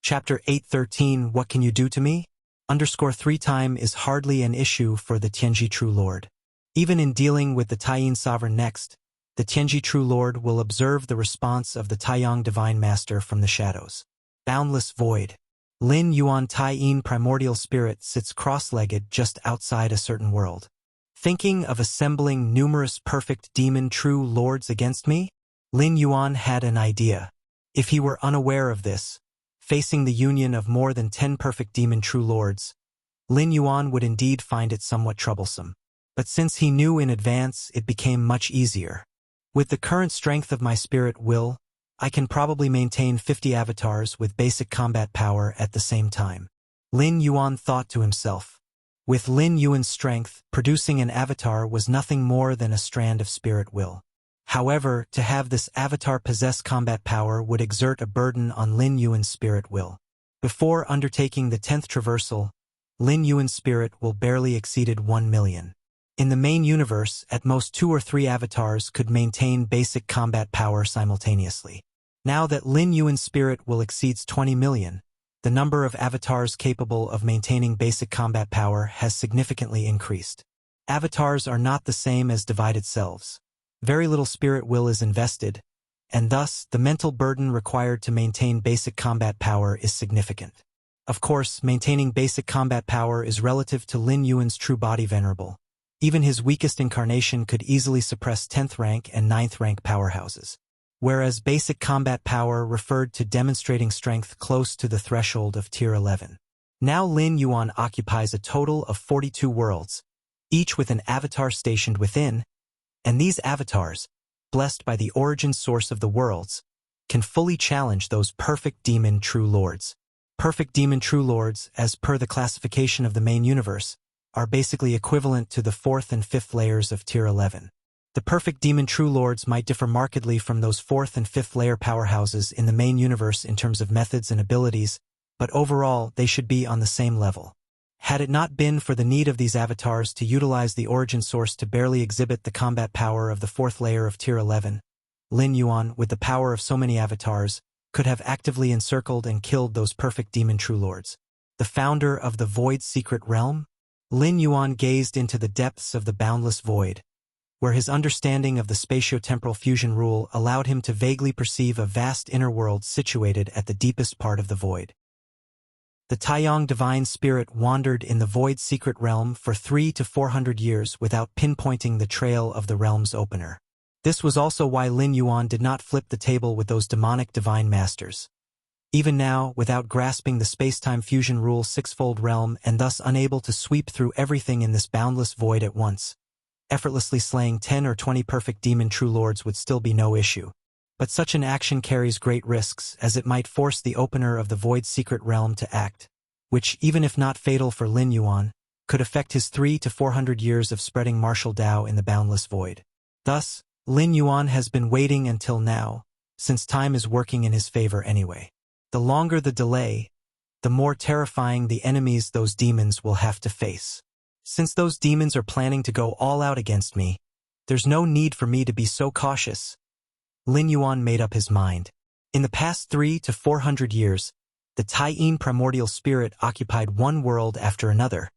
Chapter 813 What Can You Do to Me? _3 time is hardly an issue for the Tianji True Lord. Even in dealing with the Taiyin Sovereign next, the Tianji True Lord will observe the response of the Taiyang Divine Master from the shadows. Boundless Void. Lin Yuan Taiyin Primordial Spirit sits cross-legged just outside a certain world. Thinking of assembling numerous perfect demon true lords against me? Lin Yuan had an idea. If he were unaware of this, facing the union of more than 10 perfect demon true lords, Lin Yuan would indeed find it somewhat troublesome. But since he knew in advance, it became much easier. With the current strength of my spirit will, I can probably maintain 50 avatars with basic combat power at the same time. Lin Yuan thought to himself. With Lin Yuan's strength, producing an avatar was nothing more than a strand of spirit will. However, to have this avatar possess combat power would exert a burden on Lin Yuan's spirit will. Before undertaking the 10th traversal, Lin Yuan's spirit will barely exceeded 1 million. In the main universe, at most 2 or 3 avatars could maintain basic combat power simultaneously. Now that Lin Yuan's spirit will exceeds 20 million, the number of avatars capable of maintaining basic combat power has significantly increased. Avatars are not the same as divided selves. Very little spirit will is invested, and thus the mental burden required to maintain basic combat power is significant. Of course, maintaining basic combat power is relative to Lin Yuan's true body venerable. Even his weakest incarnation could easily suppress 10th rank and 9th rank powerhouses. Whereas basic combat power referred to demonstrating strength close to the threshold of Tier 11. Now Lin Yuan occupies a total of 42 worlds, each with an avatar stationed within, and these avatars, blessed by the origin source of the worlds, can fully challenge those perfect demon true lords. Perfect demon true lords, as per the classification of the main universe, are basically equivalent to the 4th and 5th layers of Tier 11. The perfect demon true lords might differ markedly from those 4th and 5th layer powerhouses in the main universe in terms of methods and abilities, but overall they should be on the same level. Had it not been for the need of these avatars to utilize the origin source to barely exhibit the combat power of the 4th layer of Tier 11, Lin Yuan, with the power of so many avatars, could have actively encircled and killed those perfect demon true lords. The founder of the Void's secret realm? Lin Yuan gazed into the depths of the boundless void, where his understanding of the spatio-temporal fusion rule allowed him to vaguely perceive a vast inner world situated at the deepest part of the void. The Taiyang Divine Spirit wandered in the Void's secret realm for 300 to 400 years without pinpointing the trail of the realm's opener. This was also why Lin Yuan did not flip the table with those demonic divine masters. Even now, without grasping the space-time fusion rule's sixfold realm and thus unable to sweep through everything in this boundless void at once, effortlessly slaying 10 or 20 perfect demon true lords would still be no issue. But such an action carries great risks, as it might force the opener of the Void's secret realm to act, which, even if not fatal for Lin Yuan, could affect his 300 to 400 years of spreading martial Dao in the boundless void. Thus, Lin Yuan has been waiting until now, since time is working in his favor anyway. The longer the delay, the more terrifying the enemies those demons will have to face. Since those demons are planning to go all out against me, there's no need for me to be so cautious. Lin Yuan made up his mind. In the past 300 to 400 years, the Taiyin primordial spirit occupied one world after another,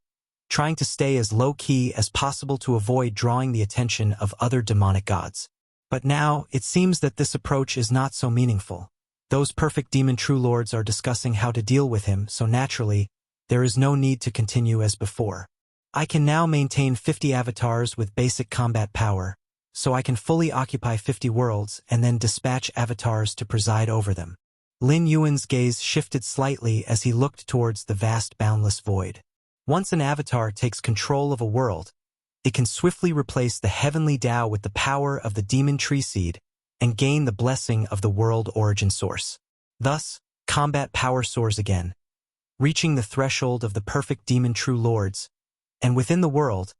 trying to stay as low-key as possible to avoid drawing the attention of other demonic gods. But now, it seems that this approach is not so meaningful. Those perfect demon true lords are discussing how to deal with him, so naturally, there is no need to continue as before. I can now maintain 50 avatars with basic combat power, so I can fully occupy 50 worlds and then dispatch avatars to preside over them. Lin Yuan's gaze shifted slightly as he looked towards the vast boundless void. Once an avatar takes control of a world, it can swiftly replace the heavenly Tao with the power of the demon tree seed and gain the blessing of the world origin source. Thus, combat power soars again, reaching the threshold of the perfect demon true lords, and within the world,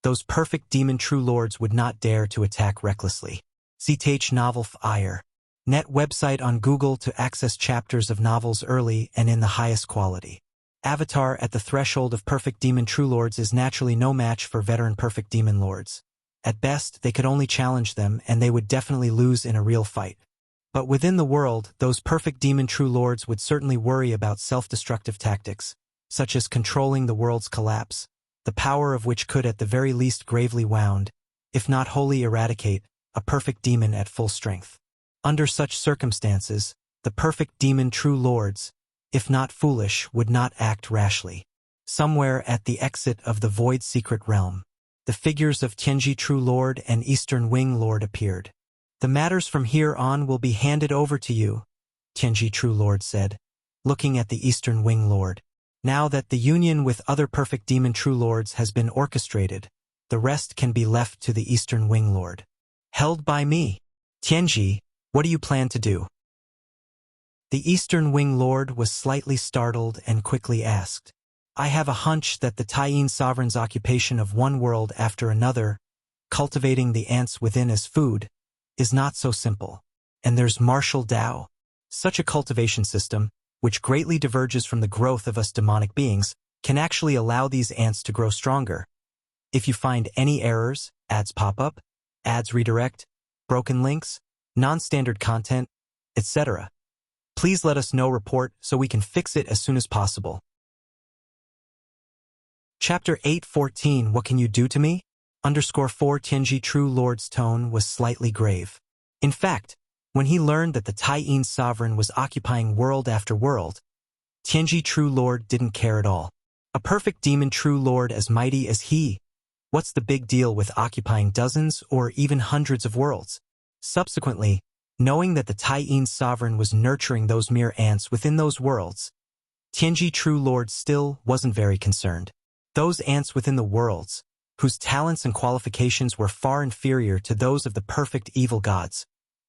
those perfect demon true lords would not dare to attack recklessly. CTH Novel Fire. Net website on Google to access chapters of novels early and in the highest quality. Avatar at the threshold of perfect demon true lords is naturally no match for veteran perfect demon lords. At best, they could only challenge them and they would definitely lose in a real fight. But within the world, those perfect demon true lords would certainly worry about self-destructive tactics, such as controlling the world's collapse, the power of which could at the very least gravely wound, if not wholly eradicate, a perfect demon at full strength. Under such circumstances, the perfect demon true lords, if not foolish, would not act rashly. Somewhere at the exit of the void secret realm, the figures of Tianji True Lord and Eastern Wing Lord appeared. "The matters from here on will be handed over to you," Tianji True Lord said, looking at the Eastern Wing Lord. "Now that the union with other perfect demon true lords has been orchestrated, the rest can be left to the Eastern Wing Lord. Held by me. Tianji, what do you plan to do?" The Eastern Wing Lord was slightly startled and quickly asked, "I have a hunch that the Taiyin sovereign's occupation of one world after another, cultivating the ants within as food, is not so simple. And there's martial Tao. Such a cultivation system, which greatly diverges from the growth of us demonic beings, can actually allow these ants to grow stronger. If you find any errors, ads pop up, ads redirect, broken links, non-standard content, etc., please let us know. Report so we can fix it as soon as possible." Chapter 8:14 What Can You Do to Me? _4 Tianji True Lord's tone was slightly grave. In fact, when he learned that the Taiyin sovereign was occupying world after world, Tianji True Lord didn't care at all. A perfect demon true lord as mighty as he, what's the big deal with occupying dozens or even hundreds of worlds? Subsequently, knowing that the Taiyin sovereign was nurturing those mere ants within those worlds, Tianji True Lord still wasn't very concerned. Those ants within the worlds, whose talents and qualifications were far inferior to those of the perfect evil gods.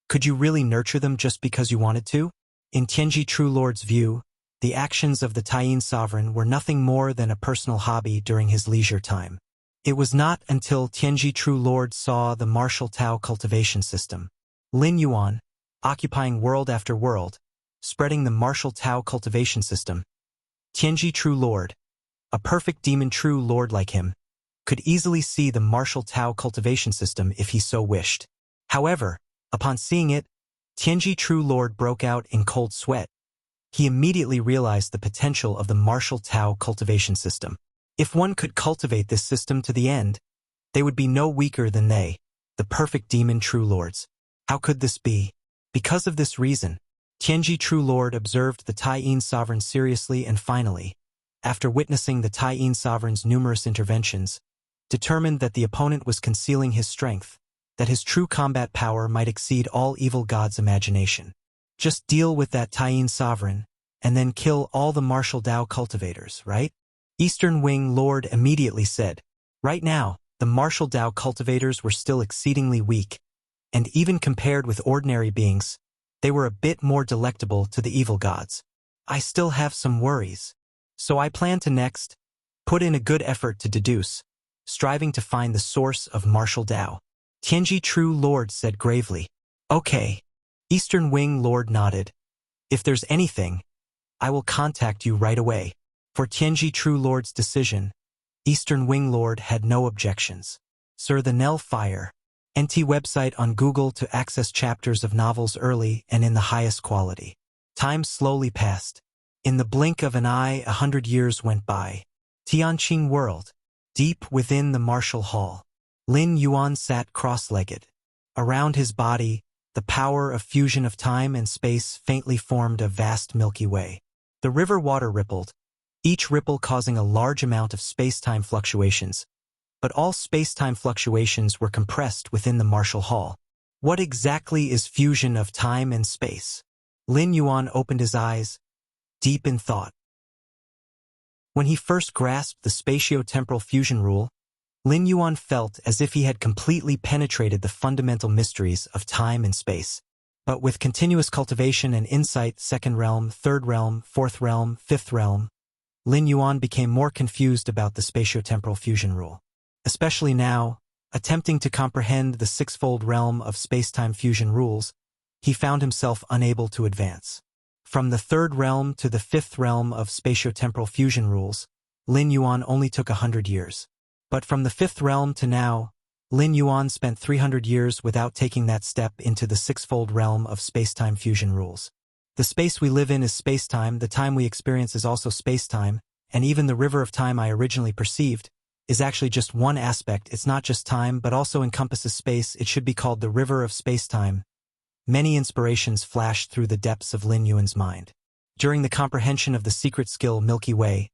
Could you really nurture them just because you wanted to? In Tianji True Lord's view, the actions of the Taiyin sovereign were nothing more than a personal hobby during his leisure time. It was not until Tianji True Lord saw the martial Tao cultivation system, Lin Yuan, occupying world after world, spreading the martial Tao cultivation system. Tianji True Lord, a perfect demon true lord like him, could easily see the martial Tao cultivation system if he so wished. However, upon seeing it, Tianji True Lord broke out in cold sweat. He immediately realized the potential of the martial Tao cultivation system. If one could cultivate this system to the end, they would be no weaker than they, the perfect demon true lords. How could this be? Because of this reason, Tianji True Lord observed the Taiyin sovereign seriously and finally, after witnessing the Taiyin sovereign's numerous interventions, determined that the opponent was concealing his strength, that his true combat power might exceed all evil gods' imagination. Just deal with that Taiyin sovereign, and then kill all the martial Tao cultivators, right? Eastern Wing Lord immediately said. Right now, the martial Tao cultivators were still exceedingly weak, and even compared with ordinary beings, they were a bit more delectable to the evil gods. I still have some worries. So I plan to next put in a good effort to deduce, striving to find the source of martial Tao. Tianji True Lord said gravely. Okay. Eastern Wing Lord nodded. If there's anything, I will contact you right away. For Tianji True Lord's decision, Eastern Wing Lord had no objections. Sir the Nell Fire, NT website on Google to access chapters of novels early and in the highest quality. Time slowly passed. In the blink of an eye, 100 years went by. Tianqing World. Deep within the martial hall, Lin Yuan sat cross-legged. Around his body, the power of fusion of time and space faintly formed a vast Milky Way. The river water rippled, each ripple causing a large amount of space-time fluctuations. But all space-time fluctuations were compressed within the martial hall. What exactly is fusion of time and space? Lin Yuan opened his eyes, deep in thought. When he first grasped the spatio-temporal fusion rule, Lin Yuan felt as if he had completely penetrated the fundamental mysteries of time and space. But with continuous cultivation and insight, second realm, third realm, fourth realm, fifth realm, Lin Yuan became more confused about the spatio-temporal fusion rule. Especially now, attempting to comprehend the sixfold realm of space-time fusion rules, he found himself unable to advance. From the third realm to the fifth realm of spatio-temporal fusion rules, Lin Yuan only took 100 years. But from the fifth realm to now, Lin Yuan spent 300 years without taking that step into the sixfold realm of space-time fusion rules. The space we live in is space-time, the time we experience is also space-time, and even the river of time I originally perceived is actually just one aspect. It's not just time, but also encompasses space. It should be called the river of space-time. Many inspirations flashed through the depths of Lin Yuan's mind. During the comprehension of the secret skill Milky Way,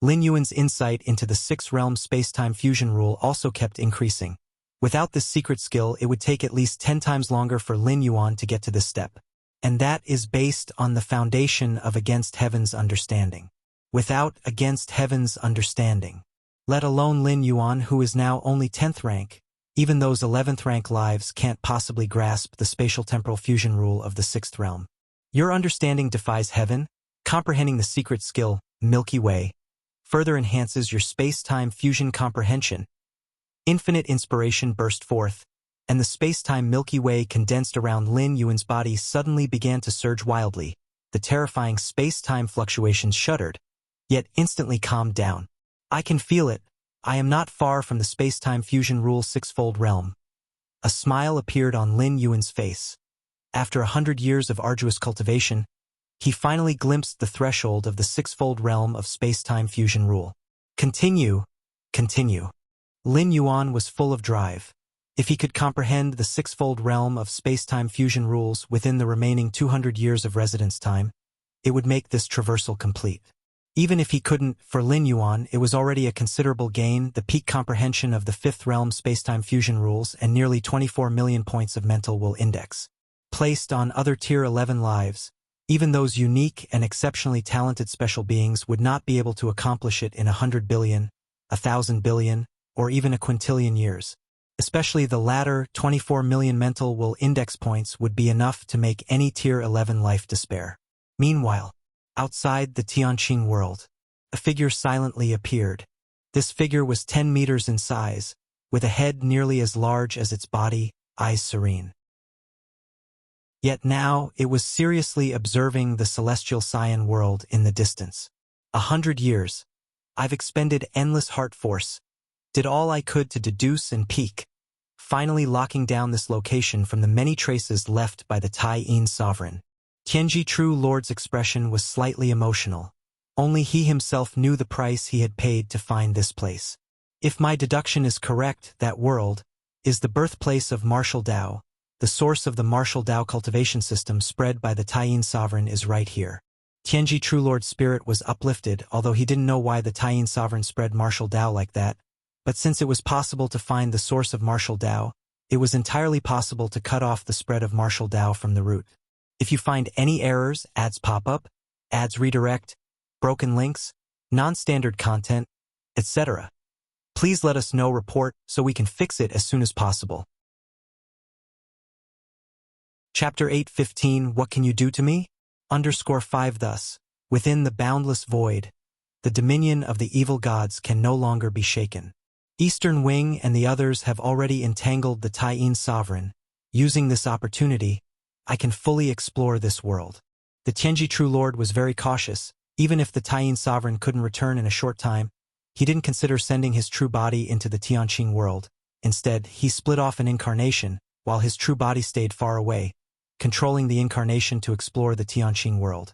Lin Yuan's insight into the six-realm space-time fusion rule also kept increasing. Without this secret skill, it would take at least 10 times longer for Lin Yuan to get to this step. And that is based on the foundation of Against Heaven's understanding. Without Against Heaven's understanding, let alone Lin Yuan, who is now only 10th rank, even those 11th rank lives can't possibly grasp the spatial-temporal fusion rule of the sixth realm. Your understanding defies heaven. Comprehending the secret skill, Milky Way, further enhances your space-time fusion comprehension. Infinite inspiration burst forth, and the space-time Milky Way condensed around Lin Yuan's body suddenly began to surge wildly. The terrifying space-time fluctuations shuddered, yet instantly calmed down. I can feel it. I am not far from the space-time fusion rule sixfold realm. A smile appeared on Lin Yuan's face. After 100 years of arduous cultivation, he finally glimpsed the threshold of the sixfold realm of space-time fusion rule. Continue. Lin Yuan was full of drive. If he could comprehend the sixfold realm of space-time fusion rules within the remaining 200 years of residence time, it would make this traversal complete. Even if he couldn't, for Lin Yuan, it was already a considerable gain. The peak comprehension of the fifth realm space-time fusion rules and nearly 24 million points of mental will index. Placed on other Tier 11 lives, even those unique and exceptionally talented special beings would not be able to accomplish it in 100 billion, 1,000 billion, or even a quintillion years. Especially the latter, 24 million mental will index points would be enough to make any Tier 11 life despair. Meanwhile, outside the Tianqing world, a figure silently appeared. This figure was 10 meters in size, with a head nearly as large as its body, eyes serene. Yet now it was seriously observing the celestial Cyan world in the distance. 100 years. I've expended endless heart force, did all I could to deduce and peek, finally locking down this location from the many traces left by the Tai-Yin sovereign. Tianji True Lord's expression was slightly emotional. Only he himself knew the price he had paid to find this place. If my deduction is correct, that world is the birthplace of martial Dao. The source of the martial Dao cultivation system spread by the Tai-Yin sovereign is right here. Tianji True Lord's spirit was uplifted, although he didn't know why the Tai-Yin sovereign spread martial Dao like that. But since it was possible to find the source of martial Dao, it was entirely possible to cut off the spread of martial Dao from the root. If you find any errors, ads pop up, ads redirect, broken links, non-standard content, etc., please let us know, report, so we can fix it as soon as possible. Chapter 8:15 What Can You Do to Me? _5 Thus, within the boundless void, the dominion of the evil gods can no longer be shaken. Eastern Wing and the others have already entangled the Tai-Yin sovereign. Using this opportunity, I can fully explore this world. The Tianji True Lord was very cautious. Even if the Tai-Yin sovereign couldn't return in a short time, he didn't consider sending his true body into the Tianqing world. Instead, he split off an incarnation, while his true body stayed far away, controlling the incarnation to explore the Tianqing world.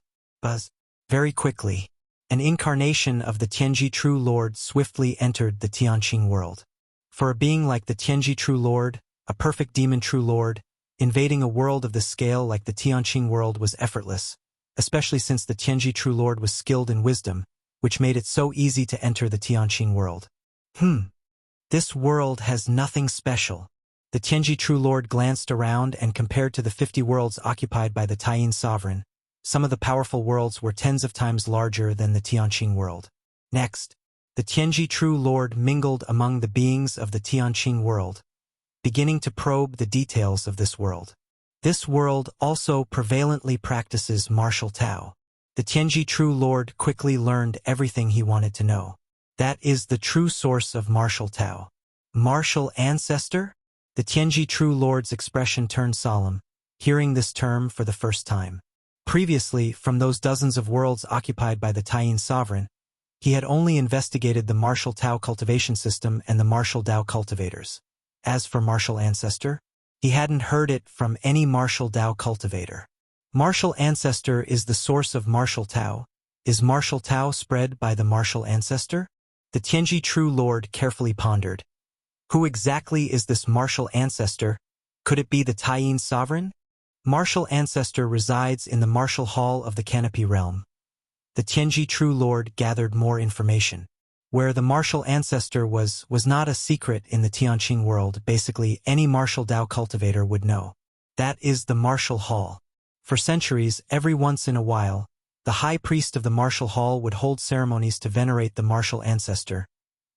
Very quickly, an incarnation of the Tianji True Lord swiftly entered the Tianqing world. For a being like the Tianji True Lord, a perfect demon True Lord, invading a world of the scale like the Tianqing world was effortless, especially since the Tianji True Lord was skilled in wisdom, which made it so easy to enter the Tianqing world. This world has nothing special. The Tianji True Lord glanced around and compared to the 50 worlds occupied by the Tai-Yin sovereign. Some of the powerful worlds were tens of times larger than the Tianqing world. Next, the Tianji True Lord mingled among the beings of the Tianqing world, beginning to probe the details of this world. This world also prevalently practices martial Tao. The Tianji True Lord quickly learned everything he wanted to know. That is the true source of martial Tao. Martial ancestor? The Tianji True Lord's expression turned solemn, hearing this term for the first time. Previously, from those dozens of worlds occupied by the Tai-Yin sovereign, he had only investigated the martial Tao cultivation system and the martial Dao cultivators. As for martial ancestor, he hadn't heard it from any martial Tao cultivator. Martial ancestor is the source of martial Tao. Is martial Tao spread by the martial ancestor? The Tianji True Lord carefully pondered. Who exactly is this martial ancestor? Could it be the Taiyin sovereign? Martial ancestor resides in the martial hall of the Canopy Realm. The Tianji True Lord gathered more information. Where the martial ancestor was not a secret in the Tianqing world. Basically, any martial Tao cultivator would know. That is the martial hall. For centuries, every once in a while, the high priest of the martial hall would hold ceremonies to venerate the martial ancestor,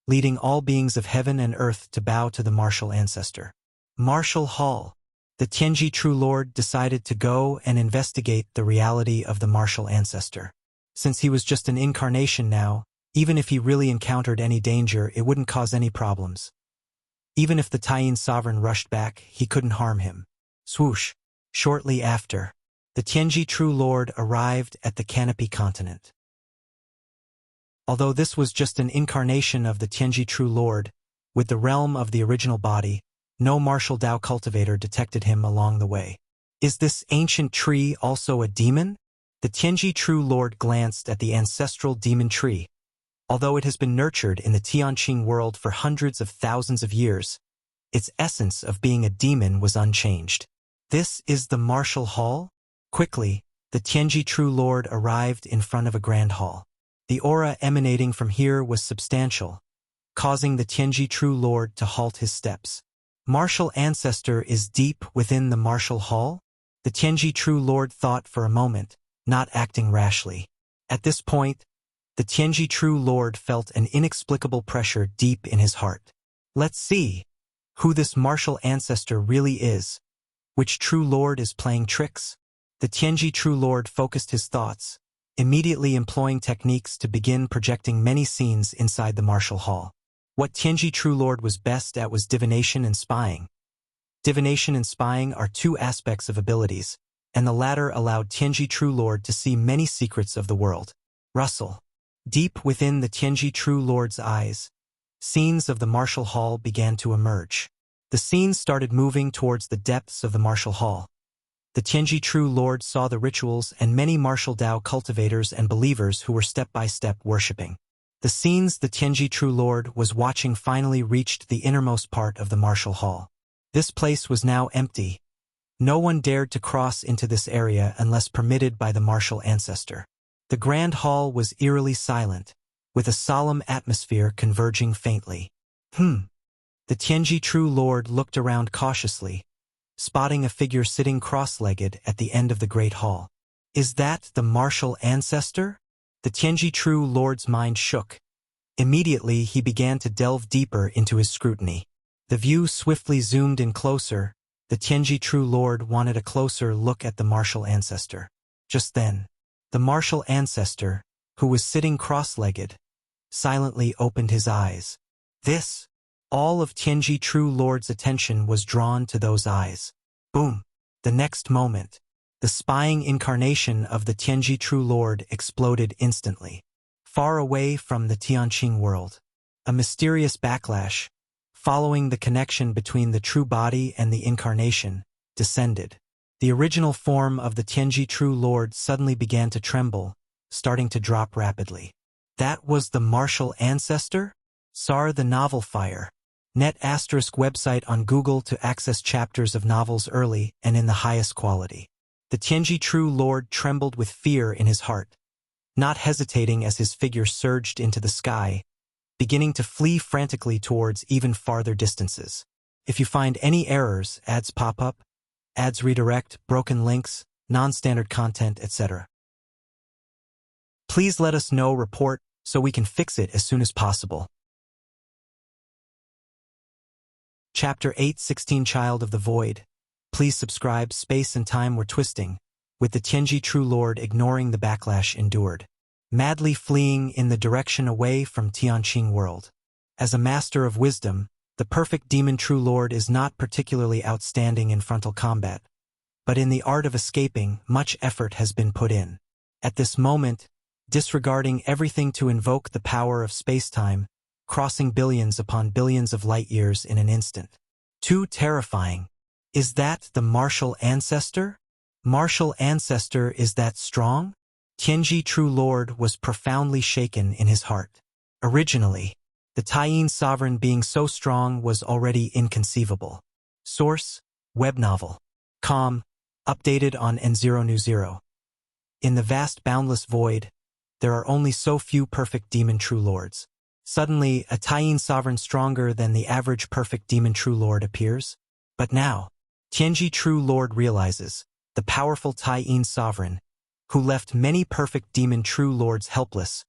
leading all beings of heaven and earth to bow to the martial ancestor. Martial hall. The Tianji True Lord decided to go and investigate the reality of the martial ancestor. Since he was just an incarnation now, even if he really encountered any danger, it wouldn't cause any problems. Even if the Taiyin sovereign rushed back, he couldn't harm him. Swoosh. Shortly after, the Tianji True Lord arrived at the Canopy continent. Although this was just an incarnation of the Tianji True Lord, with the realm of the original body, no martial Tao cultivator detected him along the way. Is this ancient tree also a demon? The Tianji True Lord glanced at the ancestral demon tree. Although it has been nurtured in the Tianqing world for hundreds of thousands of years, its essence of being a demon was unchanged. This is the martial hall? Quickly, the Tianji True Lord arrived in front of a grand hall. The aura emanating from here was substantial, causing the Tianji True Lord to halt his steps. Martial ancestor is deep within the martial hall? The Tianji True Lord thought for a moment, not acting rashly. At this point, the Tianji True Lord felt an inexplicable pressure deep in his heart. Let's see who this martial ancestor really is. Which True Lord is playing tricks? The Tianji True Lord focused his thoughts, immediately employing techniques to begin projecting many scenes inside the martial hall. What Tianji True Lord was best at was divination and spying. Divination and spying are two aspects of abilities, and the latter allowed Tianji True Lord to see many secrets of the world. Rustle. Deep within the Tianji True Lord's eyes, scenes of the martial hall began to emerge. The scenes started moving towards the depths of the martial hall. The Tianji True Lord saw the rituals and many martial Tao cultivators and believers who were step-by-step worshipping. The scenes the Tianji True Lord was watching finally reached the innermost part of the martial hall. This place was now empty. No one dared to cross into this area unless permitted by the martial ancestor. The grand hall was eerily silent, with a solemn atmosphere converging faintly. The Tianji True Lord looked around cautiously, spotting a figure sitting cross-legged at the end of the great hall. Is that the martial ancestor? The Tianji True Lord's mind shook. Immediately he began to delve deeper into his scrutiny. The view swiftly zoomed in closer. The Tianji True Lord wanted a closer look at the martial ancestor. Just then, the martial ancestor, who was sitting cross-legged, silently opened his eyes. All of Tianji True Lord's attention was drawn to those eyes. Boom! The next moment, the spying incarnation of the Tianji True Lord exploded instantly. Far away from the Tianqing world, a mysterious backlash, following the connection between the true body and the incarnation, descended. The original form of the Tianji True Lord suddenly began to tremble, starting to drop rapidly. That was the martial ancestor? Sar the Novel Fire. Net ** website on Google to access chapters of novels early and in the highest quality. The Tianji True Lord trembled with fear in his heart, not hesitating as his figure surged into the sky, beginning to flee frantically towards even farther distances. If you find any errors, ads pop up, ads redirect, broken links, non-standard content, etc. Please let us know, report, so we can fix it as soon as possible. Chapter 8:16 Child of the Void. Please subscribe. Space and time were twisting, with the Tianji True Lord ignoring the backlash endured, madly fleeing in the direction away from Tianqing world. As a master of wisdom, the perfect demon True Lord is not particularly outstanding in frontal combat, but in the art of escaping, much effort has been put in. At this moment, disregarding everything to invoke the power of space-time, crossing billions upon billions of light-years in an instant. Too terrifying. Is that the martial ancestor? Martial ancestor, is that strong? Tianji True Lord was profoundly shaken in his heart. Originally, the Taiyin sovereign being so strong was already inconceivable. Source: web novel. Com. Updated on N0New0. In the vast boundless void, there are only so few perfect demon true lords. Suddenly, a Taiyin sovereign stronger than the average perfect demon true lord appears. But now, Tianji True Lord realizes, the powerful Taiyin sovereign, who left many perfect demon true lords helpless,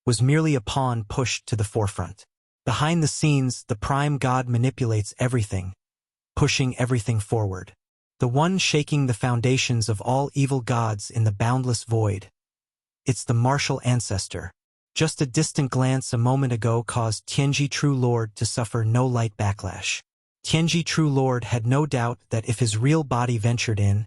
was merely a pawn pushed to the forefront. Behind the scenes, the prime god manipulates everything, pushing everything forward. The one shaking the foundations of all evil gods in the boundless void. It's the martial ancestor. Just a distant glance a moment ago caused Tianji True Lord to suffer no light backlash. Tianji True Lord had no doubt that if his real body ventured in,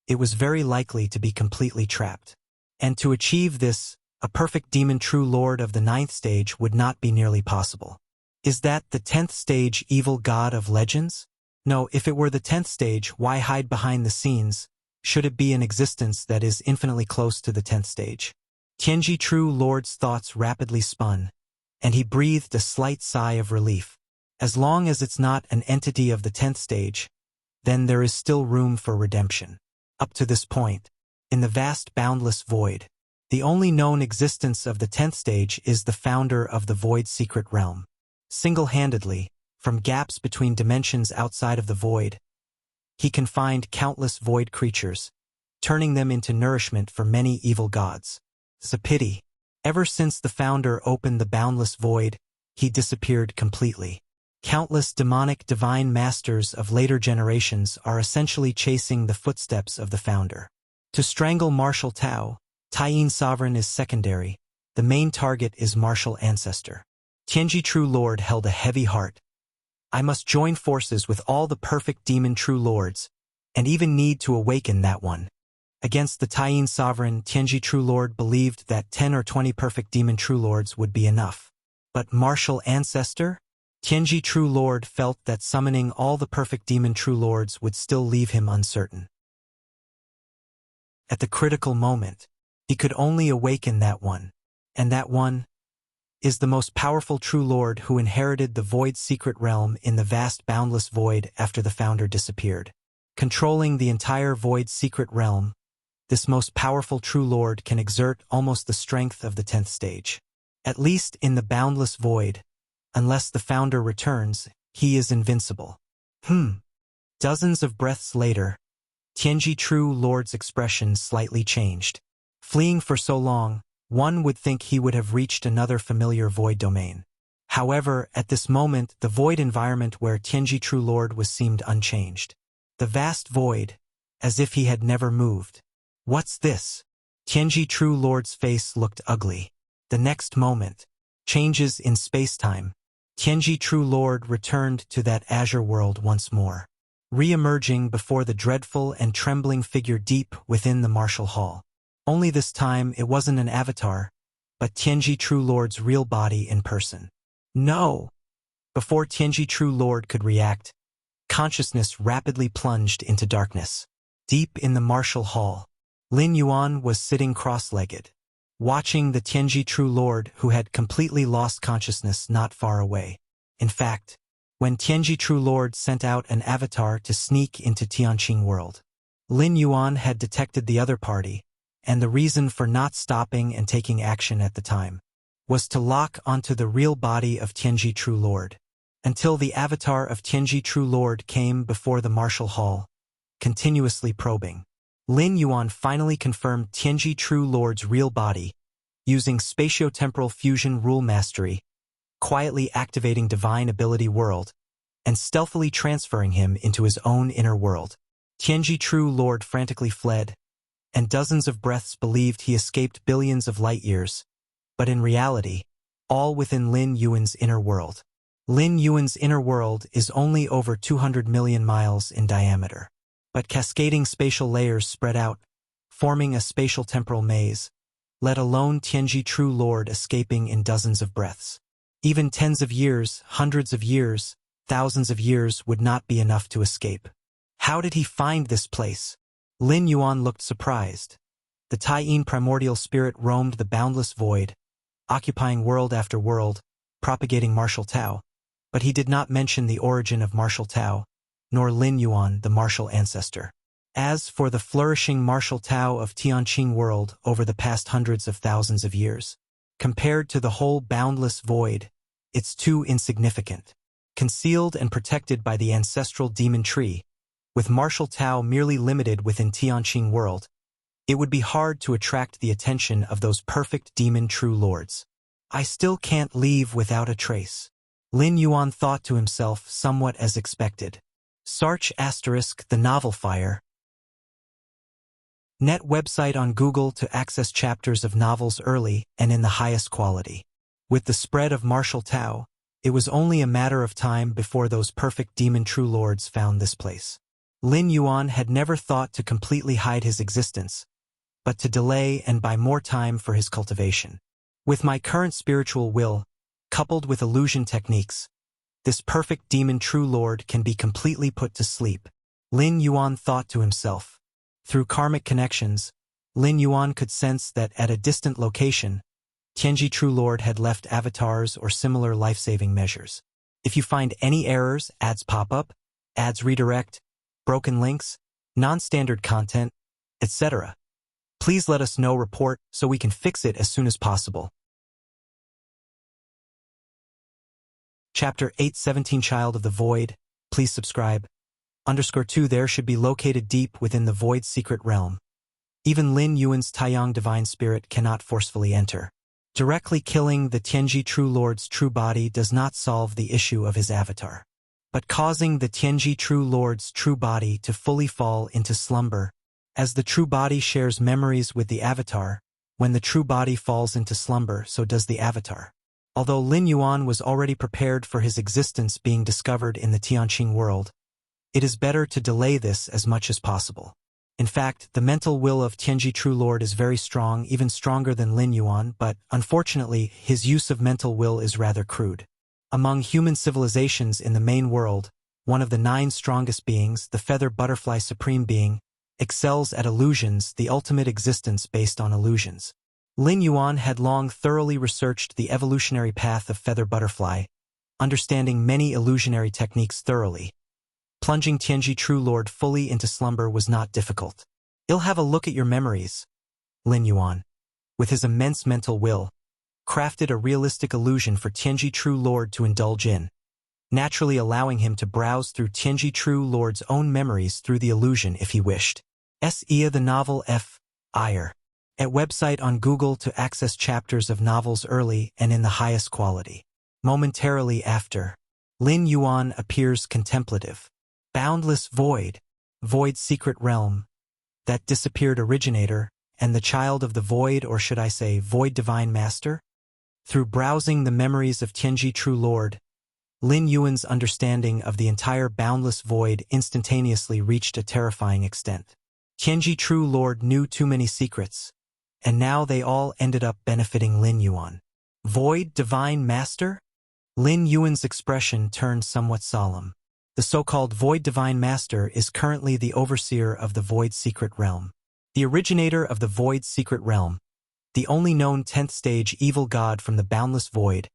it was very likely to be completely trapped. And to achieve this, a perfect demon true lord of the 9th stage would not be nearly possible. Is that the 10th stage evil god of legends? No, if it were the 10th stage, why hide behind the scenes, should it be an existence that is infinitely close to the 10th stage? Tianji True Lord's thoughts rapidly spun, and he breathed a slight sigh of relief. As long as it's not an entity of the 10th stage, then there is still room for redemption. Up to this point, in the vast boundless void, the only known existence of the 10th stage is the founder of the void's secret realm. Single-handedly, from gaps between dimensions outside of the void, he can find countless void creatures, turning them into nourishment for many evil gods. It's a pity. Ever since the founder opened the boundless void, he disappeared completely. Countless demonic divine masters of later generations are essentially chasing the footsteps of the founder. To strangle martial Tao, Taiyin sovereign is secondary. The main target is martial ancestor. Tianji True Lord held a heavy heart. I must join forces with all the perfect demon true lords, and even need to awaken that one. Against the Taiyin sovereign, Tianji True Lord believed that 10 or 20 perfect demon true lords would be enough. But martial ancestor? Tianji True Lord felt that summoning all the perfect demon true lords would still leave him uncertain. At the critical moment, he could only awaken that one. And that one is the most powerful true lord who inherited the void's secret realm in the vast boundless void after the founder disappeared. Controlling the entire void's secret realm, this most powerful true lord can exert almost the strength of the 10th stage. At least in the boundless void, unless the founder returns, he is invincible. Dozens of breaths later, Tianji True Lord's expression slightly changed. Fleeing for so long, one would think he would have reached another familiar void domain. However, at this moment, the void environment where Tianji True Lord was seemed unchanged. The vast void, as if he had never moved. What's this? Tianji True Lord's face looked ugly. The next moment, changes in space-time. Tianji True Lord returned to that azure world once more, re-emerging before the dreadful and trembling figure deep within the martial hall. Only this time it wasn't an avatar, but Tianji True Lord's real body in person. No! Before Tianji True Lord could react, consciousness rapidly plunged into darkness. Deep in the martial hall, Lin Yuan was sitting cross-legged, watching the Tianji True Lord who had completely lost consciousness not far away. In fact, when Tianji True Lord sent out an avatar to sneak into Tianqing world, Lin Yuan had detected the other party, and the reason for not stopping and taking action at the time was to lock onto the real body of Tianji True Lord, until the avatar of Tianji True Lord came before the martial hall, continuously probing. Lin Yuan finally confirmed Tianji True Lord's real body, using spatio-temporal fusion rule mastery, quietly activating divine ability world, and stealthily transferring him into his own inner world. Tianji True Lord frantically fled, and dozens of breaths believed he escaped billions of light years, but in reality, all within Lin Yuan's inner world. Lin Yuan's inner world is only over 200 million miles in diameter, but cascading spatial layers spread out, forming a spatial temporal maze, let alone Tianji True Lord escaping in dozens of breaths. Even tens of years, hundreds of years, thousands of years would not be enough to escape. How did he find this place? Lin Yuan looked surprised. The Taiyin primordial spirit roamed the boundless void, occupying world after world, propagating martial Tao. But he did not mention the origin of martial Tao, nor Lin Yuan, the martial ancestor. As for the flourishing martial Tao of Tianqing world over the past hundreds of thousands of years, compared to the whole boundless void, it's too insignificant. Concealed and protected by the ancestral demon tree, with martial Tao merely limited within Tianqing world, it would be hard to attract the attention of those perfect demon true lords. I still can't leave without a trace. Lin Yuan thought to himself somewhat as expected. Search * the novel Fire. Net website on Google to access chapters of novels early and in the highest quality. With the spread of martial Tao, it was only a matter of time before those perfect demon true lords found this place. Lin Yuan had never thought to completely hide his existence, but to delay and buy more time for his cultivation. With my current spiritual will, coupled with illusion techniques, this perfect demon true lord can be completely put to sleep. Lin Yuan thought to himself. Through karmic connections, Lin Yuan could sense that at a distant location, Tianji True Lord had left avatars or similar life-saving measures. If you find any errors, ads pop up, ads redirect, broken links, non-standard content, etc., please let us know. Report so we can fix it as soon as possible. Chapter 817 Child of the Void. Please subscribe. _2 There should be located deep within the Void's secret realm. Even Lin Yuan's Taiyang divine spirit cannot forcefully enter. Directly killing the Tianji True Lord's true body does not solve the issue of his avatar. But causing the Tianji True Lord's true body to fully fall into slumber, as the true body shares memories with the avatar, when the true body falls into slumber, so does the avatar. Although Lin Yuan was already prepared for his existence being discovered in the Tianqing world, it is better to delay this as much as possible. In fact, the mental will of Tianji True Lord is very strong, even stronger than Lin Yuan, but, unfortunately, his use of mental will is rather crude. Among human civilizations in the main world, one of the 9 strongest beings, the feather butterfly supreme being, excels at illusions, the ultimate existence based on illusions. Lin Yuan had long thoroughly researched the evolutionary path of feather butterfly, understanding many illusionary techniques thoroughly. Plunging Tianji True Lord fully into slumber was not difficult. He'll have a look at your memories. Lin Yuan, with his immense mental will, crafted a realistic illusion for Tianji True Lord to indulge in, naturally allowing him to browse through Tianji True Lord's own memories through the illusion if he wished. The novel Fire. At website on Google to access chapters of novels early and in the highest quality. Momentarily after, Lin Yuan appears contemplative. Boundless void, void's secret realm, that disappeared originator, and the child of the void, or should I say void divine master? Through browsing the memories of Tianji True Lord, Lin Yuan's understanding of the entire boundless void instantaneously reached a terrifying extent. Tianji True Lord knew too many secrets, and now they all ended up benefiting Lin Yuan. Void divine master? Lin Yuan's expression turned somewhat solemn. The so-called Void Divine Master is currently the overseer of the Void's secret realm. The originator of the Void's secret realm, the only known 10th stage evil god from the boundless void,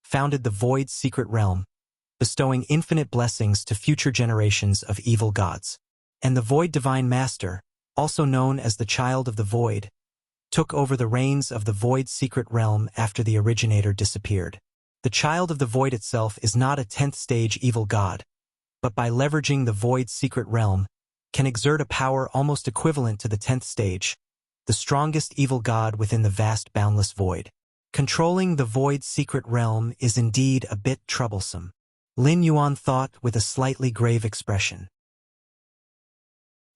founded the Void's secret realm, bestowing infinite blessings to future generations of evil gods. And the Void Divine Master, also known as the Child of the Void, took over the reins of the Void's secret realm after the originator disappeared. The Child of the Void itself is not a 10th stage evil god, but by leveraging the Void's secret realm, can exert a power almost equivalent to the 10th stage, the strongest evil god within the vast boundless void. Controlling the Void's secret realm is indeed a bit troublesome. Lin Yuan thought with a slightly grave expression.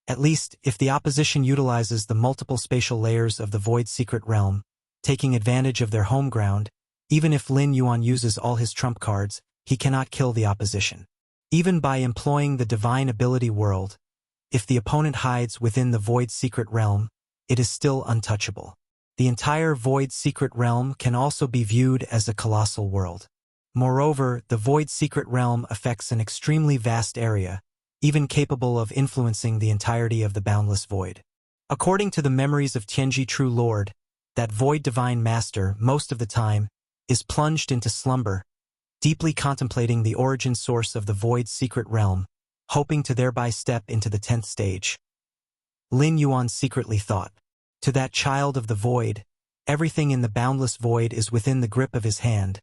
At least, if the opposition utilizes the multiple spatial layers of the Void's secret realm, taking advantage of their home ground, even if Lin Yuan uses all his trump cards, he cannot kill the opposition. Even by employing the divine ability world, if the opponent hides within the Void's secret realm, it is still untouchable. The entire Void's secret realm can also be viewed as a colossal world. Moreover, the Void Secret Realm affects an extremely vast area, even capable of influencing the entirety of the boundless void. According to the memories of Tianji True Lord, that Void Divine Master, most of the time, is plunged into slumber, deeply contemplating the origin source of the Void Secret Realm, hoping to thereby step into the 10th stage. Lin Yuan secretly thought, to that child of the void, everything in the boundless void is within the grip of his hand,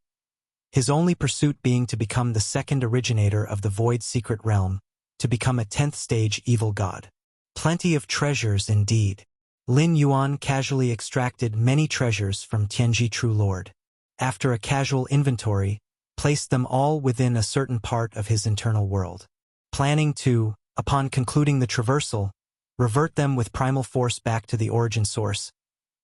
his only pursuit being to become the second originator of the Void Secret Realm, to become a 10th stage evil god. Plenty of treasures indeed. Lin Yuan casually extracted many treasures from Tianji True Lord. After a casual inventory, placed them all within a certain part of his internal world, planning to, upon concluding the traversal, revert them with primal force back to the origin source,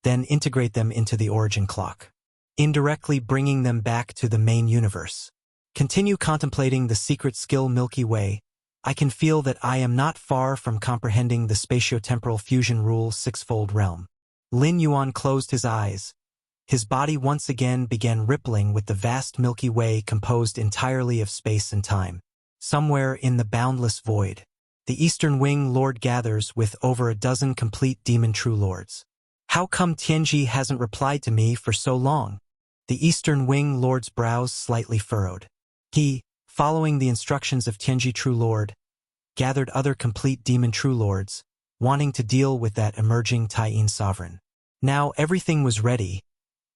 then integrate them into the origin clock, indirectly bringing them back to the main universe. Continue contemplating the secret skill Milky Way. I can feel that I am not far from comprehending the spatiotemporal fusion rule sixfold realm. Lin Yuan closed his eyes. His body once again began rippling with the vast Milky Way composed entirely of space and time. Somewhere in the boundless void, the Eastern Wing Lord gathers with over a dozen complete demon true lords. How come Tianji hasn't replied to me for so long? The Eastern Wing Lord's brows slightly furrowed. He, following the instructions of Tianji True Lord, gathered other complete demon true lords, wanting to deal with that emerging Taiyin sovereign. Now everything was ready,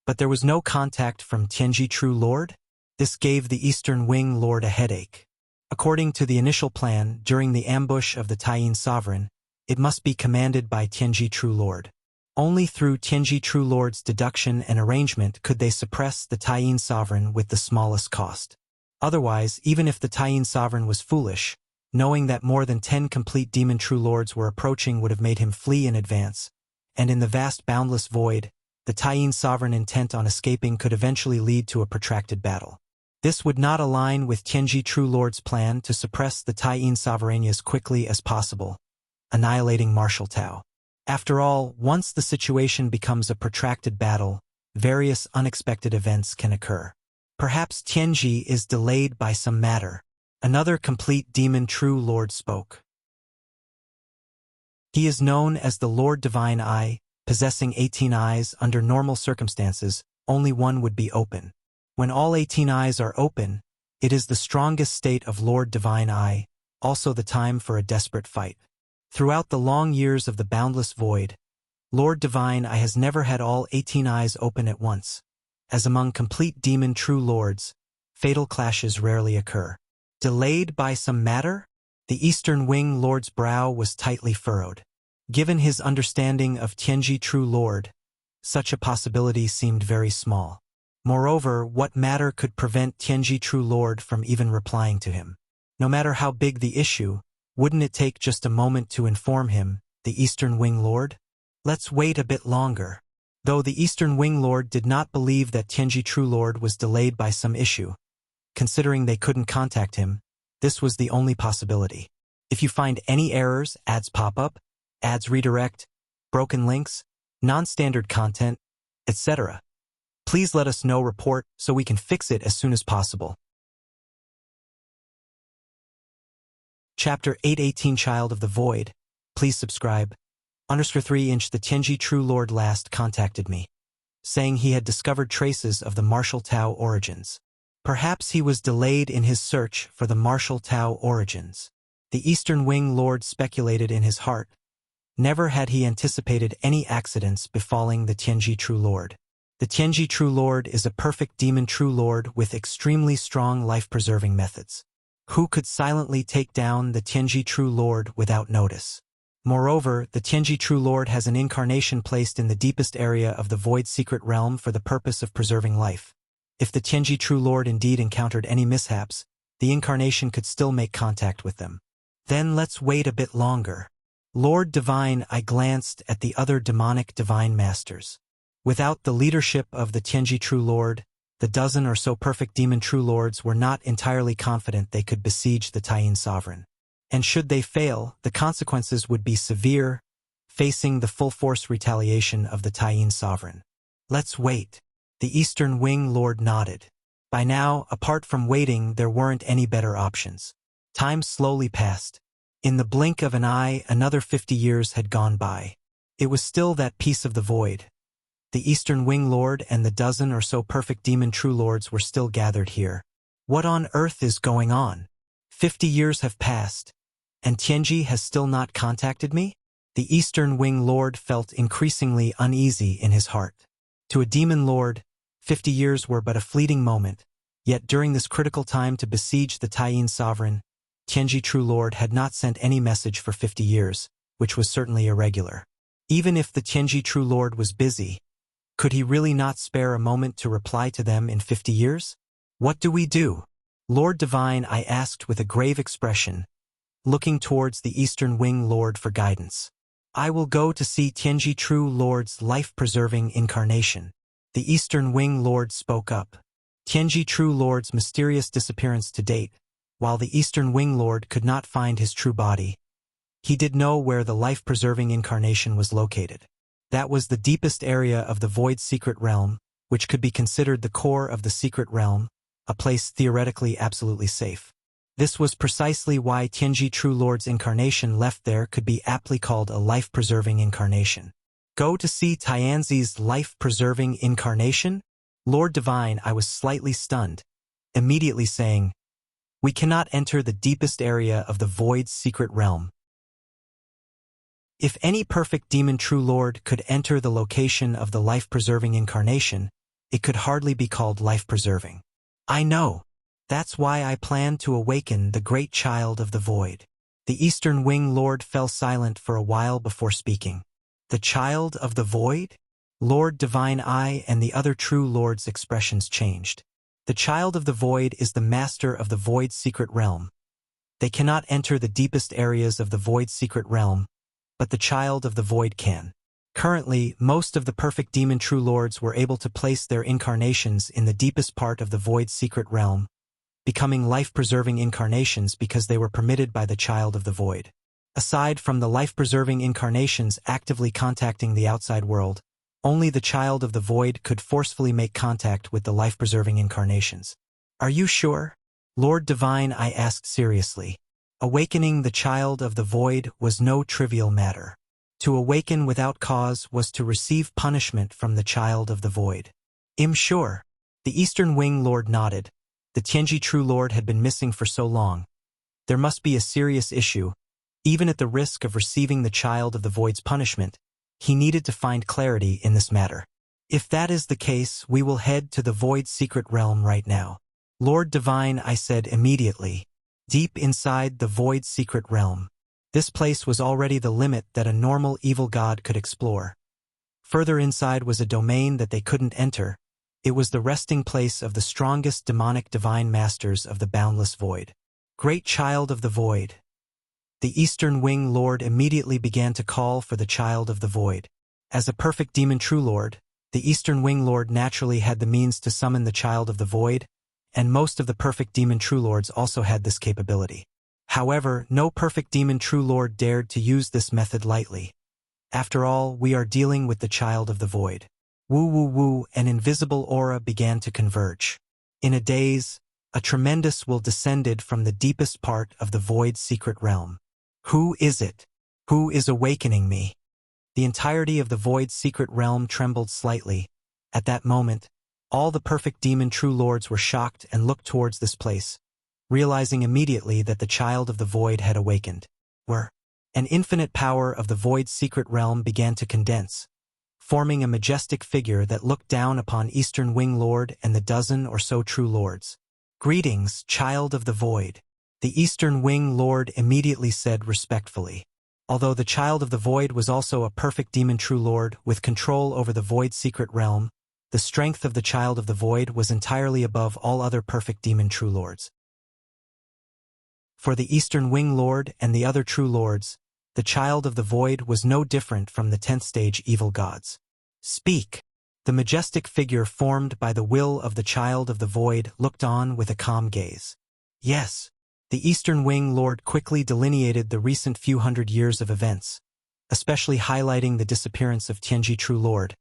but there was no contact from Tianji True Lord. This gave the Eastern Wing Lord a headache. According to the initial plan, during the ambush of the Taiyin sovereign, it must be commanded by Tianji True Lord. Only through Tianji True Lord's deduction and arrangement could they suppress the Taiyin sovereign with the smallest cost. Otherwise, even if the Taiyin sovereign was foolish, knowing that more than 10 complete demon true lords were approaching would have made him flee in advance, and in the vast boundless void, the Taiyin sovereign intent on escaping could eventually lead to a protracted battle. This would not align with Tianji True Lord's plan to suppress the Taiyin sovereign as quickly as possible, annihilating Martial Tao. After all, once the situation becomes a protracted battle, various unexpected events can occur. Perhaps Tianji is delayed by some matter. Another complete demon true lord spoke. He is known as the Lord Divine Eye, possessing 18 eyes. Under normal circumstances, only one would be open. When all 18 eyes are open, it is the strongest state of Lord Divine Eye, also the time for a desperate fight. Throughout the long years of the boundless void, Lord Divine Eye has never had all 18 eyes open at once. As among complete demon true lords, fatal clashes rarely occur. Delayed by some matter? The Eastern Wing Lord's brow was tightly furrowed. Given his understanding of Tianji True Lord, such a possibility seemed very small. Moreover, what matter could prevent Tianji True Lord from even replying to him? No matter how big the issue, wouldn't it take just a moment to inform him, the Eastern Wing Lord? Let's wait a bit longer. Though the Eastern Wing Lord did not believe that Tianji True Lord was delayed by some issue, considering they couldn't contact him, this was the only possibility. If you find any errors, ads pop up, ads redirect, broken links, non-standard content, etc., please let us know. Report so we can fix it as soon as possible. Chapter 818 Child of the Void. Please subscribe. _3 The Tianji True Lord last contacted me, saying he had discovered traces of the Martial Tao origins. Perhaps he was delayed in his search for the Martial Tao origins. The Eastern Wing Lord speculated in his heart. Never had he anticipated any accidents befalling the Tianji True Lord. The Tianji True Lord is a perfect demon true lord with extremely strong life-preserving methods. Who could silently take down the Tianji True Lord without notice? Moreover, the Tianji True Lord has an incarnation placed in the deepest area of the Void Secret Realm for the purpose of preserving life. If the Tianji True Lord indeed encountered any mishaps, the incarnation could still make contact with them. Then let's wait a bit longer. Lord Divine, I glanced at the other demonic divine masters. Without the leadership of the Tianji True Lord, the dozen or so perfect demon true lords were not entirely confident they could besiege the Taiyin sovereign. And should they fail, the consequences would be severe, facing the full-force retaliation of the Taiyin sovereign. Let's wait. The Eastern Wing Lord nodded. By now, apart from waiting, there weren't any better options. Time slowly passed. In the blink of an eye, another 50 years had gone by. It was still that piece of the void. The Eastern Wing Lord and the dozen or so perfect demon true lords were still gathered here. What on earth is going on? 50 years have passed, and Tianji has still not contacted me? The Eastern Wing Lord felt increasingly uneasy in his heart. To a demon lord, 50 years were but a fleeting moment, yet during this critical time to besiege the Taiyin sovereign, Tianji True Lord had not sent any message for 50 years, which was certainly irregular. Even if the Tianji True Lord was busy, could he really not spare a moment to reply to them in 50 years? What do we do? Lord Divine, I asked with a grave expression, looking towards the Eastern Wing Lord for guidance. I will go to see Tianji True Lord's life-preserving incarnation. The Eastern Wing Lord spoke up. Tianji True Lord's mysterious disappearance to date, while the Eastern Wing Lord could not find his true body, he did know where the life-preserving incarnation was located. That was the deepest area of the Void Secret Realm, which could be considered the core of the Secret Realm, a place theoretically absolutely safe. This was precisely why Tianji True Lord's incarnation left there could be aptly called a life-preserving incarnation. Go to see Tianzi's life-preserving incarnation? Lord Divine, I was slightly stunned, immediately saying, we cannot enter the deepest area of the Void's secret realm. If any perfect demon true lord could enter the location of the life-preserving incarnation, it could hardly be called life-preserving. I know. That's why I plan to awaken the great child of the void. The Eastern Wing Lord fell silent for a while before speaking. The child of the void? Lord Divine Eye and the other true lords' expressions changed. The child of the void is the master of the void's secret realm. They cannot enter the deepest areas of the void's secret realm, but the child of the void can. Currently, most of the perfect demon true lords were able to place their incarnations in the deepest part of the void's secret realm, becoming life-preserving incarnations because they were permitted by the child of the void. Aside from the life-preserving incarnations actively contacting the outside world, only the child of the void could forcefully make contact with the life-preserving incarnations. Are you sure? Lord Divine, I asked seriously. Awakening the child of the void was no trivial matter. To awaken without cause was to receive punishment from the child of the void. I'm sure. The Eastern Wing Lord nodded. The Tianji True Lord had been missing for so long. There must be a serious issue. Even at the risk of receiving the child of the void's punishment, he needed to find clarity in this matter. If that is the case, we will head to the void's secret realm right now. Lord Divine, I said immediately. Deep inside the void's secret realm. This place was already the limit that a normal evil god could explore. Further inside was a domain that they couldn't enter. It was the resting place of the strongest demonic divine masters of the boundless void. Great child of the void. The Eastern Wing Lord immediately began to call for the child of the void. As a perfect demon true lord, the Eastern Wing Lord naturally had the means to summon the child of the void, and most of the perfect demon true lords also had this capability. However, no perfect demon true lord dared to use this method lightly. After all, we are dealing with the child of the void. Woo woo woo, an invisible aura began to converge. In a daze, a tremendous will descended from the deepest part of the void's secret realm. Who is it? Who is awakening me? The entirety of the void's secret realm trembled slightly. At that moment, all the perfect demon true lords were shocked and looked towards this place, realizing immediately that the child of the void had awakened. An infinite power of the void's secret realm began to condense, forming a majestic figure that looked down upon Eastern Wing Lord and the dozen or so true lords. Greetings, child of the void. The Eastern Wing Lord immediately said respectfully. Although the child of the void was also a perfect demon true lord with control over the void's secret realm, the strength of the child of the void was entirely above all other perfect demon true lords. For the Eastern Wing Lord and the other true lords, the child of the void was no different from the 10th stage evil gods. Speak! The majestic figure formed by the will of the child of the void looked on with a calm gaze. Yes. The Eastern Wing Lord quickly delineated the recent few hundred years of events, especially highlighting the disappearance of Tianji True Lord,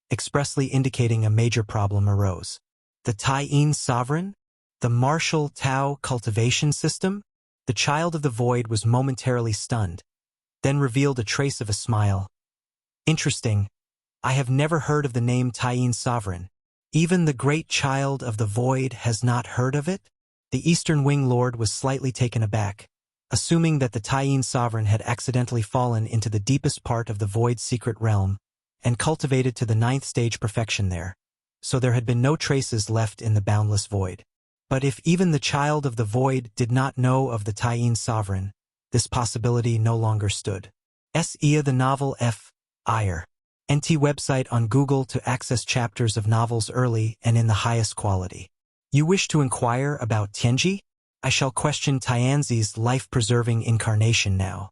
expressly indicating a major problem arose. The Taiyin sovereign? The martial Tao cultivation system? The child of the void was momentarily stunned, then revealed a trace of a smile. Interesting. I have never heard of the name Taiyin sovereign. Even the great child of the void has not heard of it? The Eastern Wing Lord was slightly taken aback, assuming that the Taiyin sovereign had accidentally fallen into the deepest part of the void's secret realm and cultivated to the 9th stage perfection there, so there had been no traces left in the boundless void. But if even the child of the void did not know of the Taiyin sovereign, this possibility no longer stood. S.E.A. the novel F. Ire. NT website on Google to access chapters of novels early and in the highest quality. You wish to inquire about Tianji? I shall question Tianzi's life-preserving incarnation now.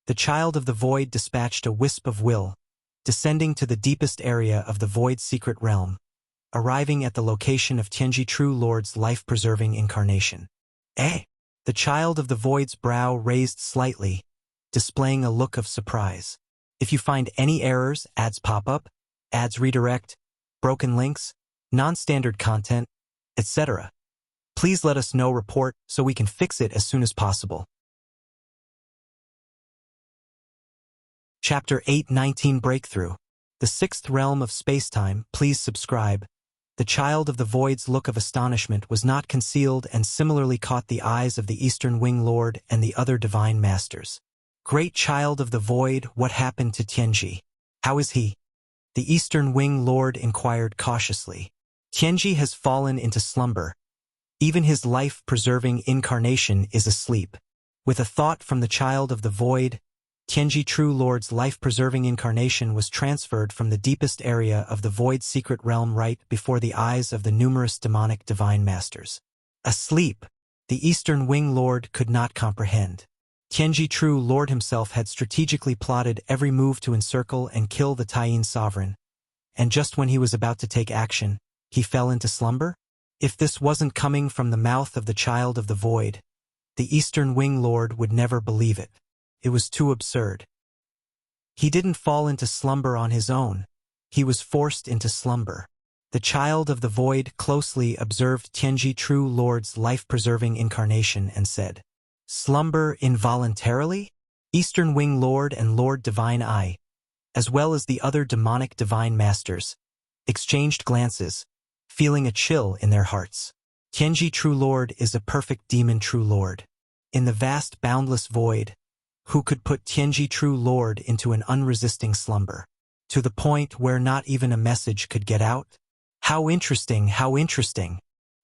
The child of the void dispatched a wisp of will, descending to the deepest area of the void's secret realm, arriving at the location of Tianji True Lord's life-preserving incarnation. Eh? The child of the void's brow raised slightly, displaying a look of surprise. If you find any errors, ads pop up, ads redirect, broken links, non-standard content, etc., please let us know. Report so we can fix it as soon as possible. Chapter 8:19 Breakthrough. The Sixth Realm of Spacetime. Please subscribe. The child of the void's look of astonishment was not concealed and similarly caught the eyes of the Eastern Wing Lord and the other divine masters. Great child of the void, what happened to Tianji? How is he? The Eastern Wing Lord inquired cautiously. Tianji has fallen into slumber. Even his life-preserving incarnation is asleep. With a thought from the child of the void, Tianji True Lord's life-preserving incarnation was transferred from the deepest area of the void's secret realm right before the eyes of the numerous demonic divine masters. Asleep, the Eastern Wing Lord could not comprehend. Tianji True Lord himself had strategically plotted every move to encircle and kill the Taiyin sovereign, and just when he was about to take action, he fell into slumber? If this wasn't coming from the mouth of the child of the void, the Eastern Wing Lord would never believe it. It was too absurd. He didn't fall into slumber on his own. He was forced into slumber. The child of the void closely observed Tianji True Lord's life-preserving incarnation and said, "Slumber involuntarily?" Eastern Wing Lord and Lord Divine Eye, as well as the other demonic divine masters, exchanged glances, feeling a chill in their hearts. Tianji True Lord is a perfect demon True Lord. In the vast boundless void, who could put Tianji True Lord into an unresisting slumber, to the point where not even a message could get out? How interesting, how interesting.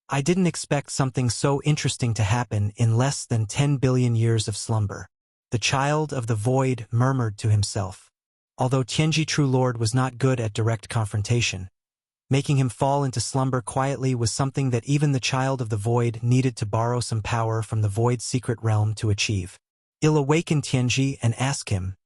I didn't expect something so interesting to happen in less than 10 billion years of slumber. The child of the void murmured to himself. Although Tianji True Lord was not good at direct confrontation, making him fall into slumber quietly was something that even the child of the void needed to borrow some power from the void's secret realm to achieve. I'll awaken Tianji and ask him.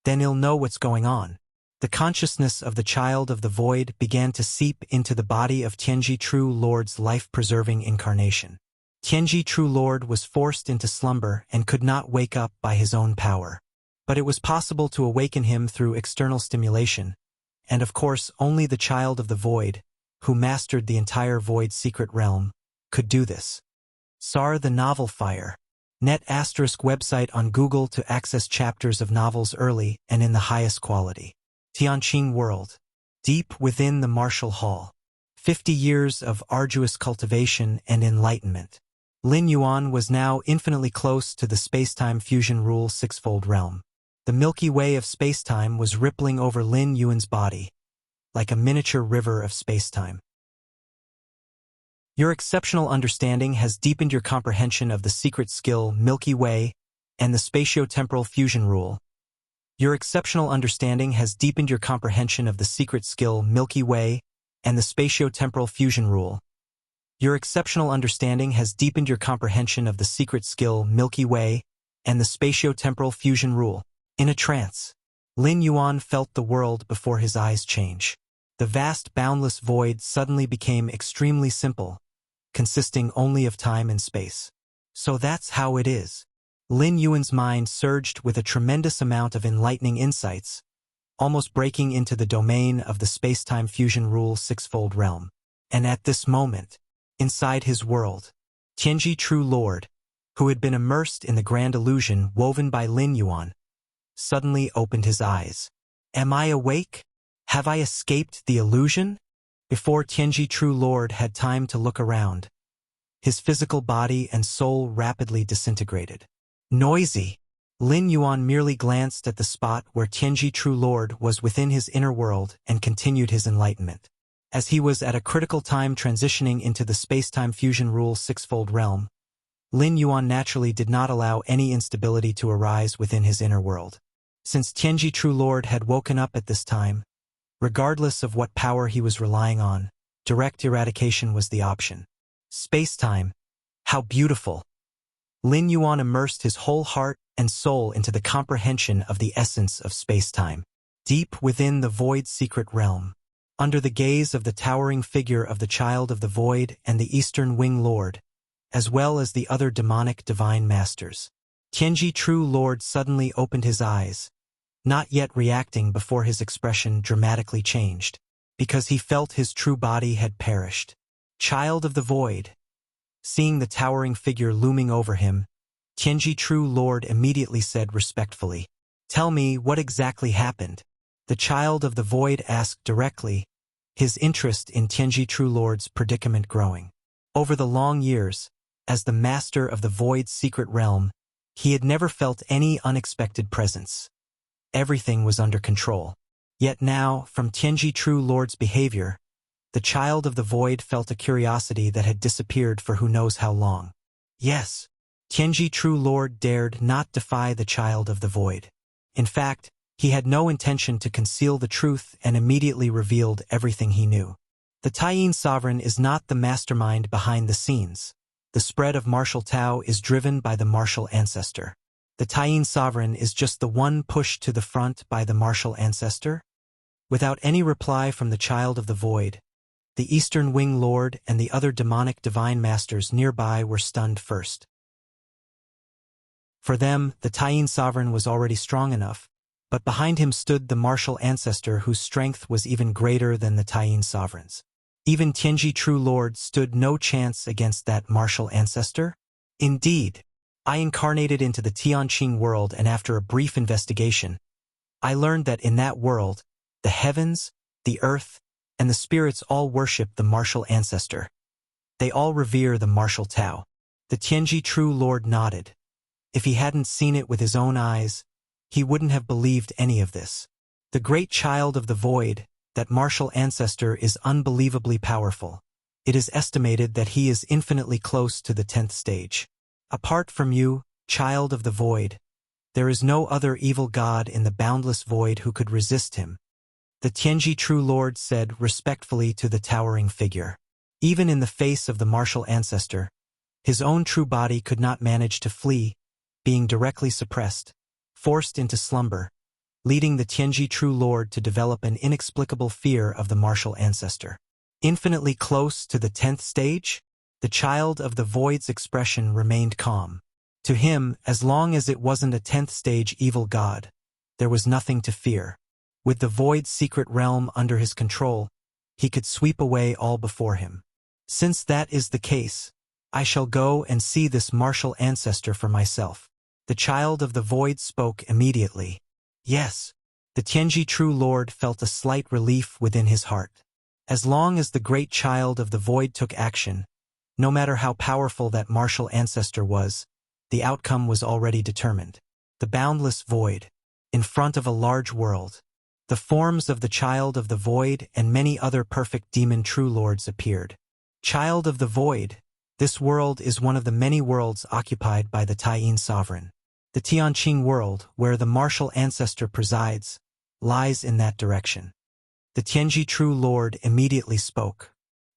Then he'll know what's going on. The consciousness of the child of the void began to seep into the body of Tianji True Lord's life-preserving incarnation. Tianji True Lord was forced into slumber and could not wake up by his own power. But it was possible to awaken him through external stimulation, and of course only the child of the void, who mastered the entire void's secret realm, could do this. Sar the Novel Fire. Net * website on Google to access chapters of novels early and in the highest quality. Tianqing World. Deep within the martial hall. 50 years of arduous cultivation and enlightenment. Lin Yuan was now infinitely close to the spacetime fusion rule sixfold realm. The Milky Way of spacetime was rippling over Lin Yuan's body, like a miniature river of spacetime. Your exceptional understanding has deepened your comprehension of the secret skill Milky Way and the spatio-temporal fusion rule. Your exceptional understanding has deepened your comprehension of the secret skill Milky Way and the spatio-temporal fusion rule. Your exceptional understanding has deepened your comprehension of the secret skill Milky Way and the spatio-temporal fusion rule. In a trance, Lin Yuan felt the world before his eyes change. The vast boundless void suddenly became extremely simple, consisting only of time and space. So that's how it is. Lin Yuan's mind surged with a tremendous amount of enlightening insights, almost breaking into the domain of the spacetime fusion rule sixfold realm. And at this moment, inside his world, Tianji True Lord, who had been immersed in the grand illusion woven by Lin Yuan, suddenly opened his eyes. Am I awake? Have I escaped the illusion? Before Tianji True Lord had time to look around, his physical body and soul rapidly disintegrated. Noisy! Lin Yuan merely glanced at the spot where Tianji True Lord was within his inner world and continued his enlightenment. As he was at a critical time transitioning into the space-time fusion rule sixfold realm, Lin Yuan naturally did not allow any instability to arise within his inner world. Since Tianji True Lord had woken up at this time, regardless of what power he was relying on, direct eradication was the option. Space-time, how beautiful! Lin Yuan immersed his whole heart and soul into the comprehension of the essence of space-time. Deep within the void's secret realm, under the gaze of the towering figure of the Child of the Void and the Eastern Wing Lord, as well as the other demonic divine masters, Tianji True Lord suddenly opened his eyes, not yet reacting before his expression dramatically changed, because he felt his true body had perished. Child of the Void. Seeing the towering figure looming over him, Tianji True Lord immediately said respectfully, "Tell me what exactly happened." The Child of the Void asked directly, his interest in Tianji True Lord's predicament growing. Over the long years, as the master of the Void's secret realm, he had never felt any unexpected presence. Everything was under control. Yet now, from Tianji True Lord's behavior, the Child of the Void felt a curiosity that had disappeared for who knows how long. Yes, Tianji True Lord dared not defy the Child of the Void. In fact, he had no intention to conceal the truth and immediately revealed everything he knew. The Taiyin Sovereign is not the mastermind behind the scenes. The spread of martial Tao is driven by the martial ancestor. The Taiyin Sovereign is just the one pushed to the front by the martial ancestor. Without any reply from the Child of the Void, the Eastern Wing Lord and the other demonic divine masters nearby were stunned first. For them, the Taiyin Sovereign was already strong enough, but behind him stood the martial ancestor whose strength was even greater than the Taiyin Sovereign's. Even Tianji True Lord stood no chance against that martial ancestor. Indeed, I incarnated into the Tianqing world, and after a brief investigation, I learned that in that world, the heavens, the earth, and the spirits all worship the martial ancestor. They all revere the martial Tao. The Tianji True Lord nodded. If he hadn't seen it with his own eyes, he wouldn't have believed any of this. The great Child of the Void, that martial ancestor, is unbelievably powerful. It is estimated that he is infinitely close to the 10th stage. Apart from you, Child of the Void, there is no other evil god in the boundless void who could resist him. The Tianji True Lord said respectfully to the towering figure. Even in the face of the martial ancestor, his own true body could not manage to flee, being directly suppressed, forced into slumber, leading the Tianji True Lord to develop an inexplicable fear of the martial ancestor. Infinitely close to the 10th stage, the Child of the Void's expression remained calm. To him, as long as it wasn't a 10th stage evil god, there was nothing to fear. With the Void's secret realm under his control, he could sweep away all before him. Since that is the case, I shall go and see this martial ancestor for myself. The Child of the Void spoke immediately. Yes, the Tianji True Lord felt a slight relief within his heart. As long as the great Child of the Void took action, no matter how powerful that martial ancestor was, the outcome was already determined. The boundless void, in front of a large world. The forms of the Child of the Void and many other perfect demon true lords appeared. Child of the Void, this world is one of the many worlds occupied by the Taiyin Sovereign. The Tianqing world, where the martial ancestor presides, lies in that direction. The Tianji True Lord immediately spoke.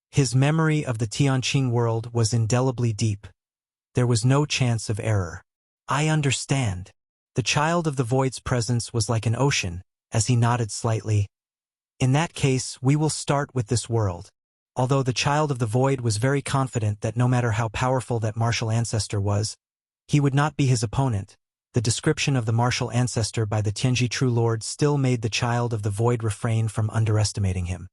His memory of the Tianqing world was indelibly deep. There was no chance of error. I understand. The Child of the Void's presence was like an ocean, as he nodded slightly. In that case, we will start with this world. Although the Child of the Void was very confident that no matter how powerful that martial ancestor was, he would not be his opponent, the description of the martial ancestor by the Tianji True Lord still made the Child of the Void refrain from underestimating him.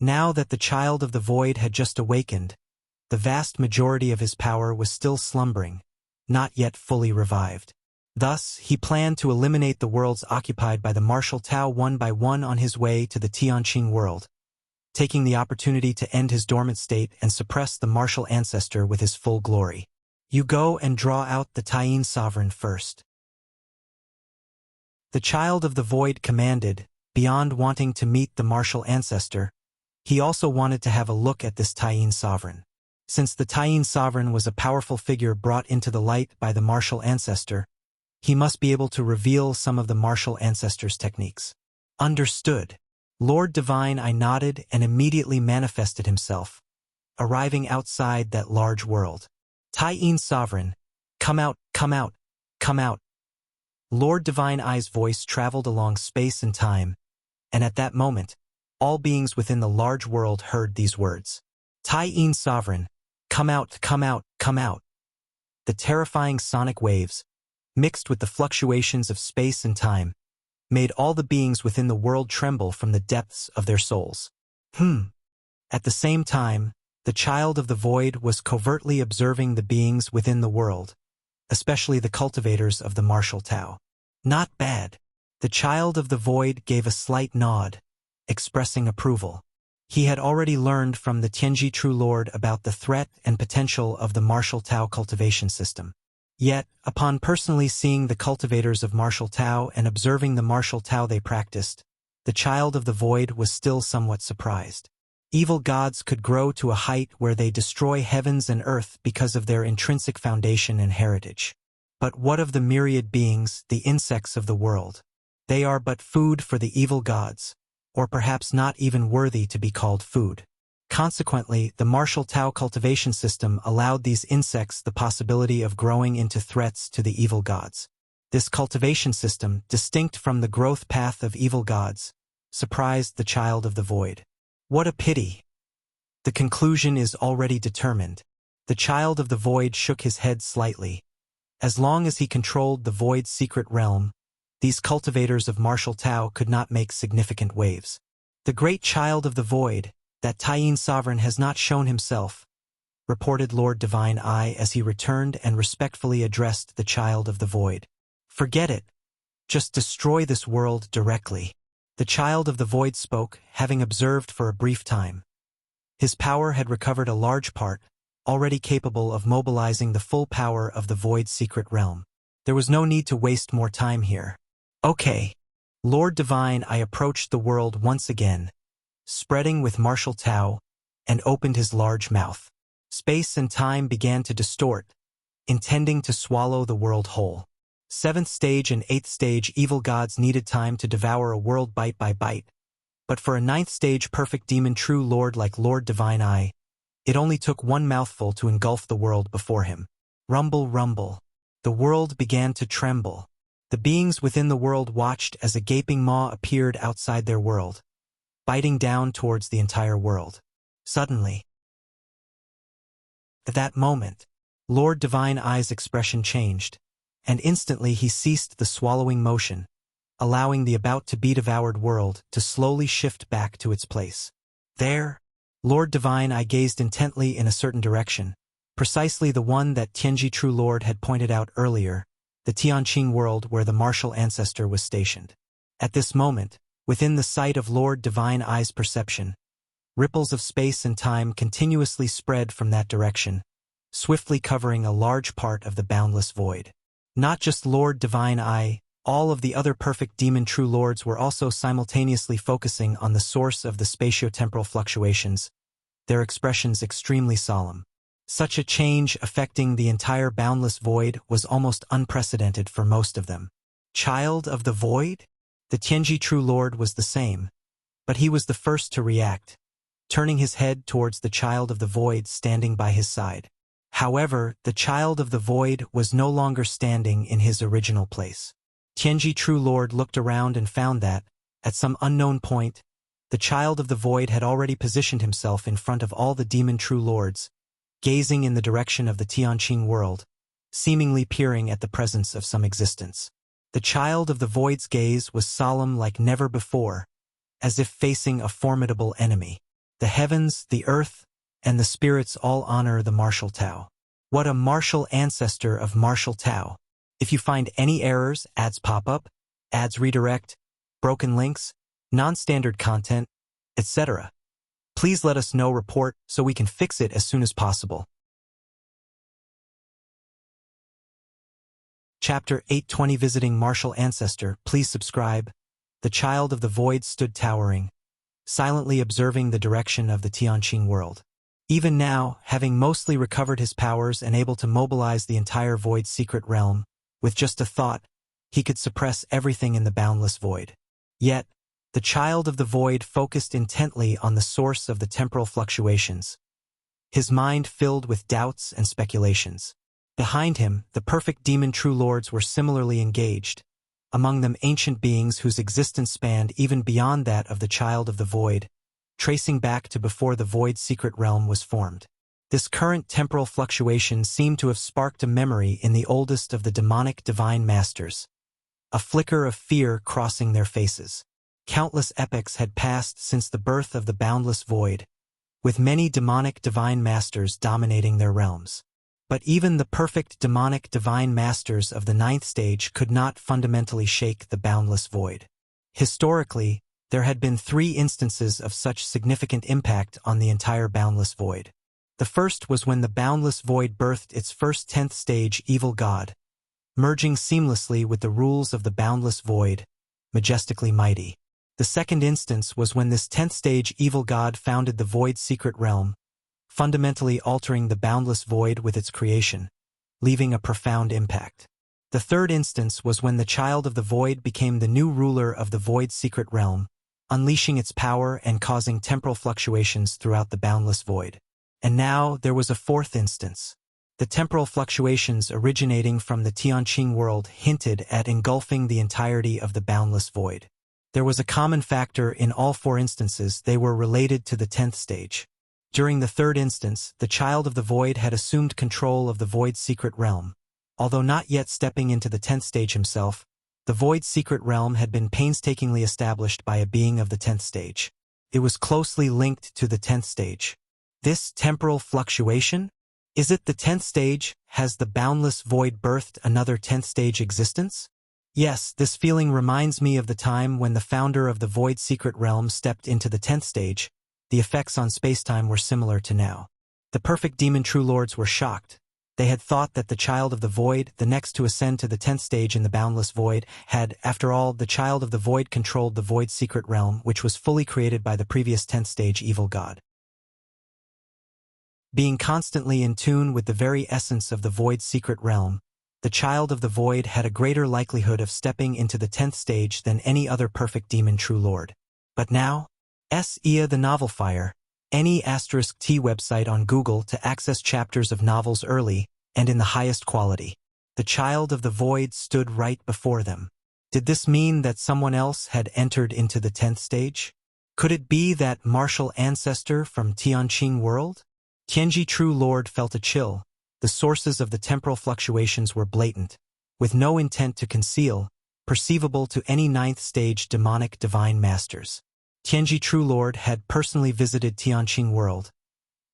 Now that the child of the void had just awakened, the vast majority of his power was still slumbering, not yet fully revived. Thus, he planned to eliminate the worlds occupied by the martial Tao one by one on his way to the Tianqing world, taking the opportunity to end his dormant state and suppress the martial ancestor with his full glory. You go and draw out the Taiyin sovereign first. The child of the void commanded, beyond wanting to meet the martial ancestor, he also wanted to have a look at this Taiyin sovereign. Since the Taiyin sovereign was a powerful figure brought into the light by the martial ancestor, he must be able to reveal some of the martial ancestor's techniques. Understood. Lord Divine I nodded and immediately manifested himself, arriving outside that large world. Taiyin sovereign, come out, come out, come out. Lord Divine I's voice traveled along space and time, and at that moment, all beings within the large world heard these words. Taiyin sovereign, come out, come out, come out. The terrifying sonic waves, mixed with the fluctuations of space and time, made all the beings within the world tremble from the depths of their souls. At the same time, the child of the void was covertly observing the beings within the world, especially the cultivators of the martial Tao. Not bad. The child of the void gave a slight nod, expressing approval. He had already learned from the Tianji True Lord about the threat and potential of the martial Tao cultivation system. Yet, upon personally seeing the cultivators of martial Tao and observing the martial Tao they practiced, the child of the void was still somewhat surprised. Evil gods could grow to a height where they destroy heavens and earth because of their intrinsic foundation and heritage. But what of the myriad beings, the insects of the world? They are but food for the evil gods, or perhaps not even worthy to be called food. Consequently, the martial Tao cultivation system allowed these insects the possibility of growing into threats to the evil gods. This cultivation system, distinct from the growth path of evil gods, surprised the child of the void. What a pity! The conclusion is already determined. The child of the void shook his head slightly. As long as he controlled the void's secret realm, these cultivators of martial Tao could not make significant waves. The great child of the void, that Taiyin sovereign has not shown himself, reported Lord Divine I as he returned and respectfully addressed the child of the void. Forget it. Just destroy this world directly. The child of the void spoke, having observed for a brief time. His power had recovered a large part, already capable of mobilizing the full power of the void's secret realm. There was no need to waste more time here. Okay. Lord Divine I approached the world once again, spreading with martial Tao, and opened his large mouth. Space and time began to distort, intending to swallow the world whole. 7th stage and 8th stage evil gods needed time to devour a world bite by bite, but for a 9th stage perfect demon true lord like Lord Divine I, it only took one mouthful to engulf the world before him. Rumble, rumble. The world began to tremble. The beings within the world watched as a gaping maw appeared outside their world, biting down towards the entire world. Suddenly, at that moment, Lord Divine I's expression changed, and instantly he ceased the swallowing motion, allowing the about-to-be devoured world to slowly shift back to its place. There, Lord Divine I gazed intently in a certain direction, precisely the one that Tianji True Lord had pointed out earlier, the Tianqing world where the martial ancestor was stationed. At this moment, within the sight of Lord Divine I's perception, ripples of space and time continuously spread from that direction, swiftly covering a large part of the boundless void. Not just Lord Divine I, all of the other perfect demon true lords were also simultaneously focusing on the source of the spatio-temporal fluctuations, their expressions extremely solemn. Such a change affecting the entire boundless void was almost unprecedented for most of them. Child of the void? The Tianji True Lord was the same, but he was the first to react, turning his head towards the child of the void standing by his side. However, the child of the void was no longer standing in his original place. Tianji True Lord looked around and found that, at some unknown point, the child of the void had already positioned himself in front of all the demon true lords, gazing in the direction of the Tianqing world, seemingly peering at the presence of some existence. The child of the void's gaze was solemn like never before, as if facing a formidable enemy. The heavens, the earth, and the spirits all honor the martial Tao. What a martial ancestor of martial Tao. If you find any errors, ads pop up, ads redirect, broken links, non-standard content, etc., please let us know, report, so we can fix it as soon as possible. Chapter 820 Visiting Martial Ancestor. Please subscribe. The child of the void stood towering, silently observing the direction of the Tianqing world. Even now, having mostly recovered his powers and able to mobilize the entire void secret realm, with just a thought, he could suppress everything in the boundless void. Yet, the child of the void focused intently on the source of the temporal fluctuations, his mind filled with doubts and speculations. Behind him, the perfect demon true lords were similarly engaged, among them ancient beings whose existence spanned even beyond that of the child of the void, tracing back to before the void secret realm was formed. This current temporal fluctuation seemed to have sparked a memory in the oldest of the demonic divine masters, a flicker of fear crossing their faces. Countless epochs had passed since the birth of the boundless void, with many demonic divine masters dominating their realms. But even the perfect demonic divine masters of the ninth stage could not fundamentally shake the boundless void. Historically, there had been 3 instances of such significant impact on the entire boundless void. The first was when the boundless void birthed its first 10th stage evil god, merging seamlessly with the rules of the boundless void, majestically mighty. The second instance was when this 10th stage evil god founded the void secret realm, fundamentally altering the boundless void with its creation, leaving a profound impact. The third instance was when the child of the void became the new ruler of the void secret realm, unleashing its power and causing temporal fluctuations throughout the boundless void. And now there was a fourth instance. The temporal fluctuations originating from the Tianqing world hinted at engulfing the entirety of the boundless void. There was a common factor in all 4 instances. They were related to the 10th stage. During the third instance, the child of the void had assumed control of the void secret realm. Although not yet stepping into the 10th stage himself, the void secret realm had been painstakingly established by a being of the 10th stage. It was closely linked to the 10th stage. This temporal fluctuation? Is it the 10th stage? Has the boundless void birthed another 10th stage existence? Yes, this feeling reminds me of the time when the founder of the void secret realm stepped into the 10th stage. The effects on spacetime were similar to now. The perfect demon true lords were shocked. They had thought that the child of the void, the next to ascend to the 10th stage in the boundless void, had, after all, the child of the void controlled the void secret realm, which was fully created by the previous 10th stage evil god. Being constantly in tune with the very essence of the void secret realm, the child of the void had a greater likelihood of stepping into the 10th stage than any other perfect demon true lord. But now, Ia the Novel Fire, any *T website on Google to access chapters of novels early and in the highest quality. The child of the void stood right before them. Did this mean that someone else had entered into the 10th stage? Could it be that martial ancestor from Tianqing world? Tianji True Lord felt a chill. The sources of the temporal fluctuations were blatant, with no intent to conceal, perceivable to any 9th stage demonic divine masters. Tianji True Lord had personally visited Tianqing world,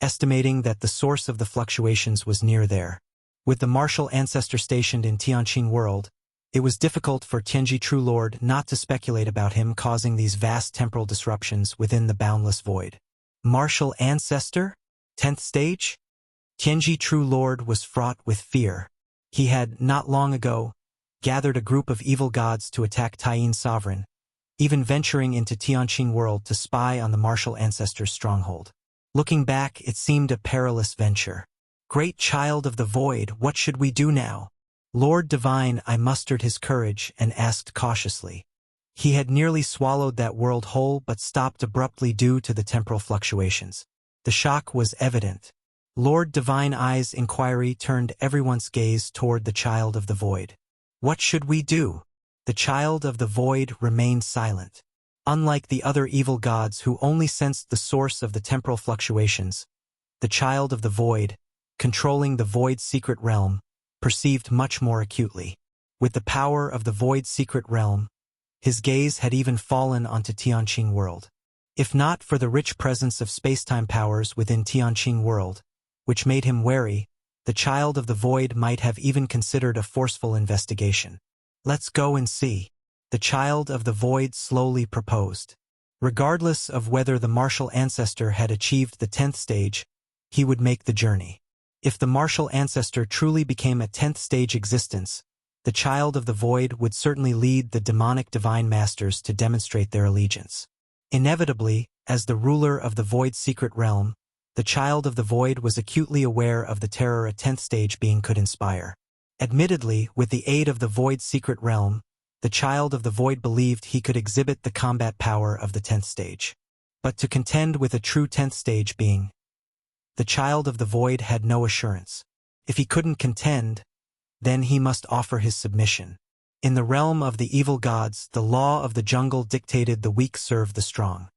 estimating that the source of the fluctuations was near there. With the martial ancestor stationed in Tianqing world, it was difficult for Tianji True Lord not to speculate about him causing these vast temporal disruptions within the boundless void. Martial ancestor? 10th stage? Tianji True Lord was fraught with fear. He had, not long ago, gathered a group of evil gods to attack Taiyin sovereign, even venturing into Tianqing world to spy on the martial ancestor's stronghold. Looking back, it seemed a perilous venture. Great child of the void, what should we do now? Lord Divine, I mustered his courage and asked cautiously. He had nearly swallowed that world whole but stopped abruptly due to the temporal fluctuations. The shock was evident. Lord Divine Eye's inquiry turned everyone's gaze toward the child of the void. What should we do? The child of the void remained silent. Unlike the other evil gods who only sensed the source of the temporal fluctuations, the child of the void, controlling the void's secret realm, perceived much more acutely. With the power of the void's secret realm, his gaze had even fallen onto Tianqing world. If not for the rich presence of space-time powers within Tianqing world, which made him wary, the Child of the Void might have even considered a forceful investigation. Let's go and see. The Child of the Void slowly proposed. Regardless of whether the martial ancestor had achieved the 10th stage, he would make the journey. If the martial ancestor truly became a 10th stage existence, the Child of the Void would certainly lead the demonic divine masters to demonstrate their allegiance. Inevitably, as the ruler of the Void's secret realm, the Child of the Void was acutely aware of the terror a 10th stage being could inspire. Admittedly, with the aid of the Void's secret realm, the Child of the Void believed he could exhibit the combat power of the 10th stage. But to contend with a true 10th stage being, the Child of the Void had no assurance. If he couldn't contend, then he must offer his submission. In the realm of the evil gods, the law of the jungle dictated the weak serve the strong.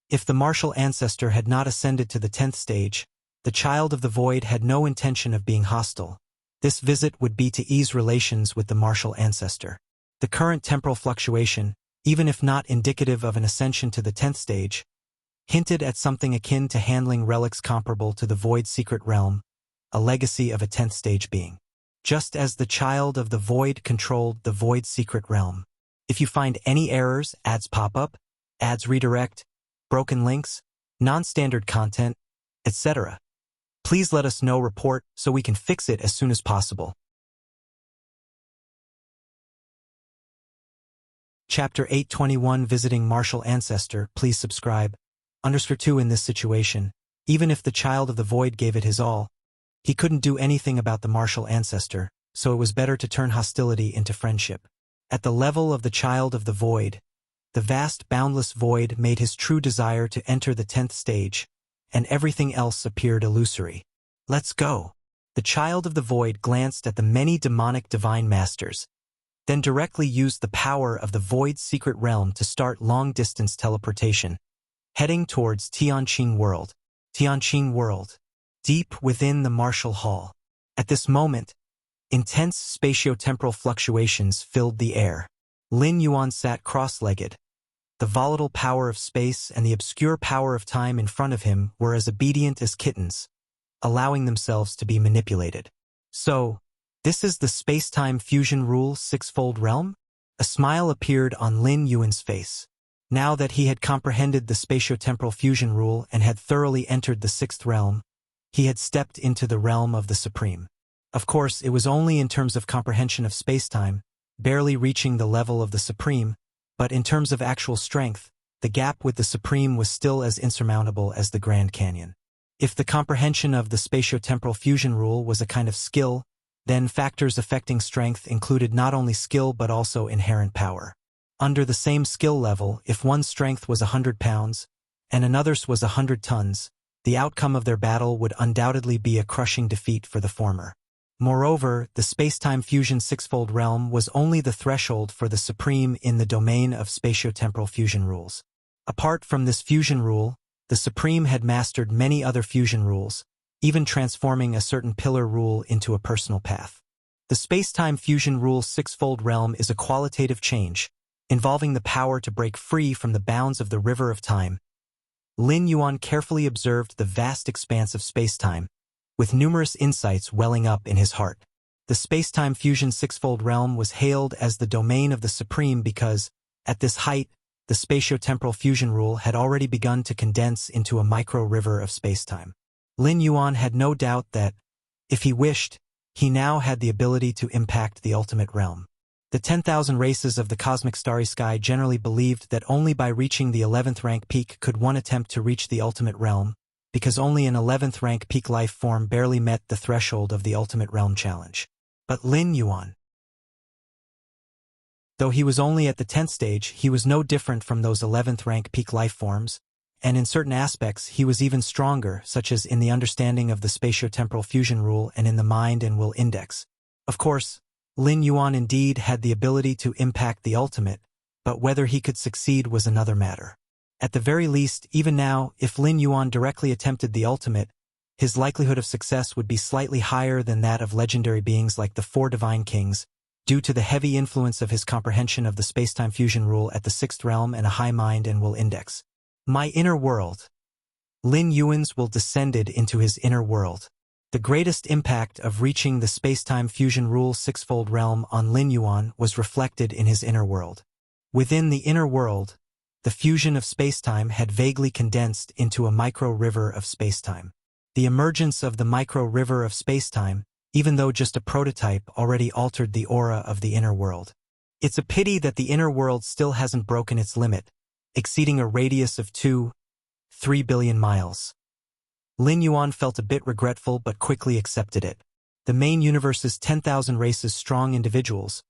If the martial ancestor had not ascended to the 10th stage, the Child of the Void had no intention of being hostile. This visit would be to ease relations with the martial ancestor. The current temporal fluctuation, even if not indicative of an ascension to the 10th stage, hinted at something akin to handling relics comparable to the Void's secret realm, a legacy of a 10th stage being. Just as the Child of the Void controlled the Void's secret realm. If you find any errors, ads pop up, ads redirect, broken links, non-standard content, etc., please let us know. Report so we can fix it as soon as possible. Chapter 821 Visiting Martial Ancestor. Please subscribe. _2 In this situation, even if the Child of the Void gave it his all, he couldn't do anything about the martial ancestor, so it was better to turn hostility into friendship. At the level of the Child of the Void, the vast boundless void made his true desire to enter the 10th stage, and everything else appeared illusory. Let's go. The Child of the Void glanced at the many demonic divine masters, then directly used the power of the Void's secret realm to start long-distance teleportation, heading towards Tianqing world. Tianqing world. Deep within the martial hall. At this moment, intense spatio-temporal fluctuations filled the air. Lin Yuan sat cross-legged. The volatile power of space and the obscure power of time in front of him were as obedient as kittens, allowing themselves to be manipulated. So, this is the space-time fusion rule sixfold realm? A smile appeared on Lin Yuan's face. Now that he had comprehended the spatio-temporal fusion rule and had thoroughly entered the sixth realm, he had stepped into the realm of the Supreme. Of course, it was only in terms of comprehension of space-time, barely reaching the level of the Supreme, but in terms of actual strength, the gap with the Supreme was still as insurmountable as the Grand Canyon. If the comprehension of the spatio-temporal fusion rule was a kind of skill, then factors affecting strength included not only skill but also inherent power. Under the same skill level, if one's strength was 100 pounds, and another's was 100 tons, the outcome of their battle would undoubtedly be a crushing defeat for the former. Moreover, the space-time fusion sixfold realm was only the threshold for the Supreme in the domain of spatio-temporal fusion rules. Apart from this fusion rule, the Supreme had mastered many other fusion rules, even transforming a certain pillar rule into a personal path. The space-time fusion rule sixfold realm is a qualitative change, involving the power to break free from the bounds of the river of time. Lin Yuan carefully observed the vast expanse of space-time, with numerous insights welling up in his heart. The space-time fusion sixfold realm was hailed as the domain of the Supreme because, at this height, the spatio-temporal fusion rule had already begun to condense into a micro-river of space-time. Lin Yuan had no doubt that, if he wished, he now had the ability to impact the ultimate realm. The 10,000 races of the cosmic starry sky generally believed that only by reaching the 11th rank peak could one attempt to reach the ultimate realm, because only an 11th rank peak life form barely met the threshold of the ultimate realm challenge. But Lin Yuan, though he was only at the 10th stage, he was no different from those 11th rank peak life forms, and in certain aspects he was even stronger, such as in the understanding of the spatio-temporal fusion rule and in the mind and will index. Of course, Lin Yuan indeed had the ability to impact the ultimate, but whether he could succeed was another matter. At the very least, even now, if Lin Yuan directly attempted the ultimate, his likelihood of success would be slightly higher than that of legendary beings like the four divine kings, due to the heavy influence of his comprehension of the space-time fusion rule at the sixth realm and a high mind and will index. My inner world. Lin Yuan's will descended into his inner world. The greatest impact of reaching the space-time fusion rule sixfold realm on Lin Yuan was reflected in his inner world. Within the inner world, the fusion of space-time had vaguely condensed into a micro-river of space-time. The emergence of the micro-river of space-time, even though just a prototype, already altered the aura of the inner world. It's a pity that the inner world still hasn't broken its limit, exceeding a radius of 2.3 billion miles. Lin Yuan felt a bit regretful but quickly accepted it. The main universe's 10,000 races strong individuals,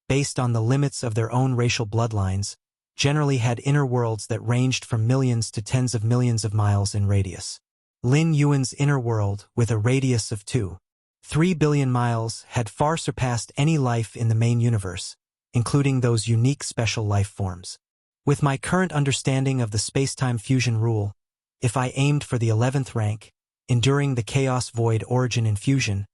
based on the limits of their own racial bloodlines, generally had inner worlds that ranged from millions to tens of millions of miles in radius. Lin Yuan's inner world, with a radius of 2.3 billion miles, had far surpassed any life in the main universe, including those unique special life forms. With my current understanding of the space-time fusion rule, if I aimed for the 11th rank, enduring the chaos void origin in fusion,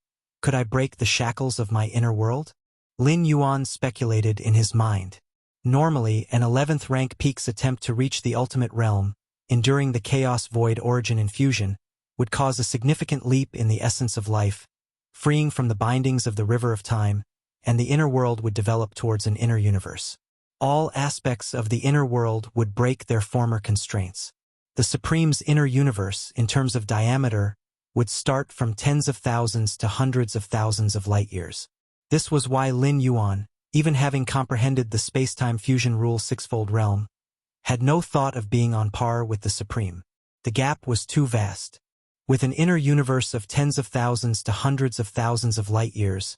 could I break the shackles of my inner world? Lin Yuan speculated in his mind. Normally, an 11th rank peak's attempt to reach the ultimate realm, enduring the chaos void origin in fusion, would cause a significant leap in the essence of life, freeing from the bindings of the river of time, and the inner world would develop towards an inner universe. All aspects of the inner world would break their former constraints. The Supreme's inner universe, in terms of diameter, would start from tens of thousands to hundreds of thousands of light-years. This was why Lin Yuan, even having comprehended the space-time fusion rule sixfold realm, had no thought of being on par with the Supreme. The gap was too vast. With an inner universe of tens of thousands to hundreds of thousands of light-years,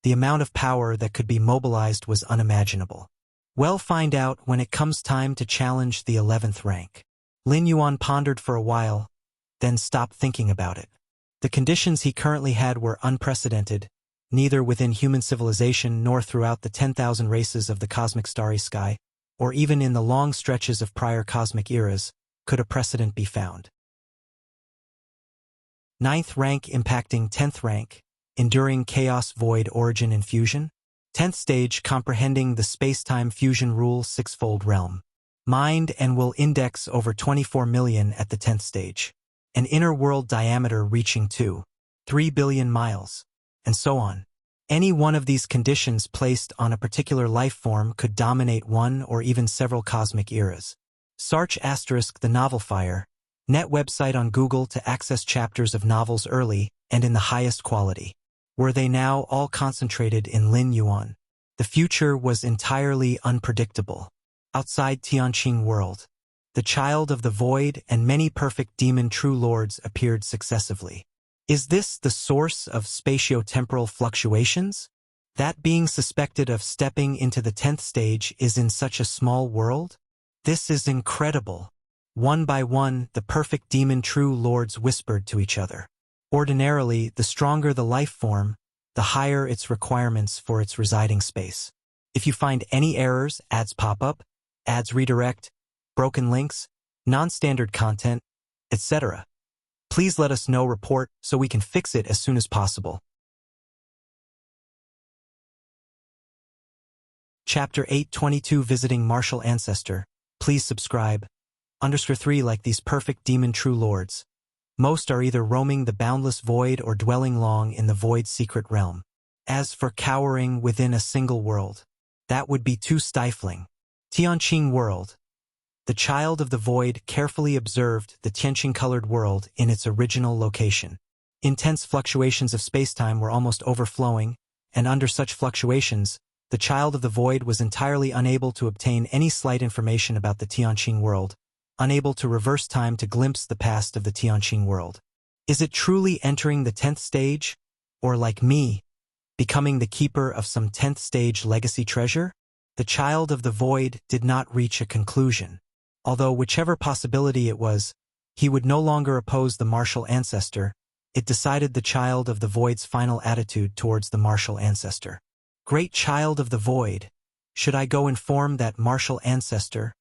the amount of power that could be mobilized was unimaginable. We'll find out when it comes time to challenge the 11th rank. Lin Yuan pondered for a while, then stopped thinking about it. The conditions he currently had were unprecedented, neither within human civilization nor throughout the 10,000 races of the cosmic starry sky, or even in the long stretches of prior cosmic eras, could a precedent be found. 9th rank impacting 10th rank, enduring chaos void origin in fusion. 10th stage comprehending the space-time fusion rule sixfold realm. Mind and will index over 24 million at the 10th stage. An inner world diameter reaching 2.3 billion miles. And so on. Any one of these conditions placed on a particular life form could dominate one or even several cosmic eras. Search * the novel Fire, net website on Google to access chapters of novels early and in the highest quality. Were they now all concentrated in Lin Yuan? The future was entirely unpredictable. Outside Tianqing world, the child of the void and many perfect demon true lords appeared successively. Is this the source of spatio-temporal fluctuations? That being suspected of stepping into the 10th stage is in such a small world? This is incredible. One by one, the perfect demon true lords whispered to each other. Ordinarily, the stronger the life form, the higher its requirements for its residing space. If you find any errors, ads pop up, ads redirect, broken links, non-standard content, etc., please let us know. Report so we can fix it as soon as possible. Chapter 822 Visiting Martial Ancestor. Please subscribe. _3 Like these perfect demon true lords, most are either roaming the boundless void or dwelling long in the void's secret realm. As for cowering within a single world, that would be too stifling. Tianqing world. The child of the void carefully observed the Tianqing-colored world in its original location. Intense fluctuations of spacetime were almost overflowing, and under such fluctuations, the child of the void was entirely unable to obtain any slight information about the Tianqing world, unable to reverse time to glimpse the past of the Tianqing world. Is it truly entering the 10th stage? Or like me, becoming the keeper of some 10th stage legacy treasure? The child of the void did not reach a conclusion. Although whichever possibility it was, he would no longer oppose the martial ancestor, it decided the child of the void's final attitude towards the martial ancestor. Great child of the void, should I go inform that martial ancestor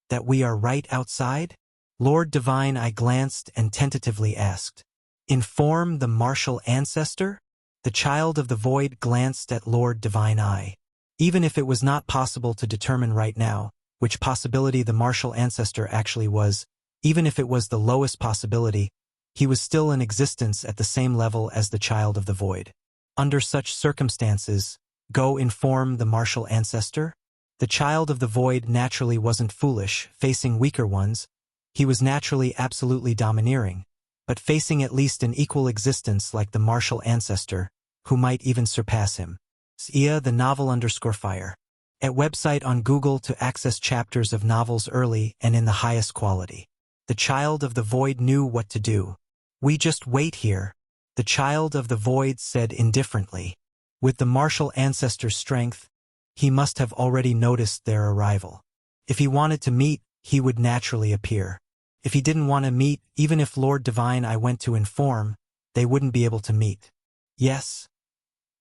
that we are right outside? Lord Divine, I glanced and tentatively asked. Inform the martial ancestor? The child of the void glanced at Lord Divine Eye. Even if it was not possible to determine right now which possibility the martial ancestor actually was, even if it was the lowest possibility, he was still in existence at the same level as the child of the void. Under such circumstances, go inform the martial ancestor? The child of the void naturally wasn't foolish, facing weaker ones. He was naturally absolutely domineering, but facing at least an equal existence like the martial ancestor, who might even surpass him. Wuxia the novel_fire. At website on Google to access chapters of novels early and in the highest quality. The child of the void knew what to do. We just wait here, the child of the void said indifferently. With the martial ancestor's strength, he must have already noticed their arrival. If he wanted to meet, he would naturally appear. If he didn't want to meet, even if Lord Divine I went to inform, they wouldn't be able to meet. Yes.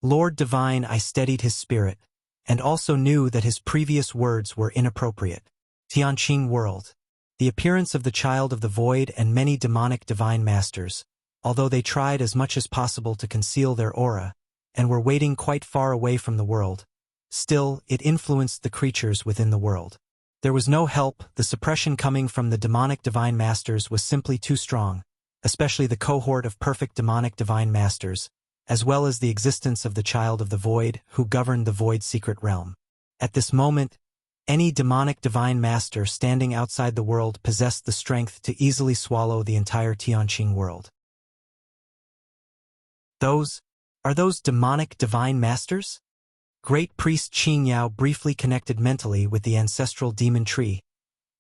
Lord Divine I steadied his spirit, and also knew that his previous words were inappropriate. Tianqing world. The appearance of the child of the void and many demonic divine masters, although they tried as much as possible to conceal their aura, and were waiting quite far away from the world, still, it influenced the creatures within the world. There was no help, the suppression coming from the demonic divine masters was simply too strong, especially the cohort of perfect demonic divine masters, as well as the existence of the child of the void who governed the void secret realm. At this moment, any demonic divine master standing outside the world possessed the strength to easily swallow the entire Tianqing world. Are those demonic divine masters? Great priest Qing Yao briefly connected mentally with the ancestral demon tree,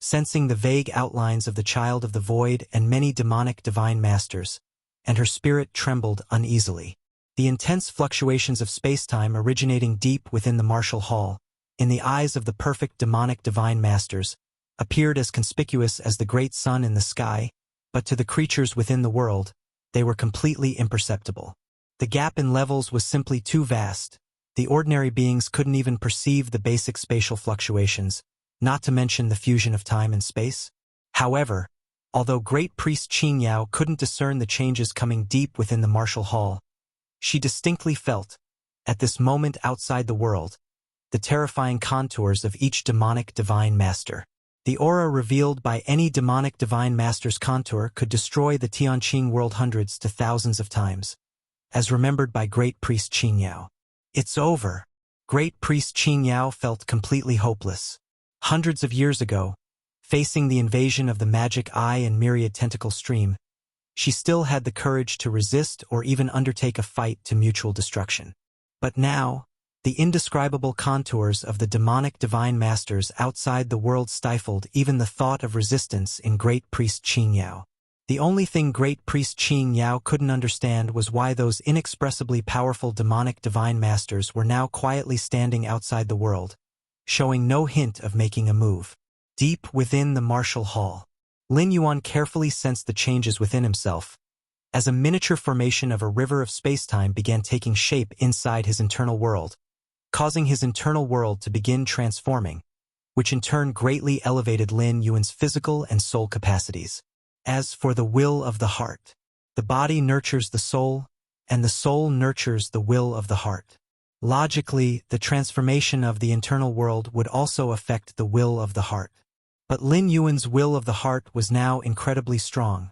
sensing the vague outlines of the child of the void and many demonic divine masters, and her spirit trembled uneasily. The intense fluctuations of spacetime originating deep within the martial hall, in the eyes of the perfect demonic divine masters, appeared as conspicuous as the great sun in the sky, but to the creatures within the world, they were completely imperceptible. The gap in levels was simply too vast. The ordinary beings couldn't even perceive the basic spatial fluctuations, not to mention the fusion of time and space. However, although Great Priest Qing Yao couldn't discern the changes coming deep within the martial hall, she distinctly felt, at this moment outside the world, the terrifying contours of each demonic divine master. The aura revealed by any demonic divine master's contour could destroy the Tianqing world hundreds to thousands of times, as remembered by Great Priest Qing Yao. It's over. Great Priest Qing Yao felt completely hopeless. Hundreds of years ago, facing the invasion of the magic eye and myriad tentacle stream, she still had the courage to resist or even undertake a fight to mutual destruction. But now, the indescribable contours of the demonic divine masters outside the world stifled even the thought of resistance in Great Priest Qing Yao. The only thing Great Priest Qing Yao couldn't understand was why those inexpressibly powerful demonic divine masters were now quietly standing outside the world, showing no hint of making a move. Deep within the martial hall, Lin Yuan carefully sensed the changes within himself, as a miniature formation of a river of spacetime began taking shape inside his internal world, causing his internal world to begin transforming, which in turn greatly elevated Lin Yuan's physical and soul capacities. As for the will of the heart, the body nurtures the soul, and the soul nurtures the will of the heart. Logically, the transformation of the internal world would also affect the will of the heart. But Lin Yuan's will of the heart was now incredibly strong,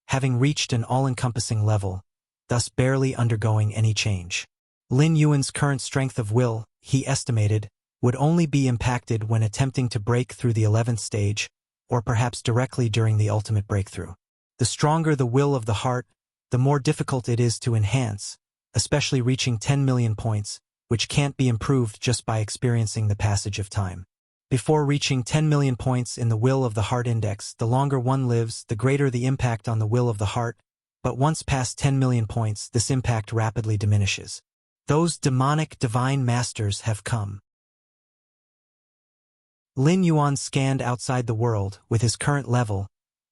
having reached an all-encompassing level, thus barely undergoing any change. Lin Yuan's current strength of will, he estimated, would only be impacted when attempting to break through the 11th stage, or perhaps directly during the ultimate breakthrough. The stronger the will of the heart, the more difficult it is to enhance, especially reaching 10 million points, which can't be improved just by experiencing the passage of time. Before reaching 10 million points in the will of the heart index, the longer one lives, the greater the impact on the will of the heart, but once past 10 million points, this impact rapidly diminishes. Those demonic divine masters have come. Lin Yuan scanned outside the world. With his current level,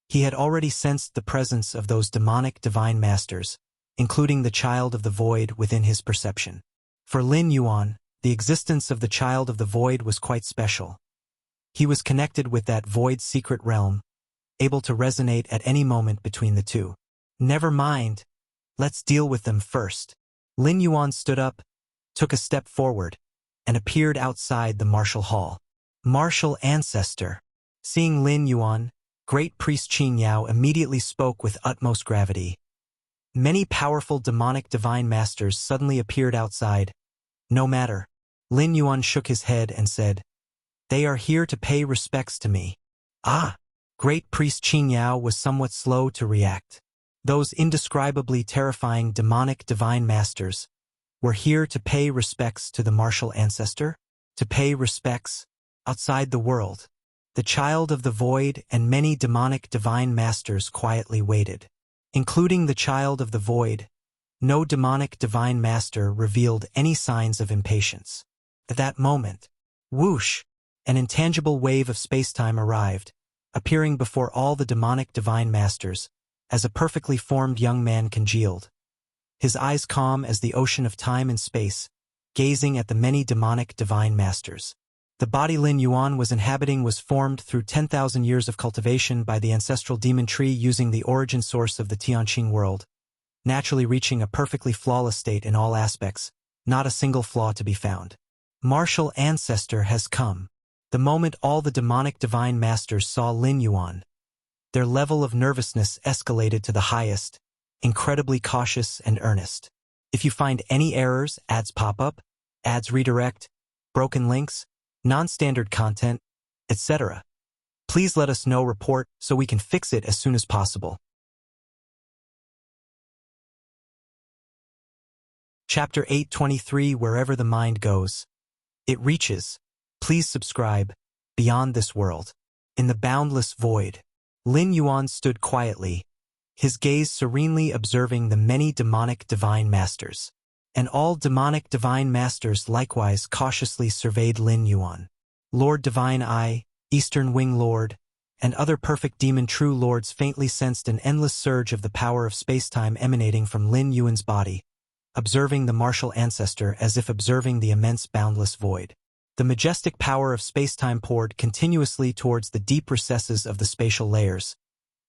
he had already sensed the presence of those demonic divine masters, including the child of the void within his perception. For Lin Yuan, the existence of the child of the void was quite special. He was connected with that void secret realm, able to resonate at any moment between the two. Never mind, let's deal with them first. Lin Yuan stood up, took a step forward, and appeared outside the martial hall. Martial ancestor. Seeing Lin Yuan, great priest Qin Yao immediately spoke with utmost gravity. Many powerful demonic divine masters suddenly appeared outside. No matter. Lin Yuan shook his head and said, "They are here to pay respects to me." Ah! Great priest Qin Yao was somewhat slow to react. Those indescribably terrifying demonic divine masters were here to pay respects to the martial ancestor? To pay respects outside the world. The child of the void and many demonic divine masters quietly waited. Including the child of the void, no demonic divine master revealed any signs of impatience. At that moment, whoosh, an intangible wave of space-time arrived, appearing before all the demonic divine masters, as a perfectly formed young man congealed. His eyes calm as the ocean of time and space, gazing at the many demonic divine masters. The body Lin Yuan was inhabiting was formed through 10,000 years of cultivation by the ancestral demon tree using the origin source of the Tianqing world, naturally reaching a perfectly flawless state in all aspects, not a single flaw to be found. Martial ancestor has come. The moment all the demonic divine masters saw Lin Yuan, their level of nervousness escalated to the highest, incredibly cautious and earnest. If you find any errors, ads pop up, ads redirect, broken links, non-standard content, etc., please let us know. Report so we can fix it as soon as possible. Chapter 823 Wherever the Mind Goes, it reaches. Please subscribe. Beyond this world. In the boundless void, Lin Yuan stood quietly, his gaze serenely observing the many demonic divine masters. And all demonic divine masters likewise cautiously surveyed Lin Yuan. Lord Divine Eye, Eastern Wing Lord, and other perfect demon true lords faintly sensed an endless surge of the power of space-time emanating from Lin Yuan's body, observing the martial ancestor as if observing the immense boundless void. The majestic power of space-time poured continuously towards the deep recesses of the spatial layers,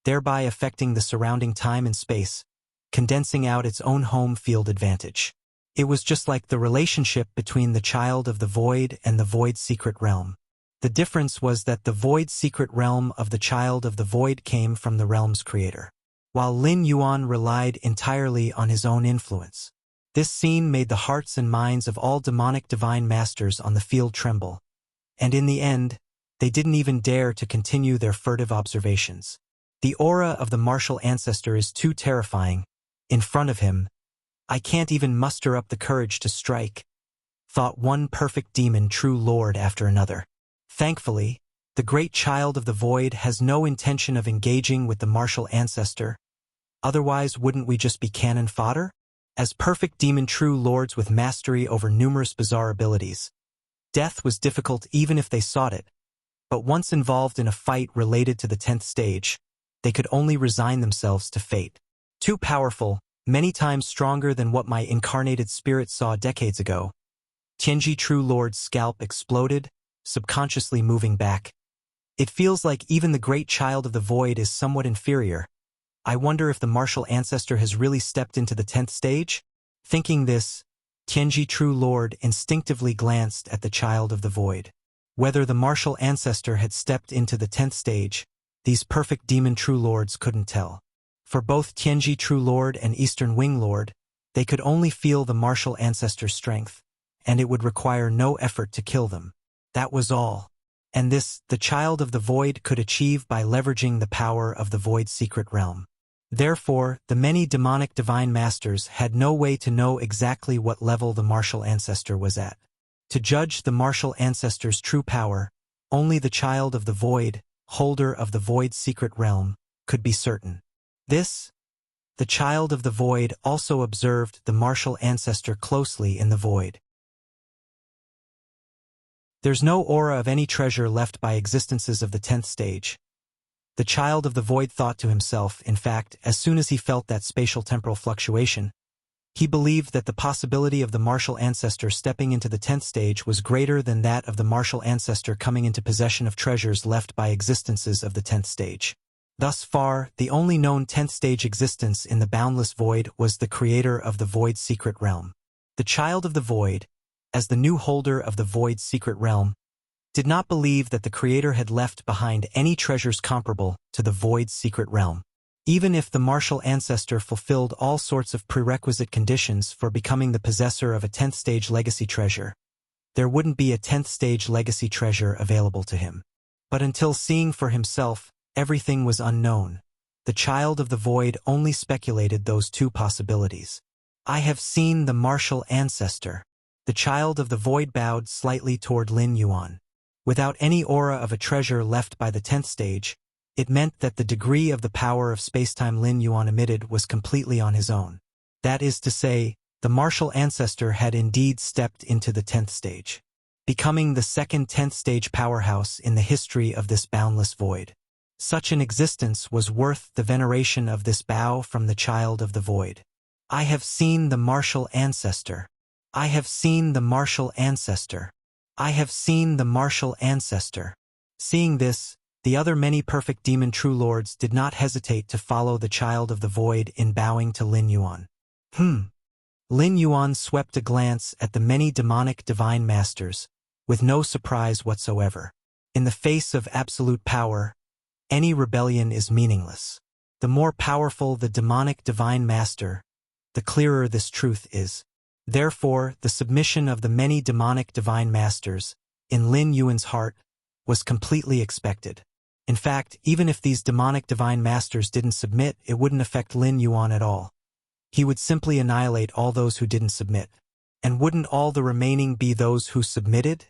thereby affecting the surrounding time and space, condensing out its own home field advantage. It was just like the relationship between the child of the void and the void secret realm. The difference was that the void secret realm of the child of the void came from the realm's creator, while Lin Yuan relied entirely on his own influence. This scene made the hearts and minds of all demonic divine masters on the field tremble, and in the end, they didn't even dare to continue their furtive observations. The aura of the martial ancestor is too terrifying. In front of him, I can't even muster up the courage to strike, thought one perfect demon true lord after another. Thankfully, the great child of the void has no intention of engaging with the martial ancestor. Otherwise, wouldn't we just be cannon fodder? As perfect demon true lords with mastery over numerous bizarre abilities, death was difficult even if they sought it. But once involved in a fight related to the 10th stage, they could only resign themselves to fate. Too powerful, many times stronger than what my incarnated spirit saw decades ago. Tianji True Lord's scalp exploded, subconsciously moving back. It feels like even the great child of the void is somewhat inferior. I wonder if the martial ancestor has really stepped into the 10th stage? Thinking this, Tianji True Lord instinctively glanced at the child of the void. Whether the martial ancestor had stepped into the 10th stage, these perfect demon true lords couldn't tell. For both Tianji True Lord and Eastern Wing Lord, they could only feel the martial ancestor's strength, and it would require no effort to kill them. That was all. And this, the child of the void could achieve by leveraging the power of the void secret realm. Therefore, the many demonic divine masters had no way to know exactly what level the martial ancestor was at. To judge the martial ancestor's true power, only the child of the void, holder of the void secret realm, could be certain. This, the child of the void also observed the martial ancestor closely in the void. There's no aura of any treasure left by existences of the 10th stage. The child of the void thought to himself. In fact, as soon as he felt that spatial temporal fluctuation, he believed that the possibility of the martial ancestor stepping into the 10th stage was greater than that of the martial ancestor coming into possession of treasures left by existences of the 10th stage. Thus far, the only known 10th stage existence in the boundless void was the creator of the void secret realm. The child of the void, as the new holder of the void's secret realm, did not believe that the Creator had left behind any treasures comparable to the void's secret realm. Even if the martial ancestor fulfilled all sorts of prerequisite conditions for becoming the possessor of a 10th stage legacy treasure, there wouldn't be a 10th stage legacy treasure available to him. But until seeing for himself, everything was unknown. The child of the void only speculated those two possibilities. I have seen the martial ancestor. The child of the void bowed slightly toward Lin Yuan. Without any aura of a treasure left by the 10th stage, it meant that the degree of the power of spacetime Lin Yuan emitted was completely on his own. That is to say, the martial ancestor had indeed stepped into the 10th stage, becoming the second 10th stage powerhouse in the history of this boundless void. Such an existence was worth the veneration of this bow from the child of the void. I have seen the martial ancestor. I have seen the martial ancestor. I have seen the martial ancestor. Seeing this, the other many perfect demon true lords did not hesitate to follow the child of the void in bowing to Lin Yuan. Lin Yuan swept a glance at the many demonic divine masters, with no surprise whatsoever. In the face of absolute power, any rebellion is meaningless. The more powerful the demonic divine master, the clearer this truth is. Therefore, the submission of the many demonic divine masters, in Lin Yuan's heart, was completely expected. In fact, even if these demonic divine masters didn't submit, it wouldn't affect Lin Yuan at all. He would simply annihilate all those who didn't submit. And wouldn't all the remaining be those who submitted?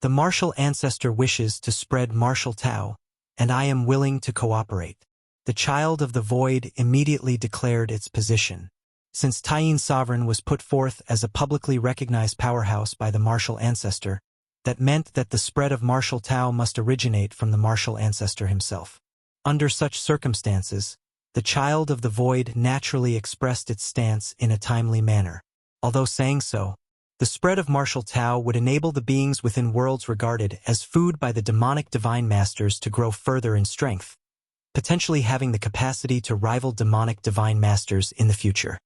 The martial ancestor wishes to spread martial Tao, and I am willing to cooperate. The child of the void immediately declared its position. Since Taiyin Sovereign was put forth as a publicly recognized powerhouse by the martial ancestor, that meant that the spread of martial Tao must originate from the martial ancestor himself. Under such circumstances, the child of the void naturally expressed its stance in a timely manner. Although saying so, the spread of martial Tao would enable the beings within worlds regarded as food by the demonic divine masters to grow further in strength, potentially having the capacity to rival demonic divine masters in the future.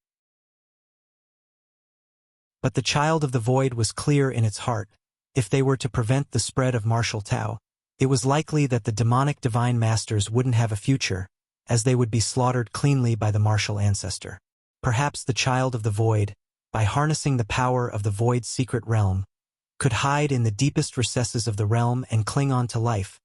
But the child of the void was clear in its heart. If they were to prevent the spread of martial Tao, it was likely that the demonic divine masters wouldn't have a future, as they would be slaughtered cleanly by the martial ancestor. Perhaps the child of the void, by harnessing the power of the void's secret realm, could hide in the deepest recesses of the realm and cling on to life,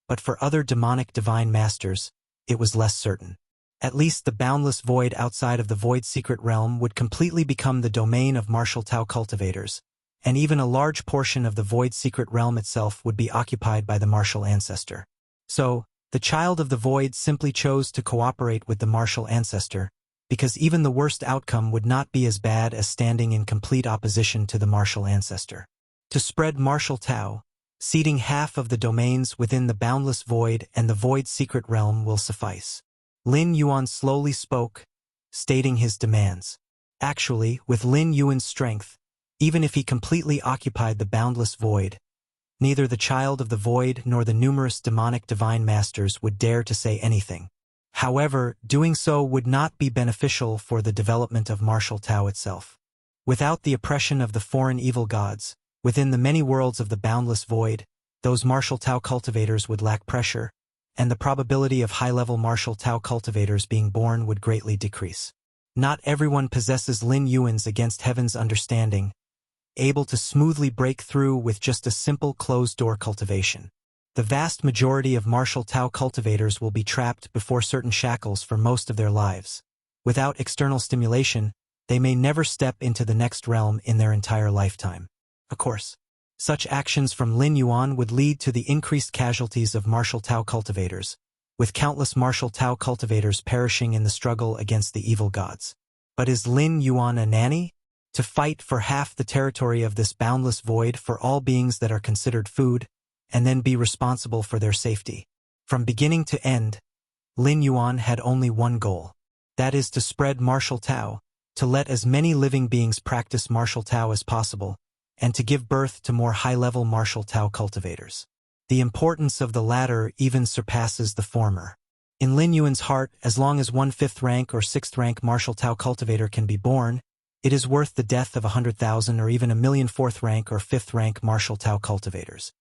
but for other demonic divine masters, it was less certain. At least the boundless void outside of the void's secret realm would completely become the domain of martial Tao cultivators, and even a large portion of the void's secret realm itself would be occupied by the martial ancestor. So, the child of the void simply chose to cooperate with the martial ancestor, because even the worst outcome would not be as bad as standing in complete opposition to the martial ancestor. To spread martial Tao, ceding half of the domains within the boundless void and the void's secret realm will suffice. Lin Yuan slowly spoke, stating his demands. Actually, with Lin Yuan's strength, even if he completely occupied the boundless void, neither the child of the void nor the numerous demonic divine masters would dare to say anything. However, doing so would not be beneficial for the development of martial Tao itself. Without the oppression of the foreign evil gods, within the many worlds of the boundless void, those martial Tao cultivators would lack pressure, and the probability of high-level martial Tao cultivators being born would greatly decrease. Not everyone possesses Lin Yuan's against heaven's understanding, able to smoothly break through with just a simple closed-door cultivation. The vast majority of martial Tao cultivators will be trapped before certain shackles for most of their lives. Without external stimulation, they may never step into the next realm in their entire lifetime. Of course, such actions from Lin Yuan would lead to the increased casualties of martial Tao cultivators, with countless martial Tao cultivators perishing in the struggle against the evil gods. But is Lin Yuan a nanny? To fight for half the territory of this boundless void for all beings that are considered food, and then be responsible for their safety. From beginning to end, Lin Yuan had only one goal. That is to spread martial Tao, to let as many living beings practice martial Tao as possible, and to give birth to more high-level martial Tao cultivators. The importance of the latter even surpasses the former. In Lin Yuan's heart, as long as 1/5 rank or 6th rank martial Tao cultivator can be born, It is worth the death of 100,000 or even 1,000,000 fourth-rank or fifth-rank martial Tao cultivators.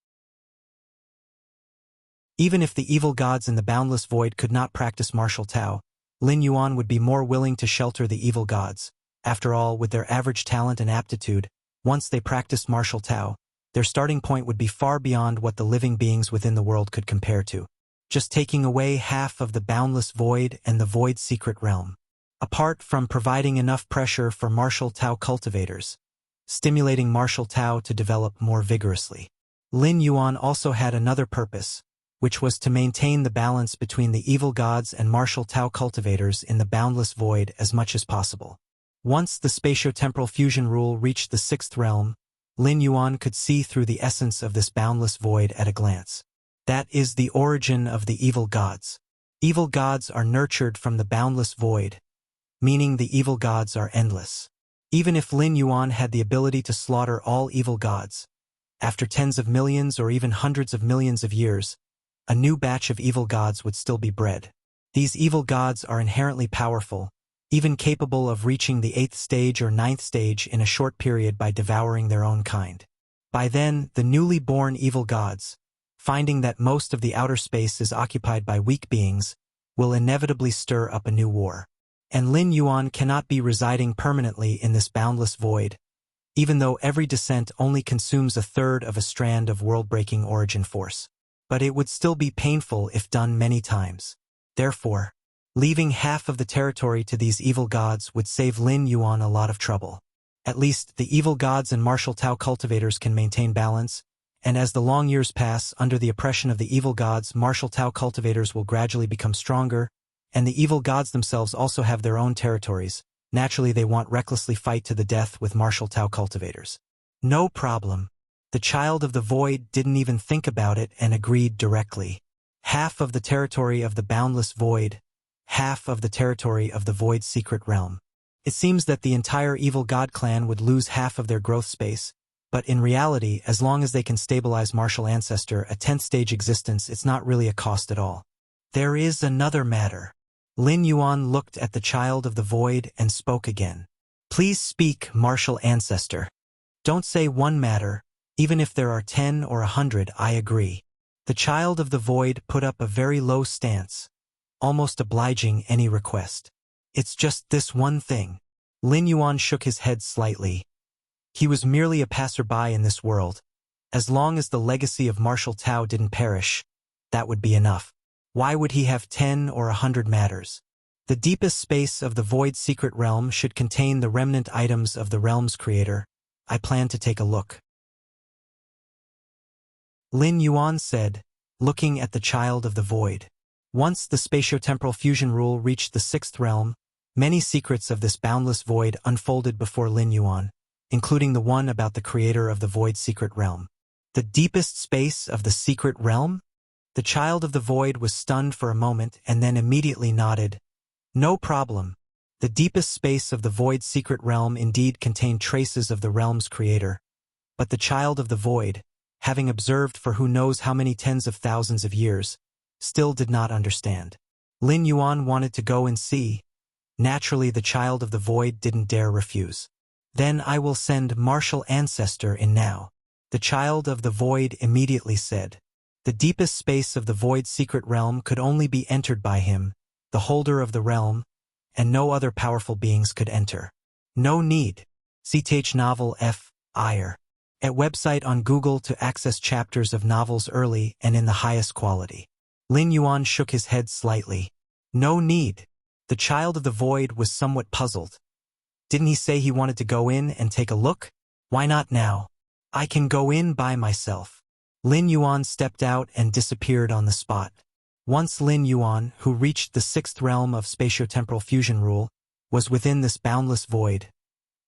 Even if the evil gods in the boundless void could not practice martial Tao, Lin Yuan would be more willing to shelter the evil gods. After all, with their average talent and aptitude, once they practiced martial Tao, their starting point would be far beyond what the living beings within the world could compare to. Just taking away half of the boundless void and the void's secret realm. Apart from providing enough pressure for martial Tao cultivators, stimulating martial Tao to develop more vigorously. Lin Yuan also had another purpose, which was to maintain the balance between the evil gods and martial Tao cultivators in the boundless void as much as possible. Once the spatio-temporal fusion rule reached the sixth realm, Lin Yuan could see through the essence of this boundless void at a glance. That is the origin of the evil gods. Evil gods are nurtured from the boundless void, meaning the evil gods are endless. Even if Lin Yuan had the ability to slaughter all evil gods, after tens of millions or even hundreds of millions of years, a new batch of evil gods would still be bred. These evil gods are inherently powerful, even capable of reaching the 8th stage or 9th stage in a short period by devouring their own kind. By then, the newly born evil gods, finding that most of the outer space is occupied by weak beings, will inevitably stir up a new war. And Lin Yuan cannot be residing permanently in this boundless void, even though every descent only consumes a third of a strand of world-breaking origin force. But it would still be painful if done many times. Therefore, leaving half of the territory to these evil gods would save Lin Yuan a lot of trouble. At least, the evil gods and martial Tao cultivators can maintain balance, and as the long years pass under the oppression of the evil gods, martial Tao cultivators will gradually become stronger, and the evil gods themselves also have their own territories. Naturally, they won't recklessly fight to the death with martial Tao cultivators. No problem. The child of the void didn't even think about it and agreed directly. Half of the territory of the boundless void, half of the territory of the void's secret realm. It seems that the entire evil god clan would lose half of their growth space, but in reality, as long as they can stabilize martial ancestor, a 10th stage existence, it's not really a cost at all. There is another matter. Lin Yuan looked at the child of the void and spoke again. Please speak, martial ancestor. Don't say one matter, even if there are 10 or 100, I agree. The child of the void put up a very low stance, almost obliging any request. It's just this one thing. Lin Yuan shook his head slightly. He was merely a passerby in this world. As long as the legacy of martial Tao didn't perish, that would be enough. Why would he have 10 or 100 matters? The deepest space of the void's secret realm should contain the remnant items of the realm's creator. I plan to take a look. Lin Yuan said, looking at the child of the void. Once the spatio-temporal fusion rule reached the sixth realm, many secrets of this boundless void unfolded before Lin Yuan, including the one about the creator of the void's secret realm. The deepest space of the secret realm? The child of the void was stunned for a moment and then immediately nodded. No problem. The deepest space of the void's secret realm indeed contained traces of the realm's creator. But the child of the void, having observed for who knows how many tens of thousands of years, still did not understand. Lin Yuan wanted to go and see. Naturally, the child of the void didn't dare refuse. Then I will send martial ancestor in now. The child of the void immediately said. The deepest space of the void's secret realm could only be entered by him, the holder of the realm, and no other powerful beings could enter. No need. CTH novel F. Iyer. At website on Google to access chapters of novels early and in the highest quality. Lin Yuan shook his head slightly. No need. The child of the void was somewhat puzzled. Didn't he say he wanted to go in and take a look? Why not now? I can go in by myself. Lin Yuan stepped out and disappeared on the spot. Once Lin Yuan, who reached the sixth realm of spatio-temporal fusion rule, was within this boundless void.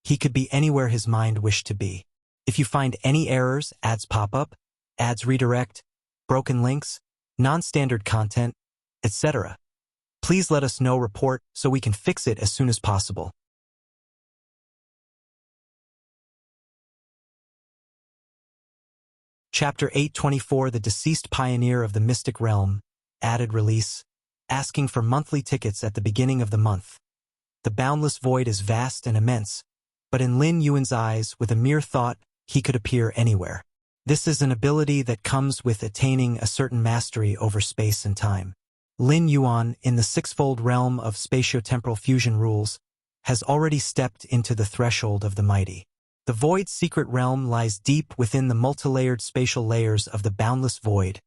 He could be anywhere his mind wished to be. If you find any errors, ads pop up, ads redirect, broken links, non-standard content, etc., please let us know, report, so we can fix it as soon as possible. Chapter 824 The Deceased Pioneer of the Mystic Realm, added release, asking for monthly tickets at the beginning of the month. The boundless void is vast and immense, but in Lin Yuan's eyes, with a mere thought, he could appear anywhere. This is an ability that comes with attaining a certain mastery over space and time. Lin Yuan, in the sixfold realm of spatio-temporal fusion rules, has already stepped into the threshold of the mighty. The void's secret realm lies deep within the multilayered spatial layers of the boundless void,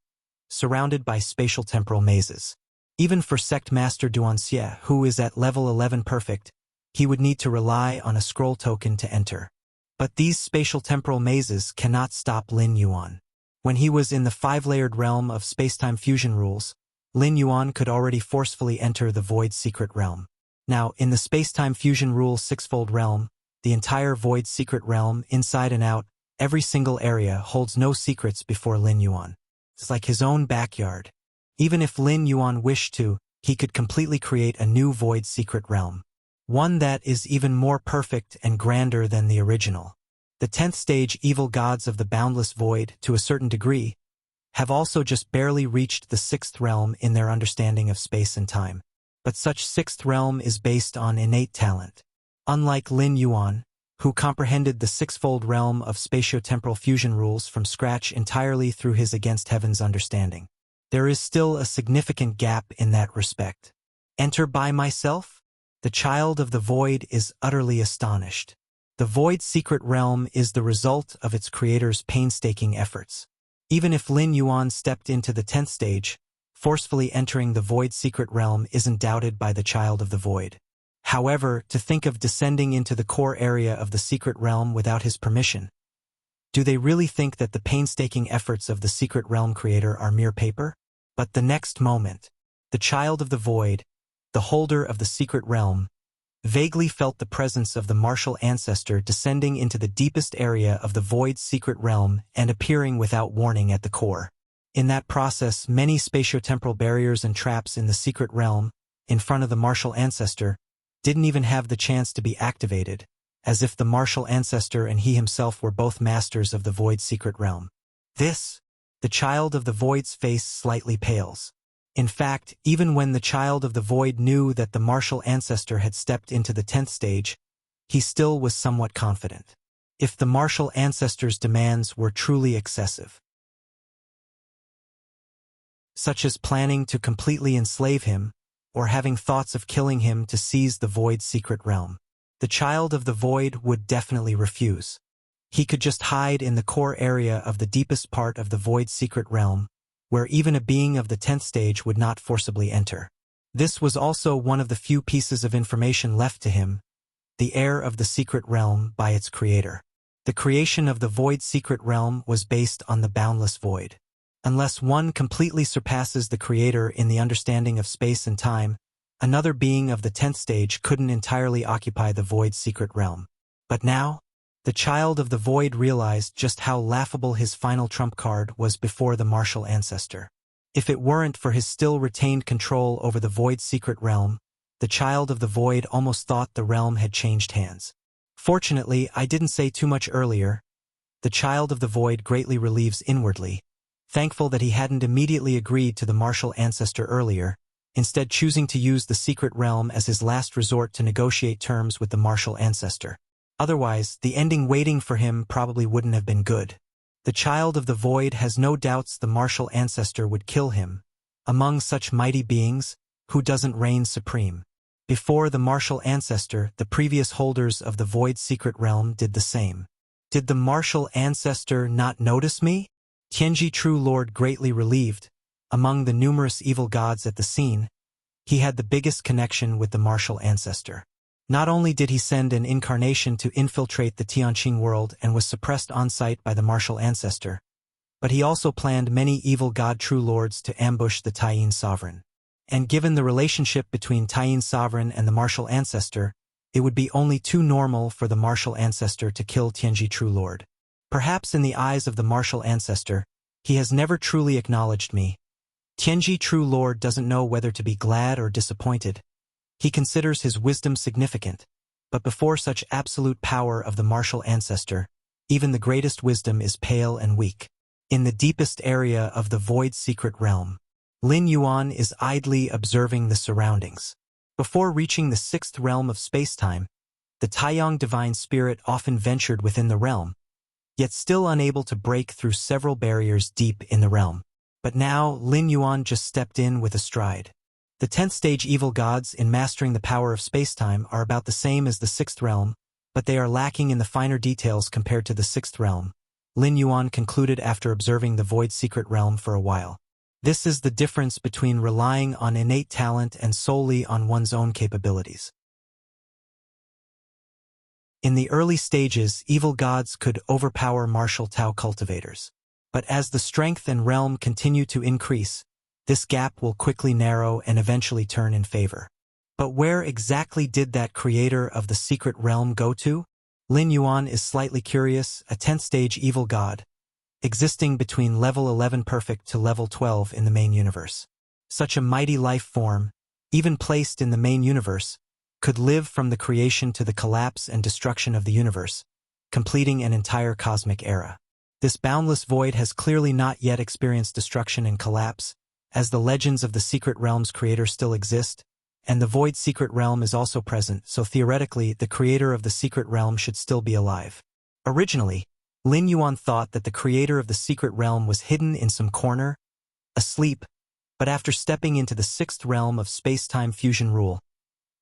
surrounded by spatial-temporal mazes. Even for Sect Master Wuxia, who is at level 11 perfect, he would need to rely on a scroll token to enter. But these spatial-temporal mazes cannot stop Lin Yuan. When he was in the five-layered realm of spacetime fusion rules, Lin Yuan could already forcefully enter the void's secret realm. Now, in the spacetime fusion rules sixfold realm, the entire void's secret realm, inside and out, every single area holds no secrets before Lin Yuan. It's like his own backyard. Even if Lin Yuan wished to, he could completely create a new void secret realm. One that is even more perfect and grander than the original. The 10th stage evil gods of the boundless void, to a certain degree, have also just barely reached the 6th realm in their understanding of space and time. But such 6th realm is based on innate talent. Unlike Lin Yuan, who comprehended the sixfold realm of spatio-temporal fusion rules from scratch entirely through his Against Heaven's understanding, there is still a significant gap in that respect. Enter by myself? The child of the void is utterly astonished. The void's secret realm is the result of its creator's painstaking efforts. Even if Lin Yuan stepped into the 10th stage, forcefully entering the void's secret realm isn't doubted by the child of the void. However, to think of descending into the core area of the secret realm without his permission, do they really think that the painstaking efforts of the secret realm creator are mere paper? But the next moment, the child of the void, the holder of the secret realm, vaguely felt the presence of the martial ancestor descending into the deepest area of the void's secret realm and appearing without warning at the core. In that process, many spatio-temporal barriers and traps in the secret realm, in front of the martial ancestor, didn't even have the chance to be activated, as if the martial ancestor and he himself were both masters of the void's secret realm. The child of the void's face slightly pales. In fact, even when the child of the void knew that the martial ancestor had stepped into the 10th stage, he still was somewhat confident. If the martial ancestor's demands were truly excessive, such as planning to completely enslave him, or having thoughts of killing him to seize the void's secret realm, the child of the void would definitely refuse. He could just hide in the core area of the deepest part of the void's secret realm, where even a being of the 10th stage would not forcibly enter. This was also one of the few pieces of information left to him, the heir of the secret realm by its creator. The creation of the void's secret realm was based on the boundless void. Unless one completely surpasses the creator in the understanding of space and time, another being of the 10th stage couldn't entirely occupy the void's secret realm. But now, the child of the void realized just how laughable his final trump card was before the martial ancestor. If it weren't for his still retained control over the void's secret realm, the child of the void almost thought the realm had changed hands. Fortunately, I didn't say too much earlier. The child of the void greatly relieves inwardly, thankful that he hadn't immediately agreed to the martial ancestor earlier, instead choosing to use the secret realm as his last resort to negotiate terms with the martial ancestor. Otherwise, the ending waiting for him probably wouldn't have been good. The child of the void has no doubts the martial ancestor would kill him. Among such mighty beings, who doesn't reign supreme? Before the martial ancestor, the previous holders of the void's secret realm did the same. Did the martial ancestor not notice me? Tianji True Lord greatly relieved. Among the numerous evil gods at the scene, he had the biggest connection with the martial ancestor. Not only did he send an incarnation to infiltrate the Tianqing world and was suppressed on-site by the martial ancestor, but he also planned many evil god true lords to ambush the Taiyin sovereign. And given the relationship between Taiyin sovereign and the martial ancestor, it would be only too normal for the martial ancestor to kill Tianji True Lord. Perhaps in the eyes of the martial ancestor, he has never truly acknowledged me. Tianji True Lord doesn't know whether to be glad or disappointed. He considers his wisdom significant, but before such absolute power of the martial ancestor, even the greatest wisdom is pale and weak. In the deepest area of the void's secret realm, Lin Yuan is idly observing the surroundings. Before reaching the 6th realm of spacetime, The Taiyang divine spirit often ventured within the realm, yet still unable to break through several barriers deep in the realm. But now, Lin Yuan just stepped in with a stride. The 10th stage evil gods in mastering the power of spacetime are about the same as the 6th realm, but they are lacking in the finer details compared to the 6th realm, Lin Yuan concluded after observing the Void Secret Realm for a while. This is the difference between relying on innate talent and solely on one's own capabilities. In the early stages, evil gods could overpower martial Tao cultivators. But as the strength and realm continue to increase, this gap will quickly narrow and eventually turn in favor. But where exactly did that creator of the secret realm go to? Lin Yuan is slightly curious, a 10th stage evil god, existing between level 11 perfect to level 12 in the main universe. Such a mighty life form, even placed in the main universe, could live from the creation to the collapse and destruction of the universe, completing an entire cosmic era. This boundless void has clearly not yet experienced destruction and collapse, as the legends of the secret realm's creator still exist, and the void secret realm is also present, so theoretically the creator of the secret realm should still be alive. Originally, Lin Yuan thought that the creator of the secret realm was hidden in some corner, asleep, but after stepping into the 6th realm of space-time fusion rule,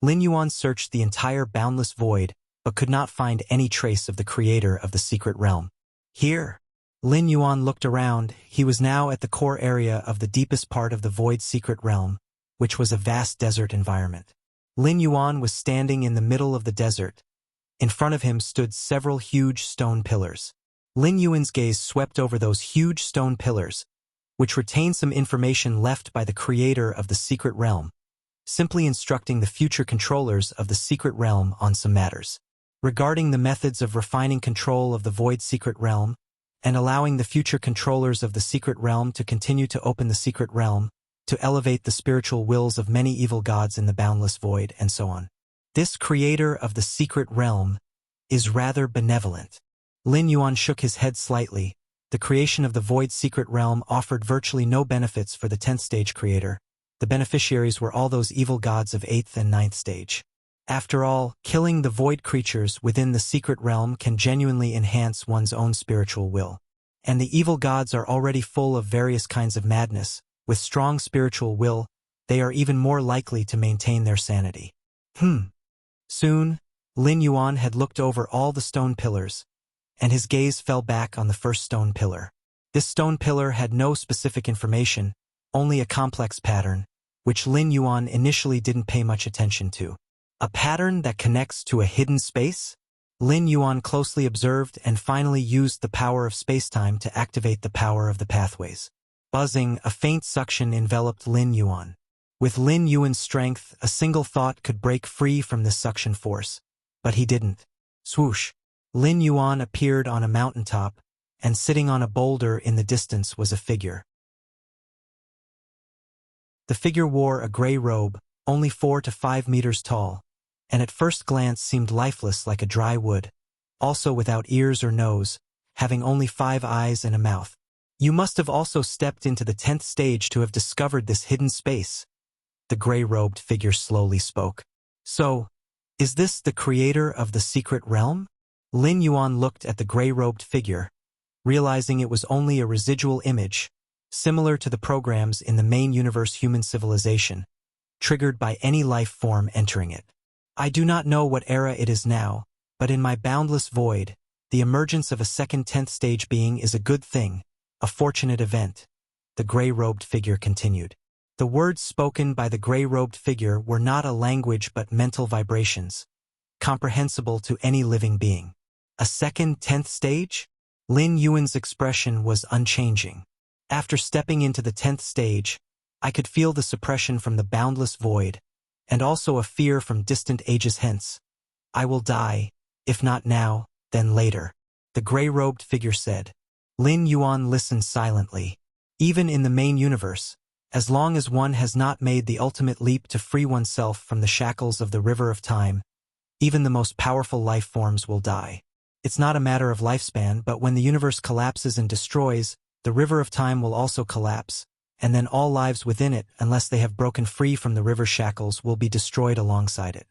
Lin Yuan searched the entire boundless void but could not find any trace of the creator of the secret realm. Here, Lin Yuan looked around. He was now at the core area of the deepest part of the void secret realm, which was a vast desert environment. Lin Yuan was standing in the middle of the desert. In front of him stood several huge stone pillars. Lin Yuan's gaze swept over those huge stone pillars, which retained some information left by the creator of the secret realm, simply instructing the future controllers of the secret realm on some matters. Regarding the methods of refining control of the void secret realm, and allowing the future controllers of the secret realm to continue to open the secret realm, to elevate the spiritual wills of many evil gods in the boundless void, and so on. This creator of the secret realm is rather benevolent. Lin Yuan shook his head slightly. The creation of the void secret realm offered virtually no benefits for the 10th stage creator. The beneficiaries were all those evil gods of 8th and 9th stage. After all, killing the void creatures within the secret realm can genuinely enhance one's own spiritual will. And the evil gods are already full of various kinds of madness. With strong spiritual will, they are even more likely to maintain their sanity. Soon, Lin Yuan had looked over all the stone pillars, and his gaze fell back on the first stone pillar. This stone pillar had no specific information, only a complex pattern, which Lin Yuan initially didn't pay much attention to. A pattern that connects to a hidden space? Lin Yuan closely observed and finally used the power of spacetime to activate the power of the pathways. Buzzing, a faint suction enveloped Lin Yuan. With Lin Yuan's strength, a single thought could break free from this suction force. But he didn't. Swoosh! Lin Yuan appeared on a mountaintop, and sitting on a boulder in the distance was a figure. The figure wore a gray robe, only 4 to 5 meters tall, and at first glance seemed lifeless like a dry wood, also without ears or nose, having only 5 eyes and a mouth. You must have also stepped into the 10th stage to have discovered this hidden space. The gray-robed figure slowly spoke. So, is this the creator of the secret realm? Lin Yuan looked at the gray-robed figure, realizing it was only a residual image, similar to the programs in the main universe human civilization, triggered by any life form entering it. I do not know what era it is now, but in my boundless void, the emergence of a second 10th stage being is a good thing, a fortunate event, the gray-robed figure continued. The words spoken by the gray-robed figure were not a language but mental vibrations, comprehensible to any living being. A second 10th stage? Lin Yuan's expression was unchanging. After stepping into the 10th stage, I could feel the suppression from the boundless void, and also a fear from distant ages hence. I will die, if not now, then later, the gray-robed figure said. Lin Yuan listened silently. Even in the main universe, as long as one has not made the ultimate leap to free oneself from the shackles of the river of time, even the most powerful life forms will die. It's not a matter of lifespan, but when the universe collapses and destroys, the river of time will also collapse, and then all lives within it, unless they have broken free from the river's shackles, will be destroyed alongside it.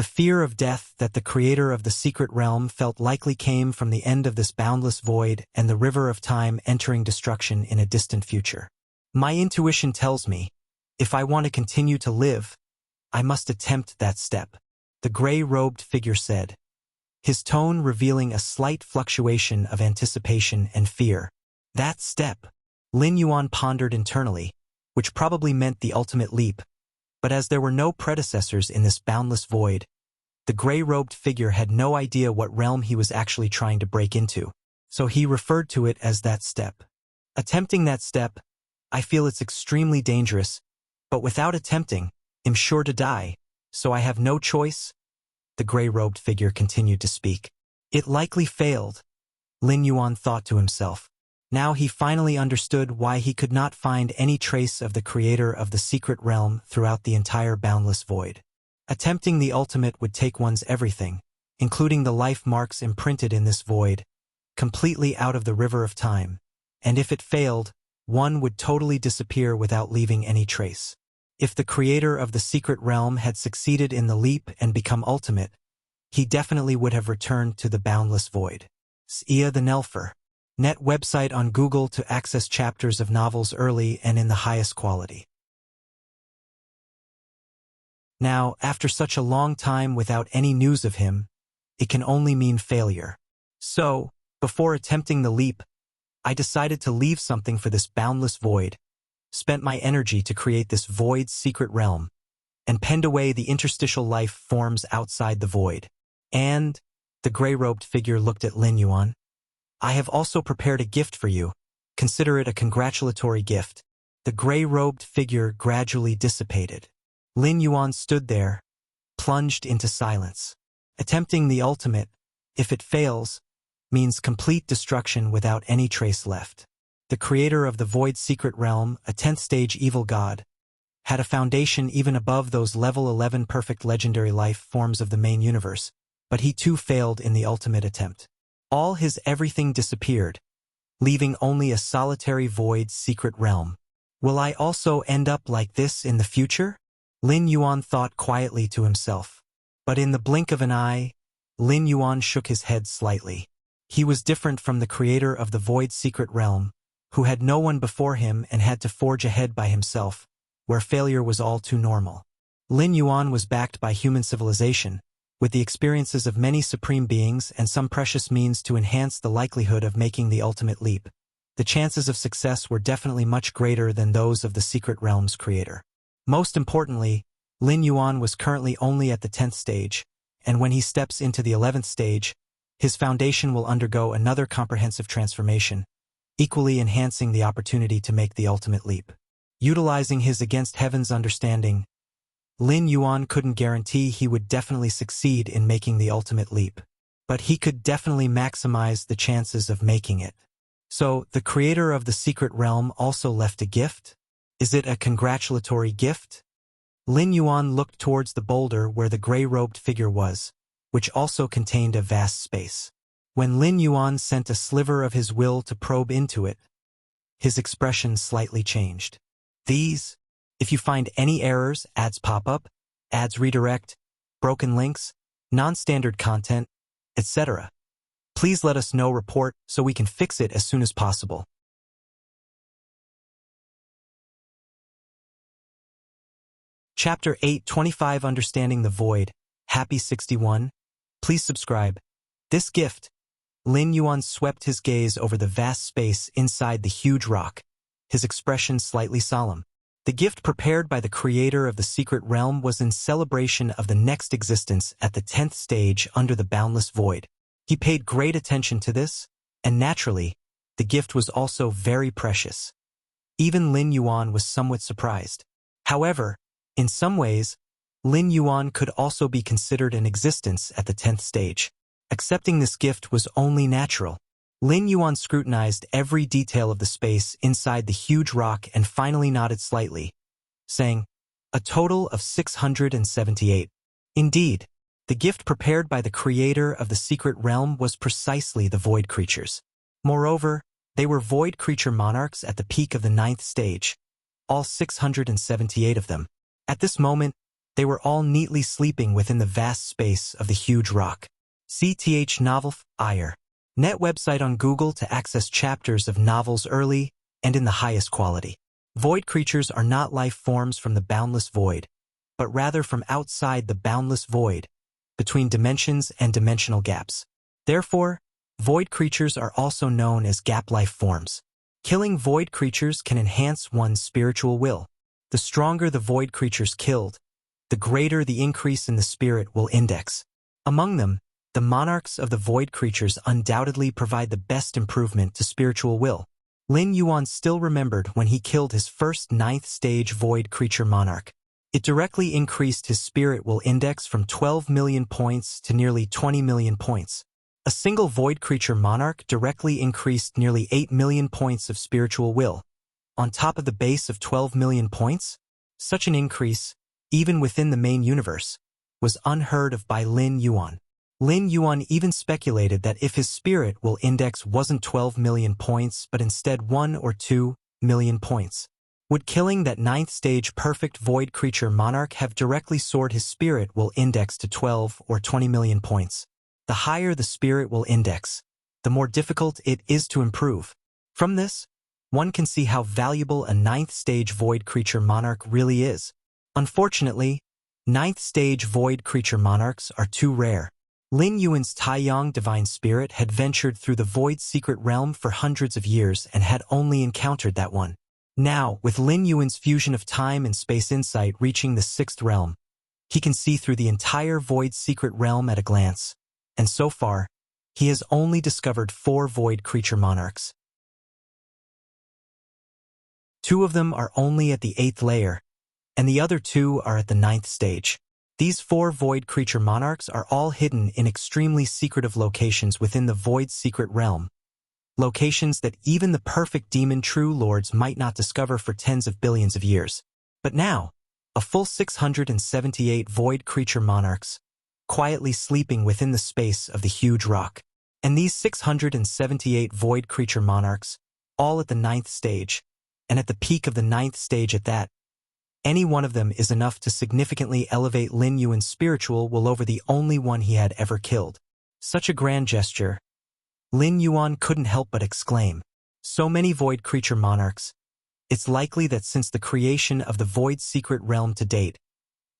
The fear of death that the creator of the secret realm felt likely came from the end of this boundless void and the river of time entering destruction in a distant future. My intuition tells me, if I want to continue to live, I must attempt that step, the gray-robed figure said, his tone revealing a slight fluctuation of anticipation and fear. That step, Lin Yuan pondered internally, which probably meant the ultimate leap, but as there were no predecessors in this boundless void, the gray-robed figure had no idea what realm he was actually trying to break into, so he referred to it as that step. Attempting that step, I feel it's extremely dangerous, but without attempting, I'm sure to die, so I have no choice. The gray-robed figure continued to speak. It likely failed, Lin Yuan thought to himself. Now he finally understood why he could not find any trace of the creator of the secret realm throughout the entire boundless void. Attempting the ultimate would take one's everything, including the life marks imprinted in this void, completely out of the river of time, and if it failed, one would totally disappear without leaving any trace. If the creator of the secret realm had succeeded in the leap and become ultimate, he definitely would have returned to the boundless void. Wuxia the Nelfer. Net website on Google to access chapters of novels early and in the highest quality. Now, after such a long time without any news of him, it can only mean failure. So, before attempting the leap, I decided to leave something for this boundless void, spent my energy to create this void's secret realm, and penned away the interstitial life forms outside the void. And, the gray-robed figure looked at Lin Yuan. I have also prepared a gift for you. Consider it a congratulatory gift. The gray-robed figure gradually dissipated. Lin Yuan stood there, plunged into silence. Attempting the ultimate, if it fails, means complete destruction without any trace left. The creator of the void secret realm, a 10th stage evil god, had a foundation even above those level 11 perfect legendary life forms of the main universe, but he too failed in the ultimate attempt. All his everything disappeared, leaving only a solitary void secret realm. Will I also end up like this in the future? Lin Yuan thought quietly to himself. But in the blink of an eye, Lin Yuan shook his head slightly. He was different from the creator of the void secret realm, who had no one before him and had to forge ahead by himself, where failure was all too normal. Lin Yuan was backed by human civilization, with the experiences of many supreme beings and some precious means to enhance the likelihood of making the ultimate leap. The chances of success were definitely much greater than those of the secret realm's creator. Most importantly, Lin Yuan was currently only at the 10th stage, and when he steps into the 11th stage, his foundation will undergo another comprehensive transformation, equally enhancing the opportunity to make the ultimate leap. Utilizing his against heaven's understanding, Lin Yuan couldn't guarantee he would definitely succeed in making the ultimate leap, but he could definitely maximize the chances of making it. So, the creator of the secret realm also left a gift? Is it a congratulatory gift? Lin Yuan looked towards the boulder where the gray-robed figure was, which also contained a vast space. When Lin Yuan sent a sliver of his will to probe into it, his expression slightly changed. If you find any errors, ads pop up, ads redirect, broken links, non-standard content, etc., please let us know. Report so we can fix it as soon as possible. Chapter 825 Understanding the Void. Happy 61. Please subscribe. This gift. Lin Yuan swept his gaze over the vast space inside the huge rock, his expression slightly solemn. The gift prepared by the creator of the secret realm was in celebration of the next existence at the 10th stage under the boundless void. He paid great attention to this, and naturally, the gift was also very precious. Even Lin Yuan was somewhat surprised. However, in some ways, Lin Yuan could also be considered an existence at the 10th stage. Accepting this gift was only natural. Lin Yuan scrutinized every detail of the space inside the huge rock and finally nodded slightly, saying, a total of 678. Indeed, the gift prepared by the creator of the secret realm was precisely the void creatures. Moreover, they were void creature monarchs at the peak of the 9th stage, all 678 of them. At this moment, They were all neatly sleeping within the vast space of the huge rock. CTH novel IR. Net website on Google to access chapters of novels early and in the highest quality. Void creatures are not life forms from the boundless void, but rather from outside the boundless void, between dimensions and dimensional gaps. Therefore, void creatures are also known as gap life forms. Killing void creatures can enhance one's spiritual will. The stronger the void creatures killed, the greater the increase in the spirit will index. Among them, the monarchs of the void creatures undoubtedly provide the best improvement to spiritual will. Lin Yuan still remembered when he killed his first 9th stage void creature monarch. It directly increased his spirit will index from 12 million points to nearly 20 million points. A single void creature monarch directly increased nearly 8 million points of spiritual will. On top of the base of 12 million points, such an increase, even within the main universe, was unheard of by Lin Yuan. Lin Yuan even speculated that if his spirit will index wasn't 12 million points but instead 1 or 2 million points, would killing that 9th stage perfect void creature monarch have directly soared his spirit will index to 12 or 20 million points. The higher the spirit will index, the more difficult it is to improve. From this, one can see how valuable a 9th stage void creature monarch really is. Unfortunately, 9th stage void creature monarchs are too rare. Lin Yuan's Taiyang divine spirit had ventured through the void secret realm for hundreds of years and had only encountered that one. Now, with Lin Yuan's fusion of time and space insight reaching the 6th realm, he can see through the entire void secret realm at a glance. And so far, he has only discovered 4 void creature monarchs. 2 of them are only at the 8th layer, and the other 2 are at the 9th stage. These 4 void creature monarchs are all hidden in extremely secretive locations within the void secret realm. Locations that even the perfect demon true lords might not discover for tens of billions of years. But now, a full 678 void creature monarchs, quietly sleeping within the space of the huge rock. And these 678 void creature monarchs, all at the 9th stage, and at the peak of the 9th stage at that, any one of them is enough to significantly elevate Lin Yuan's spiritual will over the only one he had ever killed. Such a grand gesture. Lin Yuan couldn't help but exclaim. So many void creature monarchs. It's likely that since the creation of the void secret realm to date,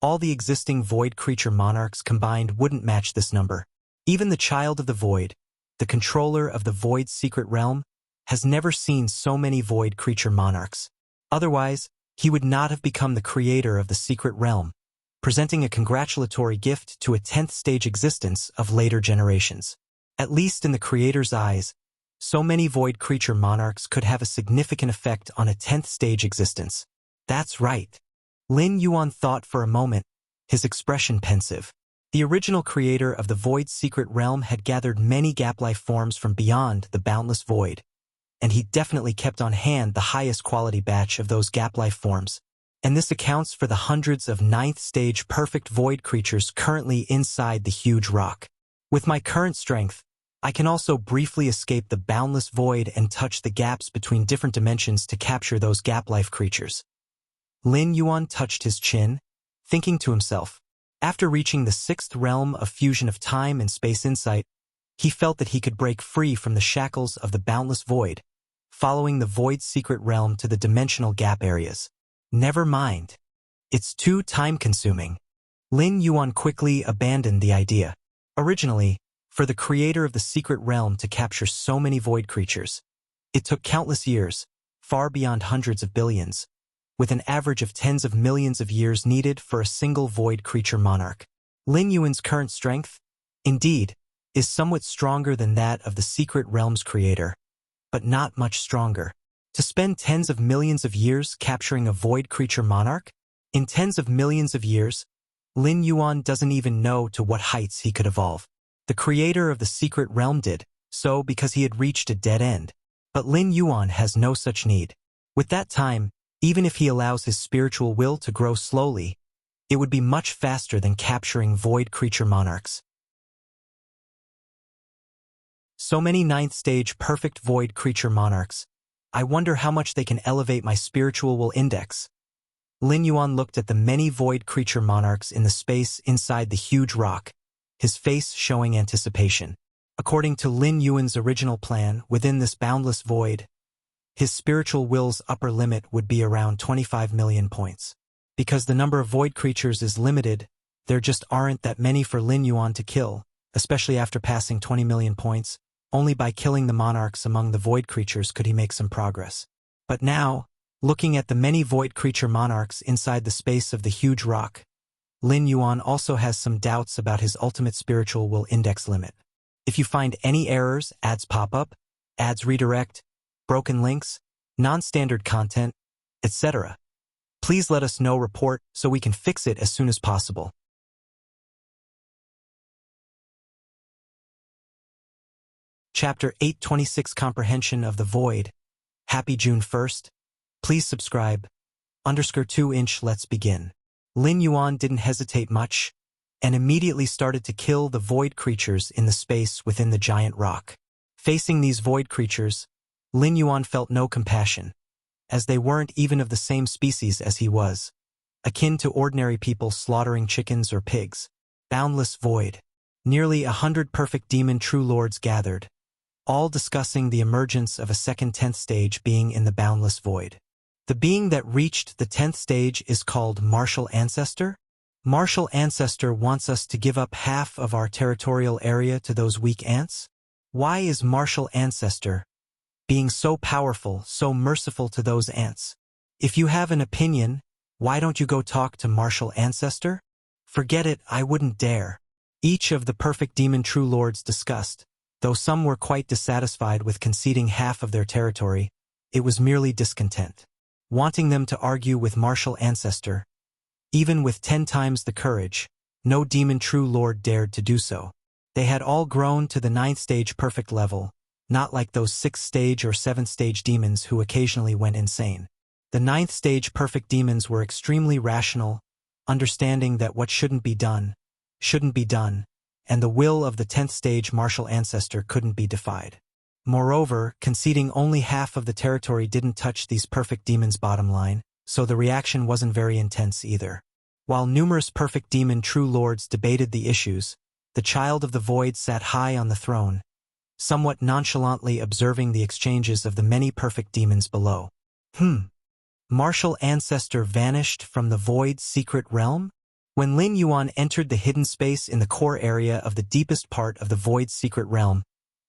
all the existing void creature monarchs combined wouldn't match this number. Even the child of the void, the controller of the void secret realm, has never seen so many void creature monarchs. Otherwise, he would not have become the creator of the secret realm, presenting a congratulatory gift to a 10th stage existence of later generations. At least in the creator's eyes, so many void creature monarchs could have a significant effect on a 10th stage existence. That's right. Lin Yuan thought for a moment, his expression pensive. The original creator of the void secret realm had gathered many gap life forms from beyond the boundless void, and he definitely kept on hand the highest quality batch of those gap life forms. And this accounts for the hundreds of 9th stage perfect void creatures currently inside the huge rock. With my current strength, I can also briefly escape the boundless void and touch the gaps between different dimensions to capture those gap life creatures. Lin Yuan touched his chin, thinking to himself. After reaching the 6th realm of fusion of time and space insight, he felt that he could break free from the shackles of the boundless void, following the void secret realm to the dimensional gap areas. Never mind. It's too time-consuming. Lin Yuan quickly abandoned the idea. Originally, for the creator of the secret realm to capture so many void creatures, it took countless years, far beyond hundreds of billions, with an average of tens of millions of years needed for a single void creature monarch. Lin Yuan's current strength, indeed, is somewhat stronger than that of the secret realm's creator, but not much stronger. To spend tens of millions of years capturing a void creature monarch? In tens of millions of years, Lin Yuan doesn't even know to what heights he could evolve. The creator of the secret realm did, so because he had reached a dead end. But Lin Yuan has no such need. With that time, even if he allows his spiritual will to grow slowly, it would be much faster than capturing void creature monarchs. So many 9th stage perfect void creature monarchs. I wonder how much they can elevate my spiritual will index. Lin Yuan looked at the many void creature monarchs in the space inside the huge rock, his face showing anticipation. According to Lin Yuan's original plan, within this boundless void, his spiritual will's upper limit would be around 25 million points. Because the number of void creatures is limited, there just aren't that many for Lin Yuan to kill, especially after passing 20 million points. Only by killing the monarchs among the void creatures could he make some progress. But now, looking at the many void creature monarchs inside the space of the huge rock, Lin Yuan also has some doubts about his ultimate spiritual will index limit. If you find any errors, ads pop up, ads redirect, broken links, non-standard content, etc., please let us know, report, so we can fix it as soon as possible. Chapter 826 Comprehension of the Void. Happy June 1st. Please subscribe. _2" Let's begin. Lin Yuan didn't hesitate much, and immediately started to kill the void creatures in the space within the giant rock. Facing these void creatures, Lin Yuan felt no compassion, as they weren't even of the same species as he was, akin to ordinary people slaughtering chickens or pigs. Boundless void. Nearly 100 perfect demon true lords gathered, all discussing the emergence of a second 10th stage being in the boundless void. The being that reached the 10th stage is called Martial Ancestor. Martial Ancestor wants us to give up half of our territorial area to those weak ants? Why is Martial Ancestor being so powerful, so merciful to those ants? If you have an opinion, why don't you go talk to Martial Ancestor? Forget it, I wouldn't dare. Each of the perfect demon true lords discussed, though some were quite dissatisfied with conceding half of their territory, it was merely discontent. Wanting them to argue with Martial Ancestor, even with 10 times the courage, no demon true lord dared to do so. They had all grown to the 9th stage perfect level, not like those 6th stage or 7th stage demons who occasionally went insane. The 9th stage perfect demons were extremely rational, understanding that what shouldn't be done, and the will of the 10th stage Martial Ancestor couldn't be defied. Moreover, conceding only half of the territory didn't touch these perfect demons' bottom line, so the reaction wasn't very intense either. While numerous perfect demon true lords debated the issues, the Child of the Void sat high on the throne, somewhat nonchalantly observing the exchanges of the many perfect demons below. Martial Ancestor vanished from the Void's secret realm? When Lin Yuan entered the hidden space in the core area of the deepest part of the Void's secret realm,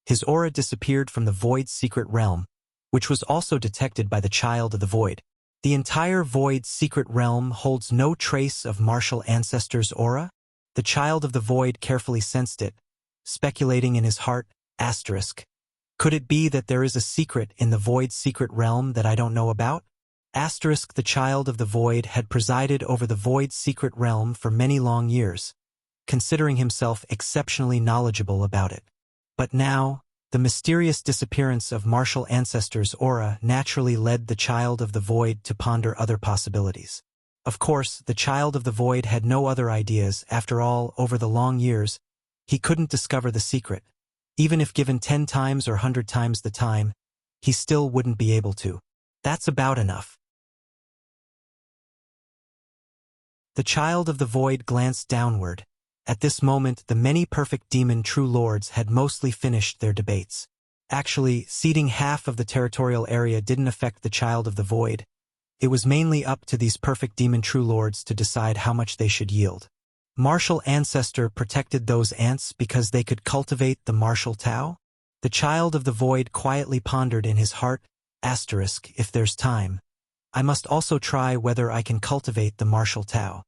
his aura disappeared from the Void's secret realm, which was also detected by the Child of the Void. The entire Void's secret realm holds no trace of Martial Ancestor's aura? The Child of the Void carefully sensed it, speculating in his heart, could it be that there is a secret in the Void's secret realm that I don't know about? The Child of the Void had presided over the Void's secret realm for many long years, considering himself exceptionally knowledgeable about it. But now, the mysterious disappearance of Martial Ancestor's aura naturally led the Child of the Void to ponder other possibilities. Of course, the Child of the Void had no other ideas. After all, over the long years, he couldn't discover the secret. Even if given 10 times or 100 times the time, he still wouldn't be able to. That's about enough. The Child of the Void glanced downward. At this moment, the many perfect demon true lords had mostly finished their debates. Actually, ceding half of the territorial area didn't affect the Child of the Void. It was mainly up to these perfect demon true lords to decide how much they should yield. Martial Ancestor protected those ants because they could cultivate the martial Tao? The Child of the Void quietly pondered in his heart, if there's time, I must also try whether I can cultivate the martial Tao.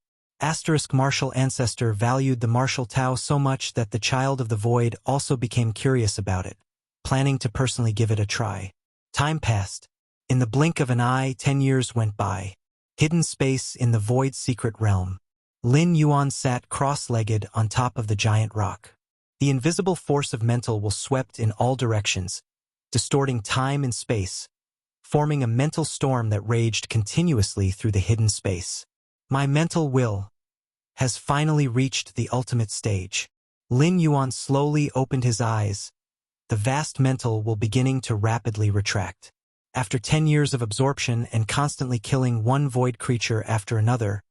Martial Ancestor valued the martial Tao so much that the Child of the Void also became curious about it, planning to personally give it a try. Time passed. In the blink of an eye, 10 years went by. Hidden space in the Void's secret realm. Lin Yuan sat cross-legged on top of the giant rock. The invisible force of mental will swept in all directions, distorting time and space, forming a mental storm that raged continuously through the hidden space. My mental will has finally reached the ultimate stage. Lin Yuan slowly opened his eyes, the vast mental will beginning to rapidly retract. After 10 years of absorption and constantly killing one void creature after another,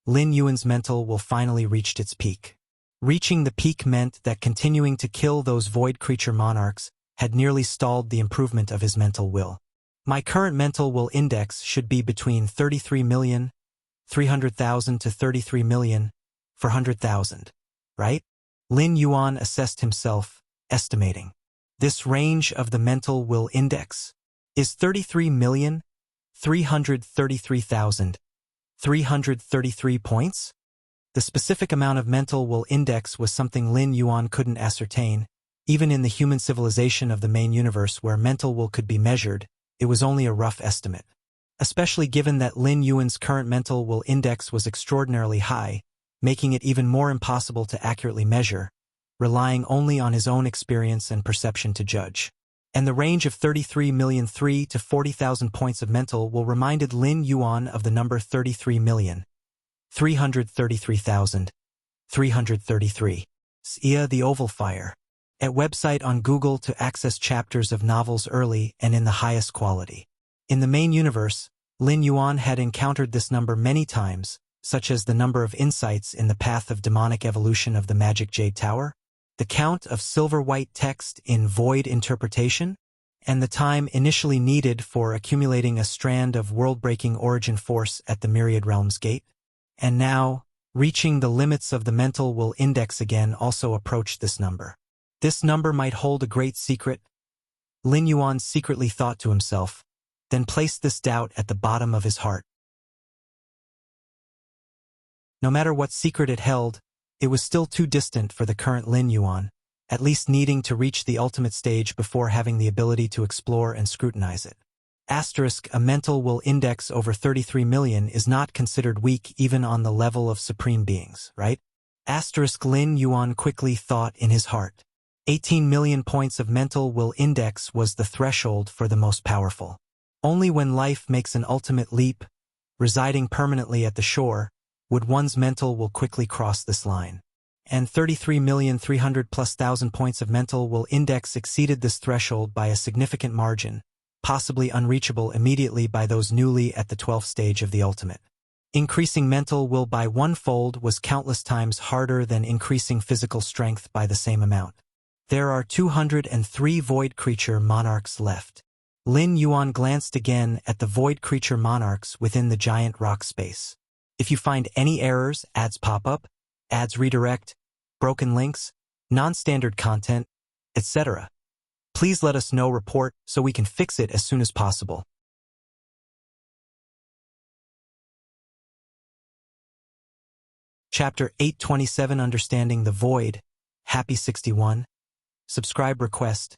Lin Yuan's mental will finally reached its peak. Reaching the peak meant that continuing to kill those void creature monarchs had nearly stalled the improvement of his mental will. My current mental will index should be between 33,300,000 to 33,400,000, right? Lin Yuan assessed himself, estimating. This range of the mental will index is 33,333,333 points? The specific amount of mental will index was something Lin Yuan couldn't ascertain. Even in the human civilization of the main universe where mental will could be measured, it was only a rough estimate. Especially given that Lin Yuan's current mental will index was extraordinarily high, making it even more impossible to accurately measure, relying only on his own experience and perception to judge. And the range of 33,003,000 to 40,000 points of mental will reminded Lin Yuan of the number 33,333,333. Ia the Oval Fire. At website on Google to access chapters of novels early and in the highest quality. In the main universe, Lin Yuan had encountered this number many times, such as the number of insights in the path of demonic evolution of the Magic Jade Tower, the count of silver-white text in void interpretation, and the time initially needed for accumulating a strand of world-breaking origin force at the Myriad Realms Gate. And now, reaching the limits of the mental will index again also approached this number. This number might hold a great secret, Lin Yuan secretly thought to himself, then placed this doubt at the bottom of his heart. No matter what secret it held, it was still too distant for the current Lin Yuan, at least needing to reach the ultimate stage before having the ability to explore and scrutinize it. Asterisk, a mental will index over 33 million is not considered weak even on the level of supreme beings, right? Asterisk, Lin Yuan quickly thought in his heart. 18 million points of mental will index was the threshold for the most powerful. Only when life makes an ultimate leap, residing permanently at the shore, would one's mental will quickly cross this line. And 33,300,000+ points of mental will index exceeded this threshold by a significant margin, possibly unreachable immediately by those newly at the 12th stage of the ultimate. Increasing mental will by one-fold was countless times harder than increasing physical strength by the same amount. There are 203 void creature monarchs left. Lin Yuan glanced again at the void creature monarchs within the giant rock space. If you find any errors, ads pop up, ads redirect, broken links, non-standard content, etc., please let us know, report, so we can fix it as soon as possible. Chapter 827 Understanding the Void, Happy 61. Subscribe request.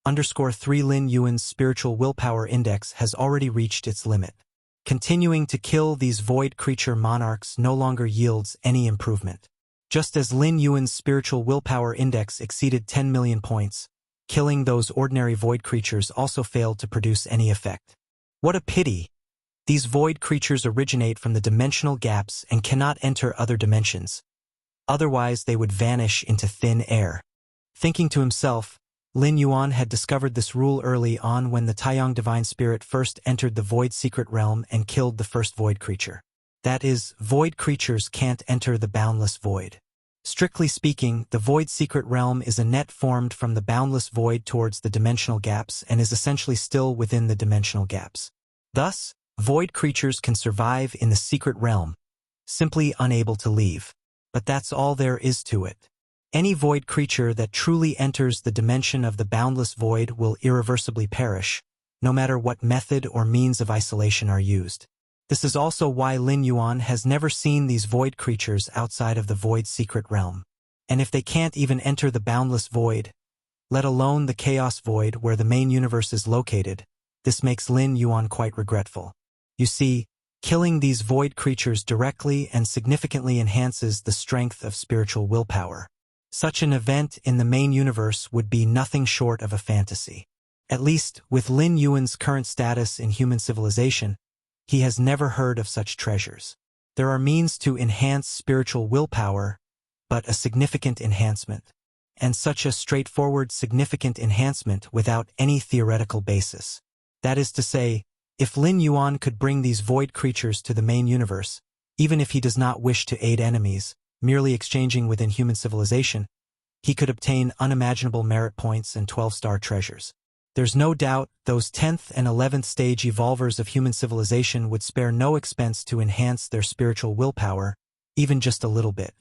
_3 Lin Yuan's spiritual willpower index has already reached its limit. Continuing to kill these void creature monarchs no longer yields any improvement. Just as Lin Yuan's spiritual willpower index exceeded 10 million points, killing those ordinary void creatures also failed to produce any effect. What a pity! These void creatures originate from the dimensional gaps and cannot enter other dimensions. Otherwise they would vanish into thin air. Thinking to himself, Lin Yuan had discovered this rule early on when the Taiyang Divine Spirit first entered the Void Secret Realm and killed the first void creature. That is, void creatures can't enter the boundless void. Strictly speaking, the Void Secret Realm is a net formed from the boundless void towards the dimensional gaps and is essentially still within the dimensional gaps. Thus, void creatures can survive in the secret realm, simply unable to leave. But that's all there is to it. Any void creature that truly enters the dimension of the boundless void will irreversibly perish, no matter what method or means of isolation are used. This is also why Lin Yuan has never seen these void creatures outside of the void secret realm. And if they can't even enter the boundless void, let alone the chaos void where the main universe is located, this makes Lin Yuan quite regretful. You see, killing these void creatures directly and significantly enhances the strength of spiritual willpower. Such an event in the main universe would be nothing short of a fantasy. At least, with Lin Yuan's current status in human civilization, he has never heard of such treasures. There are means to enhance spiritual willpower, but a significant enhancement. And such a straightforward significant enhancement without any theoretical basis. That is to say, if Lin Yuan could bring these void creatures to the main universe, even if he does not wish to aid enemies, merely exchanging within human civilization, he could obtain unimaginable merit points and 12-star treasures. There's no doubt those 10th and 11th stage evolvers of human civilization would spare no expense to enhance their spiritual willpower, even just a little bit.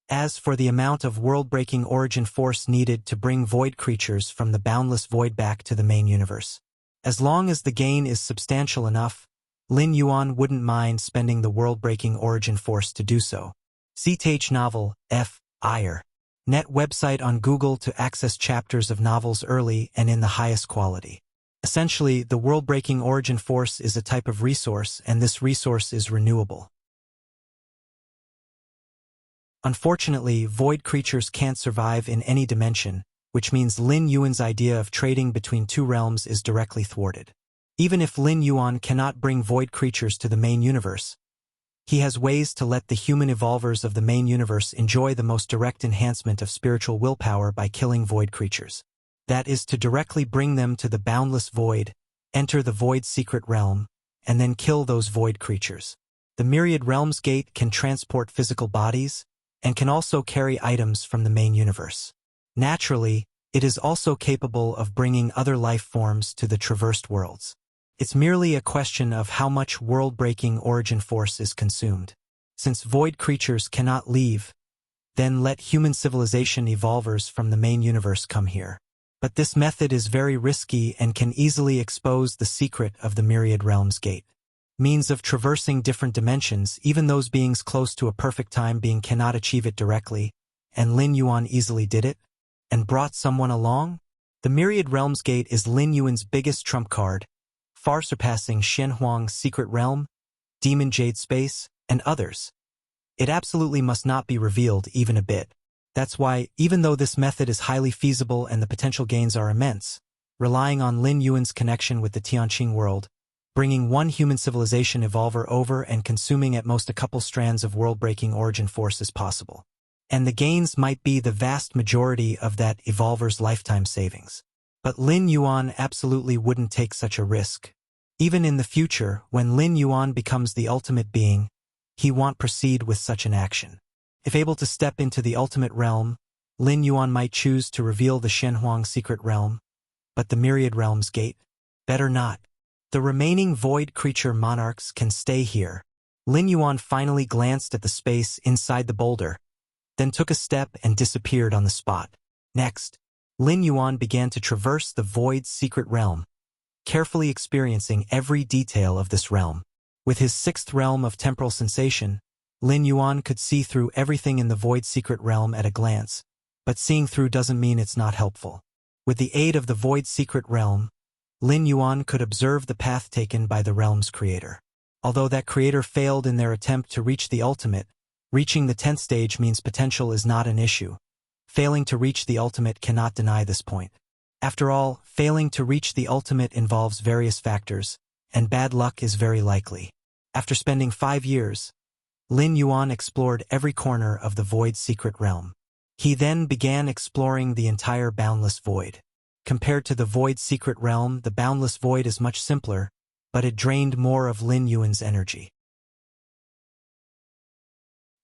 As for the amount of world-breaking origin force needed to bring void creatures from the boundless void back to the main universe, as long as the gain is substantial enough, Lin Yuan wouldn't mind spending the world-breaking origin force to do so. CTH novel, F. Ire. Net website on Google to access chapters of novels early and in the highest quality. Essentially, the world-breaking origin force is a type of resource, and this resource is renewable. Unfortunately, void creatures can't survive in any dimension, which means Lin Yuan's idea of trading between two realms is directly thwarted. Even if Lin Yuan cannot bring void creatures to the main universe, he has ways to let the human evolvers of the main universe enjoy the most direct enhancement of spiritual willpower by killing void creatures. That is to directly bring them to the boundless void, enter the void secret realm, and then kill those void creatures. The Myriad Realms Gate can transport physical bodies, and can also carry items from the main universe. Naturally, it is also capable of bringing other life forms to the traversed worlds. It's merely a question of how much world-breaking origin force is consumed. Since void creatures cannot leave, then let human civilization evolvers from the main universe come here. But this method is very risky and can easily expose the secret of the Myriad Realms Gate. Means of traversing different dimensions, even those beings close to a perfect time being cannot achieve it directly, and Lin Yuan easily did it, and brought someone along? The Myriad Realms Gate is Lin Yuan's biggest trump card, far surpassing Shenhuang's Secret Realm, Demon Jade Space, and others. It absolutely must not be revealed even a bit. That's why, even though this method is highly feasible and the potential gains are immense, relying on Lin Yuan's connection with the Tianqing world, bringing one human civilization evolver over and consuming at most a couple strands of world-breaking origin force is possible. And the gains might be the vast majority of that evolver's lifetime savings. But Lin Yuan absolutely wouldn't take such a risk. Even in the future, when Lin Yuan becomes the ultimate being, he won't proceed with such an action. If able to step into the ultimate realm, Lin Yuan might choose to reveal the Shenhuang secret realm, but the Myriad Realms Gate? Better not. The remaining void creature monarchs can stay here. Lin Yuan finally glanced at the space inside the boulder, then took a step and disappeared on the spot. Next, Lin Yuan began to traverse the void's secret realm, carefully experiencing every detail of this realm. With his sixth realm of temporal sensation, Lin Yuan could see through everything in the void secret realm at a glance, but seeing through doesn't mean it's not helpful. With the aid of the void secret realm, Lin Yuan could observe the path taken by the realm's creator. Although that creator failed in their attempt to reach the ultimate, reaching the 10th stage means potential is not an issue. Failing to reach the ultimate cannot deny this point. After all, failing to reach the ultimate involves various factors, and bad luck is very likely. After spending 5 years, Lin Yuan explored every corner of the void secret realm. He then began exploring the entire boundless void. Compared to the void secret realm, the boundless void is much simpler, but it drained more of Lin Yuan's energy.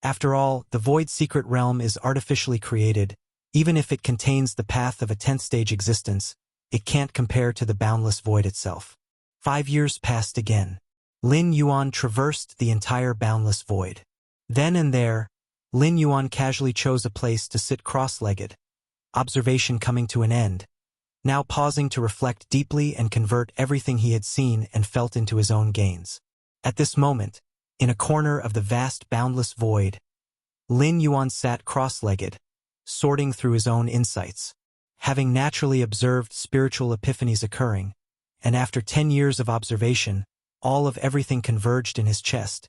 After all, the void secret realm is artificially created. Even if it contains the path of a 10th stage existence, it can't compare to the boundless void itself. 5 years passed again. Lin Yuan traversed the entire boundless void. Then and there, Lin Yuan casually chose a place to sit cross-legged, observation coming to an end, now pausing to reflect deeply and convert everything he had seen and felt into his own gains. At this moment, in a corner of the vast boundless void, Lin Yuan sat cross-legged, sorting through his own insights. Having naturally observed spiritual epiphanies occurring, and after 10 years of observation, all of everything converged in his chest,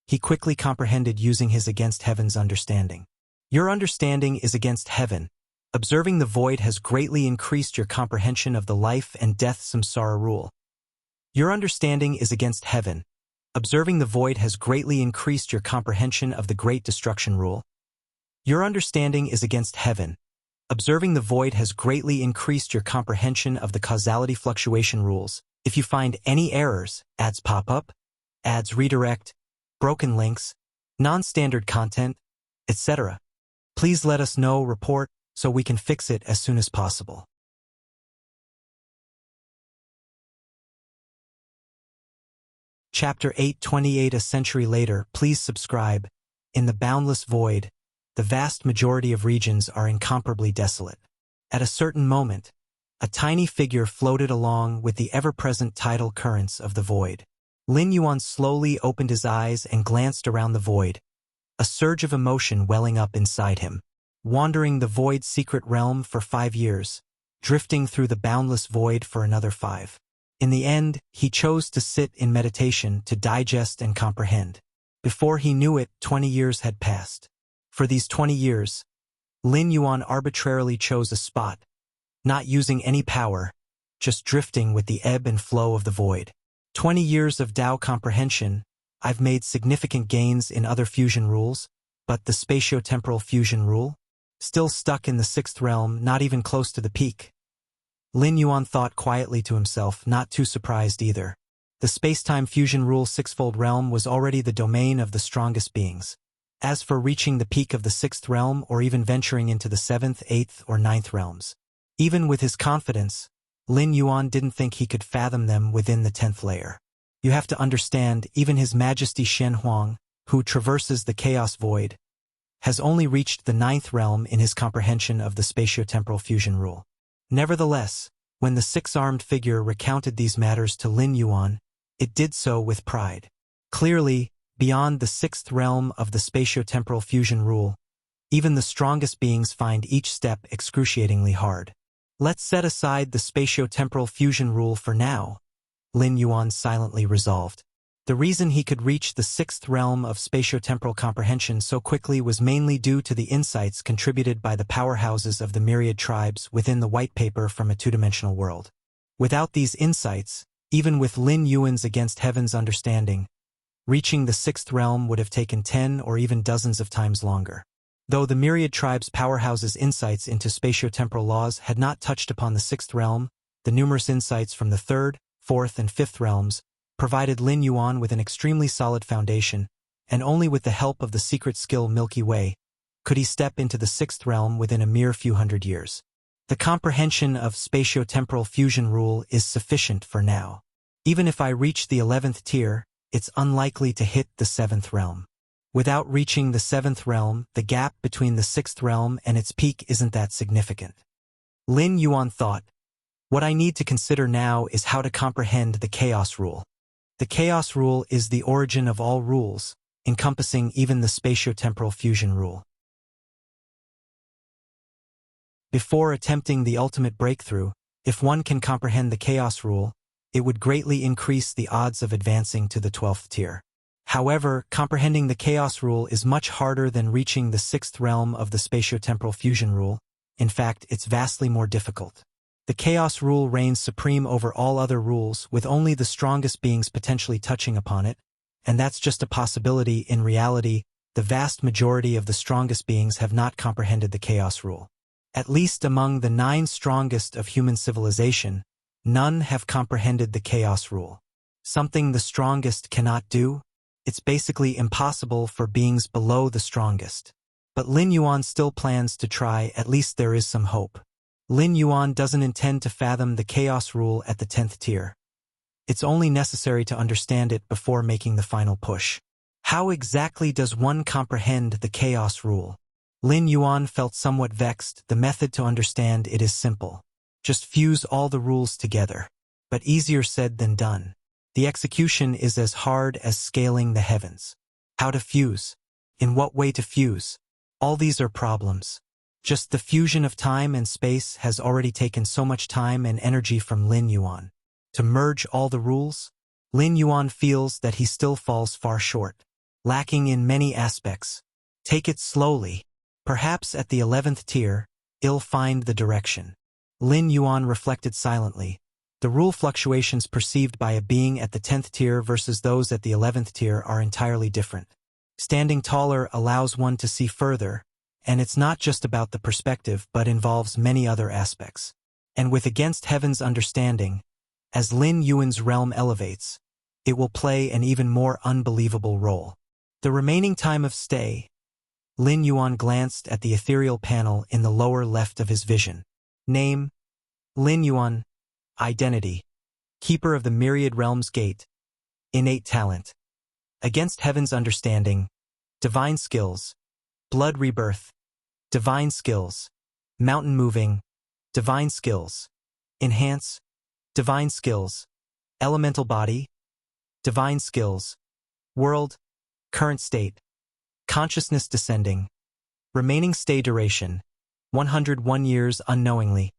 he quickly comprehended using his against heaven's understanding. Your understanding is against heaven. Observing the void has greatly increased your comprehension of the life and death samsara rule. Your understanding is against heaven. Observing the void has greatly increased your comprehension of the great destruction rule. Your understanding is against heaven. Observing the void has greatly increased your comprehension of the causality fluctuation rules. If you find any errors, ads pop up, ads redirect, broken links, non-standard content, etc., please let us know, report, so we can fix it as soon as possible. Chapter 828. A century later, please subscribe. In the boundless void, the vast majority of regions are incomparably desolate. At a certain moment, a tiny figure floated along with the ever-present tidal currents of the void. Lin Yuan slowly opened his eyes and glanced around the void, a surge of emotion welling up inside him. Wandering the void's secret realm for 5 years, drifting through the boundless void for another 5. In the end, he chose to sit in meditation to digest and comprehend. Before he knew it, 20 years had passed. For these 20 years, Lin Yuan arbitrarily chose a spot, not using any power, just drifting with the ebb and flow of the void. 20 years of Tao comprehension. I've made significant gains in other fusion rules, but the spatio-temporal fusion rule? Still stuck in the 6th realm, not even close to the peak. Lin Yuan thought quietly to himself, not too surprised either. The space-time fusion rule 6-fold realm was already the domain of the strongest beings. As for reaching the peak of the 6th realm or even venturing into the 7th, 8th, or 9th realms, even with his confidence, Lin Yuan didn't think he could fathom them within the 10th layer. You have to understand, even His Majesty Shen Huang, who traverses the chaos void, has only reached the 9th realm in his comprehension of the spatio-temporal fusion rule. Nevertheless, when the 6-armed figure recounted these matters to Lin Yuan, it did so with pride. Clearly, beyond the 6th realm of the spatio-temporal fusion rule, even the strongest beings find each step excruciatingly hard. Let's set aside the spatio-temporal fusion rule for now, Lin Yuan silently resolved. The reason he could reach the 6th realm of spatio-temporal comprehension so quickly was mainly due to the insights contributed by the powerhouses of the myriad tribes within the white paper from a two-dimensional world. Without these insights, even with Lin Yuan's against heaven's understanding, reaching the 6th realm would have taken 10 or even dozens of times longer. Though the myriad tribes' powerhouses' insights into spatio-temporal laws had not touched upon the 6th realm, the numerous insights from the 3rd, 4th, and 5th realms provided Lin Yuan with an extremely solid foundation, and only with the help of the secret skill Milky Way could he step into the 6th realm within a mere few hundred years. The comprehension of spatio-temporal fusion rule is sufficient for now. Even if I reach the 11th tier, it's unlikely to hit the 7th realm. Without reaching the 7th realm, the gap between the 6th realm and its peak isn't that significant. Lin Yuan thought, what I need to consider now is how to comprehend the chaos rule. The chaos rule is the origin of all rules, encompassing even the spatio-temporal fusion rule. Before attempting the ultimate breakthrough, if one can comprehend the chaos rule, it would greatly increase the odds of advancing to the 12th tier. However, comprehending the chaos rule is much harder than reaching the 6th realm of the spatio-temporal fusion rule. In fact, it's vastly more difficult. The chaos rule reigns supreme over all other rules, with only the strongest beings potentially touching upon it, and that's just a possibility. In reality, the vast majority of the strongest beings have not comprehended the chaos rule. At least among the 9 strongest of human civilization, none have comprehended the chaos rule. Something the strongest cannot do? It's basically impossible for beings below the strongest. But Lin Yuan still plans to try. At least there is some hope. Lin Yuan doesn't intend to fathom the chaos rule at the 10th tier. It's only necessary to understand it before making the final push. How exactly does one comprehend the chaos rule? Lin Yuan felt somewhat vexed. The method to understand it is simple. Just fuse all the rules together. But easier said than done. The execution is as hard as scaling the heavens. How to fuse? In what way to fuse? All these are problems. Just the fusion of time and space has already taken so much time and energy from Lin Yuan. To merge all the rules, Lin Yuan feels that he still falls far short, lacking in many aspects. Take it slowly. Perhaps at the 11th tier, he'll find the direction. Lin Yuan reflected silently. The rule fluctuations perceived by a being at the 10th tier versus those at the 11th tier are entirely different. Standing taller allows one to see further, and it's not just about the perspective but involves many other aspects. And with against heaven's understanding, As Lin Yuan's realm elevates, it will play an even more unbelievable role. The remaining time of stay, Lin Yuan glanced at the ethereal panel in the lower left of his vision. Name, Lin Yuan. Identity, Keeper of the Myriad Realms Gate. Innate talent, Against Heaven's Understanding. Divine skills, Blood Rebirth. Divine skills, Mountain Moving. Divine skills, Enhance. Divine skills, Elemental Body. Divine skills, World. Current state, Consciousness Descending. Remaining stay duration, 101 years unknowingly.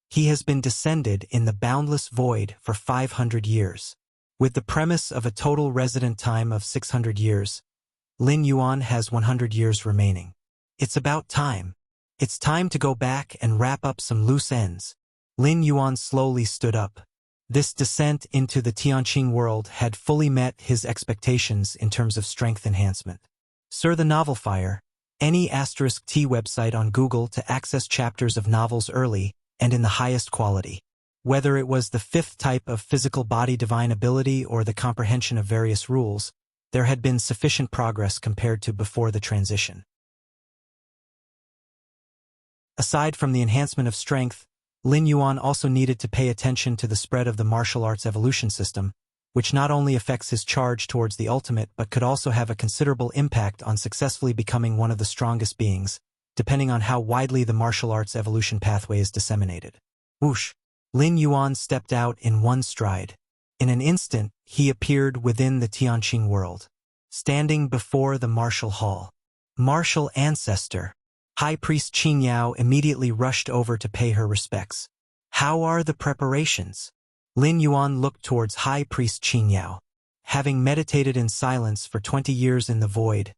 He has been descended in the boundless void for 500 years. With the premise of a total resident time of 600 years, Lin Yuan has 100 years remaining. It's about time. It's time to go back and wrap up some loose ends. Lin Yuan slowly stood up. This descent into the Tianqing world had fully met his expectations in terms of strength enhancement. Sir the Novel Fire, any *T website on Google to access chapters of novels early and in the highest quality. Whether it was the 5th type of physical body divine ability or the comprehension of various rules, there had been sufficient progress compared to before the transition. Aside from the enhancement of strength, Lin Yuan also needed to pay attention to the spread of the martial arts evolution system, which not only affects his charge towards the ultimate but could also have a considerable impact on successfully becoming one of the strongest beings, depending on how widely the martial arts evolution pathway is disseminated. Whoosh! Lin Yuan stepped out in one stride. In an instant, he appeared within the Tianqing world, standing before the martial hall. Martial Ancestor. High Priest Qing Yao immediately rushed over to pay her respects. How are the preparations? Lin Yuan looked towards High Priest Qing Yao. Having meditated in silence for 20 years in the void,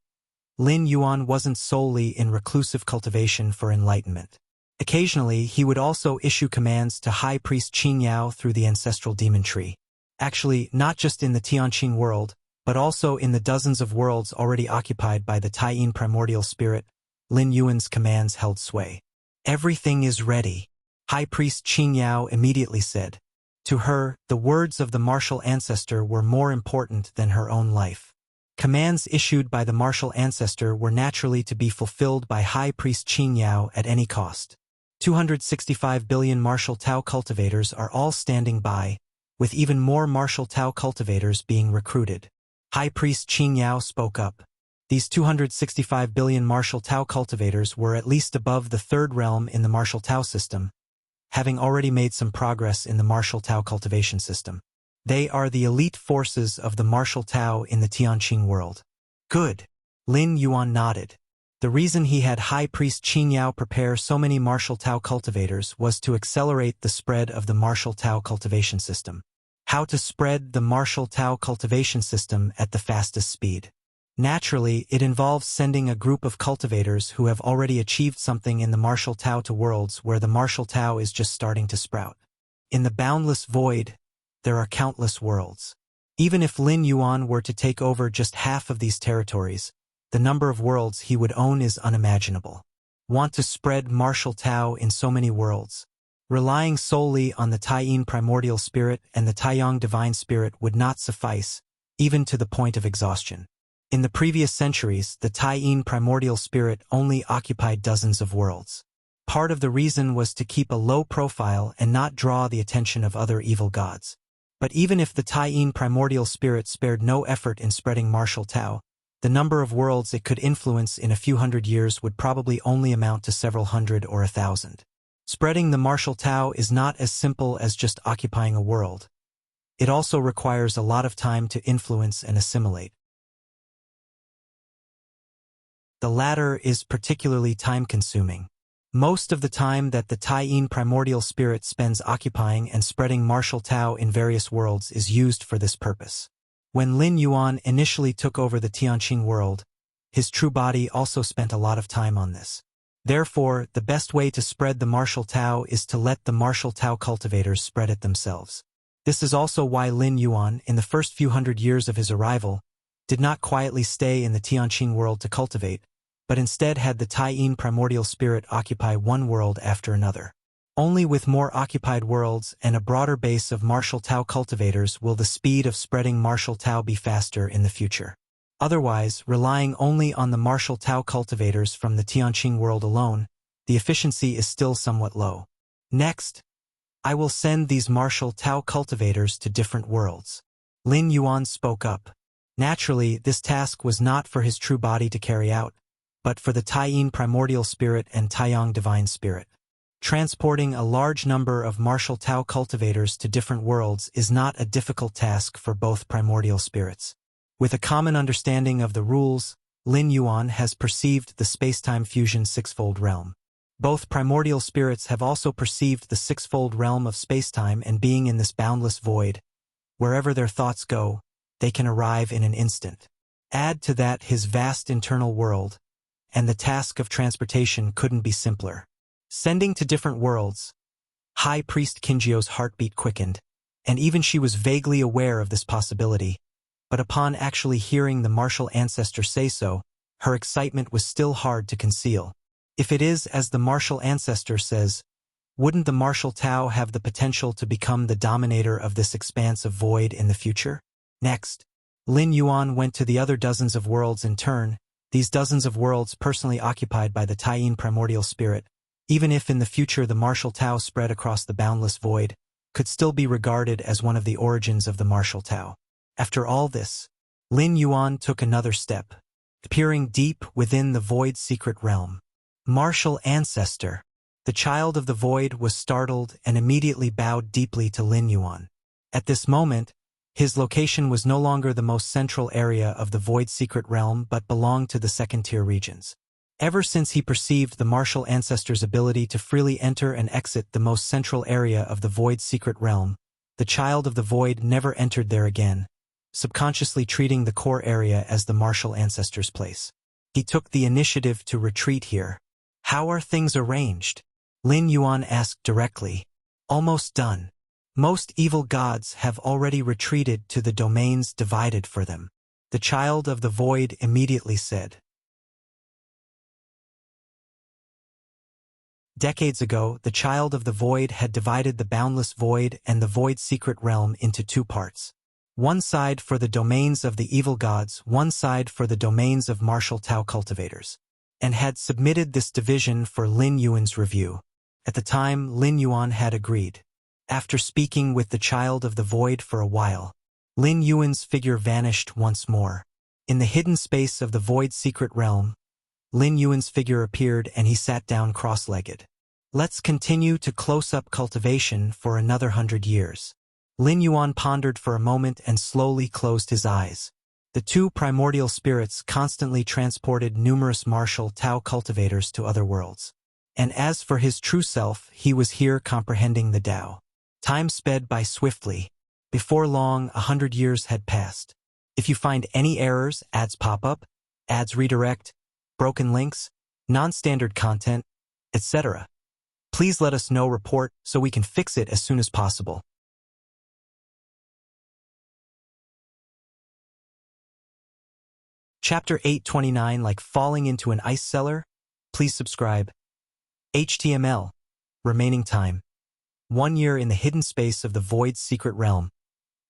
Lin Yuan wasn't solely in reclusive cultivation for enlightenment. Occasionally, he would also issue commands to High Priest Qing Yao through the ancestral demon tree. Actually, not just in the Tianqing world, but also in the dozens of worlds already occupied by the Taiyin primordial spirit, Lin Yuan's commands held sway. Everything is ready, High Priest Qing Yao immediately said. To her, the words of the martial ancestor were more important than her own life. Commands issued by the martial ancestor were naturally to be fulfilled by High Priest Qing Yao at any cost. 265 billion martial Tao cultivators are all standing by, with even more martial Tao cultivators being recruited. High Priest Qing Yao spoke up. These 265 billion martial Tao cultivators were at least above the 3rd realm in the martial Tao system, having already made some progress in the martial Tao cultivation system. They are the elite forces of the martial Tao in the Tianqing world. Good. Lin Yuan nodded. The reason he had High Priest Qing Yao prepare so many martial Tao cultivators was to accelerate the spread of the martial Tao cultivation system. How to spread the martial Tao cultivation system at the fastest speed. Naturally, it involves sending a group of cultivators who have already achieved something in the martial Tao to worlds where the martial Tao is just starting to sprout. In the boundless void, there are countless worlds. Even if Lin Yuan were to take over just half of these territories, the number of worlds he would own is unimaginable. Want to spread martial Tao in so many worlds? Relying solely on the Taiyin primordial spirit and the Taiyang divine spirit would not suffice, even to the point of exhaustion. In the previous centuries, the Taiyin primordial spirit only occupied dozens of worlds. Part of the reason was to keep a low profile and not draw the attention of other evil gods. But even if the Taiyin primordial spirit spared no effort in spreading martial Tao, the number of worlds it could influence in a few hundred years would probably only amount to several hundred or 1,000. Spreading the martial Tao is not as simple as just occupying a world. It also requires a lot of time to influence and assimilate. The latter is particularly time-consuming. Most of the time that the Taiyin primordial spirit spends occupying and spreading martial Tao in various worlds is used for this purpose. When Lin Yuan initially took over the Tianqing world, his true body also spent a lot of time on this. Therefore, the best way to spread the martial Tao is to let the martial Tao cultivators spread it themselves. This is also why Lin Yuan, in the first few hundred years of his arrival, did not quietly stay in the Tianqing world to cultivate, but instead had the Taiyin primordial spirit occupy one world after another. Only with more occupied worlds and a broader base of martial Tao cultivators will the speed of spreading martial Tao be faster in the future. Otherwise, relying only on the martial Tao cultivators from the Tianqing world alone, the efficiency is still somewhat low. Next, I will send these martial Tao cultivators to different worlds. Lin Yuan spoke up. Naturally, this task was not for his true body to carry out, but for the Taiyin primordial spirit and Taiyang divine spirit. Transporting a large number of martial Tao cultivators to different worlds is not a difficult task for both primordial spirits. With a common understanding of the rules, Lin Yuan has perceived the space-time fusion sixfold realm. Both primordial spirits have also perceived the sixfold realm of space-time, and being in this boundless void, wherever their thoughts go, they can arrive in an instant. Add to that his vast internal world, and the task of transportation couldn't be simpler. Sending to different worlds, High Priest Qingjiu's heartbeat quickened, and even she was vaguely aware of this possibility, but upon actually hearing the martial ancestor say so, her excitement was still hard to conceal. If it is as the martial ancestor says, wouldn't the martial Tao have the potential to become the dominator of this expanse of void in the future? Next, Lin Yuan went to the other dozens of worlds in turn, these dozens of worlds personally occupied by the Taiyin primordial spirit, even if in the future the martial Tao spread across the boundless void, could still be regarded as one of the origins of the martial Tao. After all this, Lin Yuan took another step, peering deep within the void's secret realm. Martial ancestor. The child of the void was startled and immediately bowed deeply to Lin Yuan. At this moment, his location was no longer the most central area of the void's secret realm but belonged to the second-tier regions. Ever since he perceived the martial ancestor's ability to freely enter and exit the most central area of the void's secret realm, the child of the void never entered there again, subconsciously treating the core area as the martial ancestor's place. He took the initiative to retreat here. How are things arranged? Lin Yuan asked directly. Almost done. Most evil gods have already retreated to the domains divided for them. The child of the void immediately said. Decades ago, the child of the void had divided the boundless void and the void's secret realm into two parts. One side for the domains of the evil gods, one side for the domains of martial Tao cultivators, and had submitted this division for Lin Yuan's review. At the time, Lin Yuan had agreed. After speaking with the child of the void for a while, Lin Yuan's figure vanished once more. In the hidden space of the void's secret realm, Lin Yuan's figure appeared and he sat down cross-legged. Let's continue to close-up cultivation for another 100 years. Lin Yuan pondered for a moment and slowly closed his eyes. The two primordial spirits constantly transported numerous martial Tao cultivators to other worlds. And as for his true self, he was here comprehending the Tao. Time sped by swiftly. Before long, 100 years had passed. If you find any errors, ads pop up, ads redirect, broken links, non-standard content, etc., please let us know. Report so we can fix it as soon as possible. Chapter 829, like falling into an ice cellar? Please subscribe. HTML. Remaining time. 1 year in the hidden space of the void's secret realm.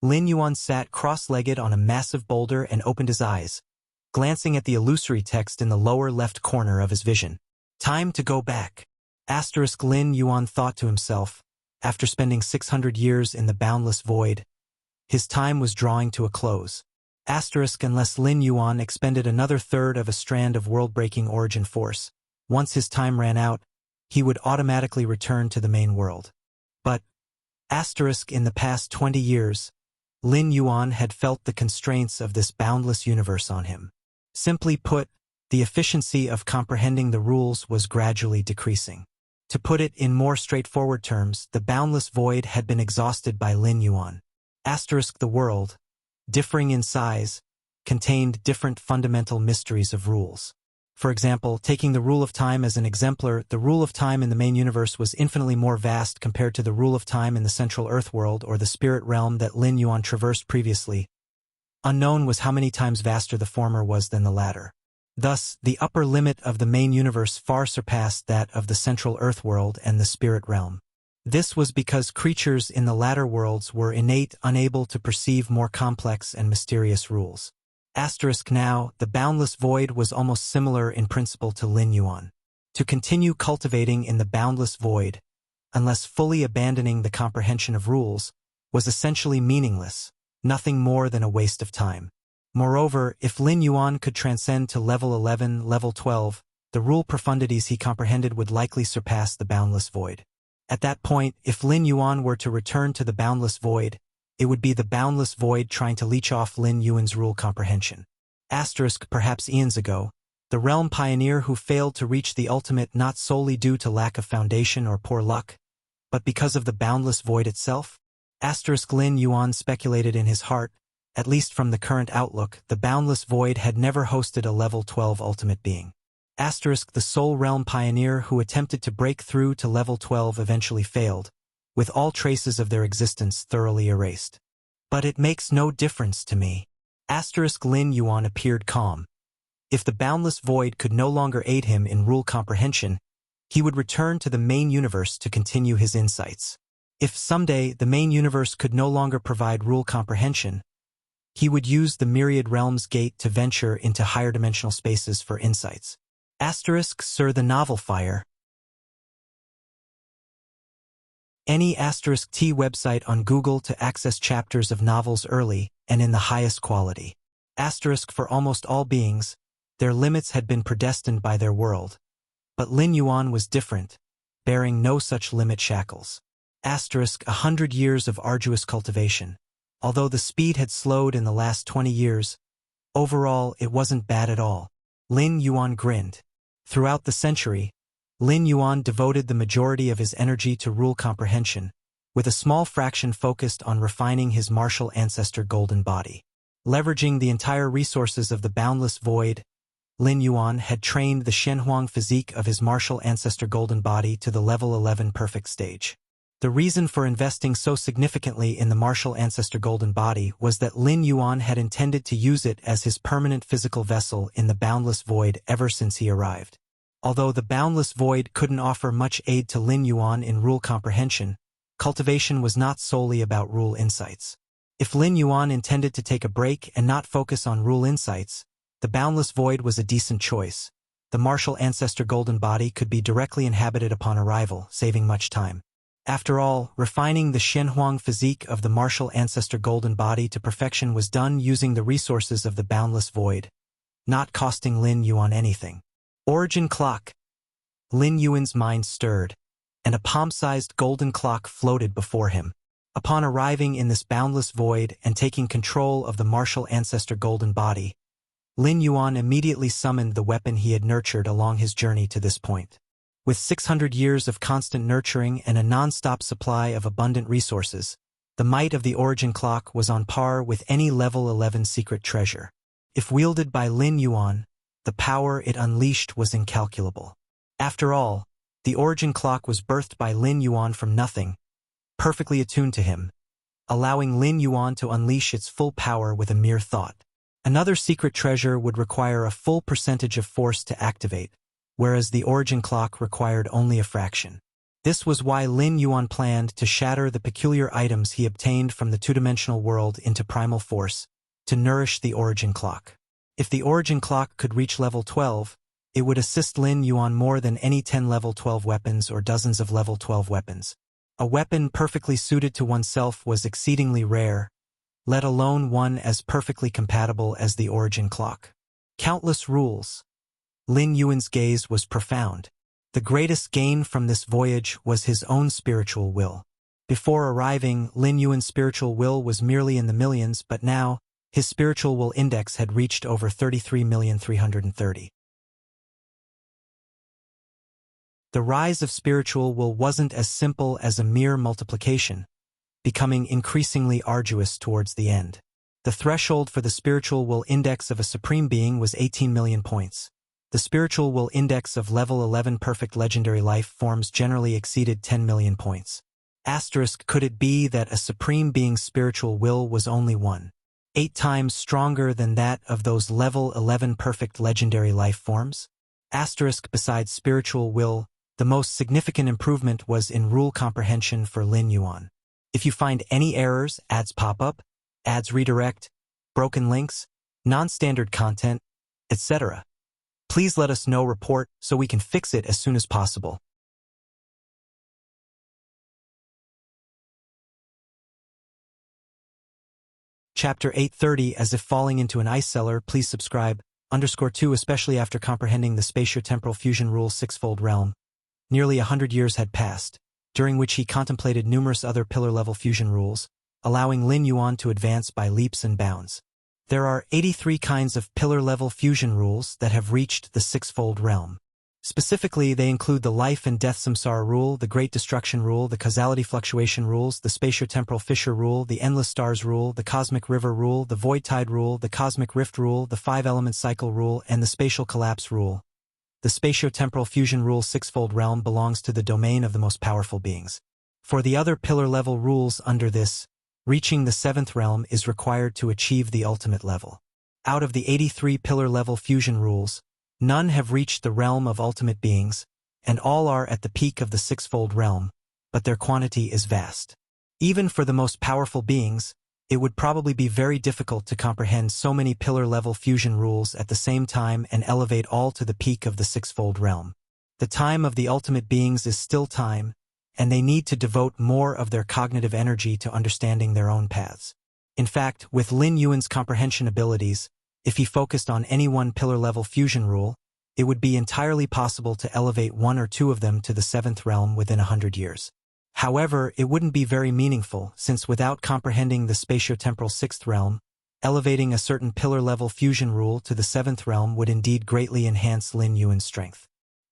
Lin Yuan sat cross-legged on a massive boulder and opened his eyes, glancing at the illusory text in the lower left corner of his vision. Time to go back. Asterisk. Lin Yuan thought to himself, after spending 600 years in the boundless void, his time was drawing to a close. Asterisk. Unless Lin Yuan expended another third of a strand of world-breaking origin force, once his time ran out, he would automatically return to the main world. But, asterisk, in the past 20 years, Lin Yuan had felt the constraints of this boundless universe on him. Simply put, the efficiency of comprehending the rules was gradually decreasing. To put it in more straightforward terms, the boundless void had been exhausted by Lin Yuan. Asterisk. The world, differing in size, contained different fundamental mysteries of rules. For example, taking the rule of time as an exemplar, the rule of time in the main universe was infinitely more vast compared to the rule of time in the central Earth world or the spirit realm that Lin Yuan traversed previously. Unknown was how many times vaster the former was than the latter. Thus, the upper limit of the main universe far surpassed that of the central Earth world and the spirit realm. This was because creatures in the latter worlds were innate, unable to perceive more complex and mysterious rules. Now, the boundless void was almost similar in principle to Lin Yuan. To continue cultivating in the boundless void, unless fully abandoning the comprehension of rules, was essentially meaningless, nothing more than a waste of time. Moreover, if Lin Yuan could transcend to level 11, level 12, the rule profundities he comprehended would likely surpass the boundless void. At that point, if Lin Yuan were to return to the boundless void, it would be the boundless void trying to leech off Lin Yuan's rule comprehension. Perhaps eons ago, the realm pioneer who failed to reach the ultimate not solely due to lack of foundation or poor luck, but because of the boundless void itself? Lin Yuan speculated in his heart, at least from the current outlook, the boundless void had never hosted a level 12 ultimate being. The sole realm pioneer who attempted to break through to level 12 eventually failed, with all traces of their existence thoroughly erased. But it makes no difference to me. Lin Yuan appeared calm. If the boundless void could no longer aid him in rule comprehension, he would return to the main universe to continue his insights. If someday the main universe could no longer provide rule comprehension, he would use the Myriad Realms Gate to venture into higher dimensional spaces for insights. Sir, the novel fire. Any *T website on Google to access chapters of novels early and in the highest quality. For almost all beings, their limits had been predestined by their world. But Lin Yuan was different, bearing no such limit shackles. 100 years of arduous cultivation. Although the speed had slowed in the last 20 years, overall it wasn't bad at all. Lin Yuan grinned. Throughout the century, Lin Yuan devoted the majority of his energy to rule comprehension, with a small fraction focused on refining his martial ancestor golden body. Leveraging the entire resources of the boundless void, Lin Yuan had trained the Shenhuang physique of his martial ancestor golden body to the level 11 perfect stage. The reason for investing so significantly in the martial ancestor golden body was that Lin Yuan had intended to use it as his permanent physical vessel in the boundless void ever since he arrived. Although the boundless void couldn't offer much aid to Lin Yuan in rule comprehension, cultivation was not solely about rule insights. If Lin Yuan intended to take a break and not focus on rule insights, the boundless void was a decent choice. The martial ancestor golden body could be directly inhabited upon arrival, saving much time. After all, refining the Shenhuang physique of the martial ancestor golden body to perfection was done using the resources of the boundless void, not costing Lin Yuan anything. Origin clock. Lin Yuan's mind stirred, and a palm-sized golden clock floated before him. Upon arriving in this boundless void and taking control of the martial ancestor golden body, Lin Yuan immediately summoned the weapon he had nurtured along his journey to this point. With 600 years of constant nurturing and a non-stop supply of abundant resources, the might of the origin clock was on par with any level 11 secret treasure. If wielded by Lin Yuan, the power it unleashed was incalculable. After all, the origin clock was birthed by Lin Yuan from nothing, perfectly attuned to him, allowing Lin Yuan to unleash its full power with a mere thought. Another secret treasure would require a full percentage of force to activate, whereas the origin clock required only a fraction. This was why Lin Yuan planned to shatter the peculiar items he obtained from the two-dimensional world into primal force, to nourish the origin clock. If the origin clock could reach level 12, it would assist Lin Yuan more than any 10 level 12 weapons or dozens of level 12 weapons. A weapon perfectly suited to oneself was exceedingly rare, let alone one as perfectly compatible as the origin clock. Countless rules. Lin Yuan's gaze was profound. The greatest gain from this voyage was his own spiritual will. Before arriving, Lin Yuan's spiritual will was merely in the millions, but now, his spiritual will index had reached over 33,330,000. The rise of spiritual will wasn't as simple as a mere multiplication, becoming increasingly arduous towards the end. The threshold for the spiritual will index of a supreme being was 18 million points. The spiritual will index of level 11 perfect legendary life forms generally exceeded 10 million points. Could it be that a supreme being's spiritual will was only 1.8 times stronger than that of those level 11 perfect legendary life forms? Besides spiritual will, The most significant improvement was in rule comprehension for Lin Yuan. If you find any errors, ads pop up, ads redirect, broken links, non-standard content, etc., please let us know report so we can fix it as soon as possible. Chapter 830 As if falling into an ice cellar, please subscribe, _2 especially after comprehending the spatio-temporal fusion rule sixfold realm. Nearly 100 years had passed, during which he contemplated numerous other pillar-level fusion rules, allowing Lin Yuan to advance by leaps and bounds. There are 83 kinds of pillar-level fusion rules that have reached the sixfold realm. Specifically, they include the life and death samsara rule, the great destruction rule, the causality fluctuation rules, the spatio-temporal fissure rule, the endless stars rule, the cosmic river rule, the void tide rule, the cosmic rift rule, the five-element cycle rule, and the spatial collapse rule. The spatio-temporal fusion rule sixfold realm belongs to the domain of the most powerful beings. For the other pillar-level rules under this, reaching the seventh realm is required to achieve the ultimate level. Out of the 83 pillar-level fusion rules, none have reached the realm of ultimate beings, and all are at the peak of the sixfold realm, but their quantity is vast. Even for the most powerful beings, it would probably be very difficult to comprehend so many pillar-level fusion rules at the same time and elevate all to the peak of the sixfold realm. The time of the ultimate beings is still time, and they need to devote more of their cognitive energy to understanding their own paths. In fact, with Lin Yuan's comprehension abilities, if he focused on any one pillar-level fusion rule, it would be entirely possible to elevate one or two of them to the seventh realm within 100 years. However, it wouldn't be very meaningful, since without comprehending the spatio-temporal sixth realm, elevating a certain pillar-level fusion rule to the seventh realm would indeed greatly enhance Lin Yuan's strength.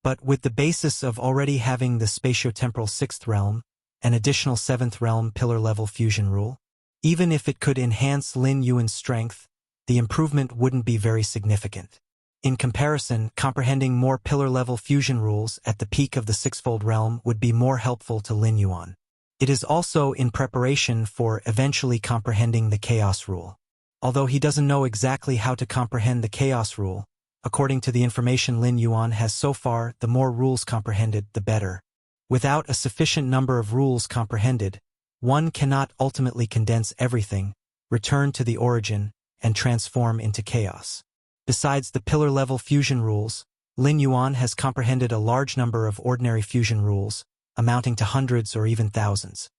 But with the basis of already having the spatio-temporal sixth realm, an additional seventh realm pillar-level fusion rule, even if it could enhance Lin Yuan's strength, the improvement wouldn't be very significant. In comparison, comprehending more pillar-level fusion rules at the peak of the sixfold realm would be more helpful to Lin Yuan. It is also in preparation for eventually comprehending the chaos rule. Although he doesn't know exactly how to comprehend the chaos rule, according to the information Lin Yuan has so far, the more rules comprehended, the better. Without a sufficient number of rules comprehended, one cannot ultimately condense everything, return to the origin, and transform into chaos. Besides the pillar-level fusion rules, Lin Yuan has comprehended a large number of ordinary fusion rules, amounting to hundreds or even thousands.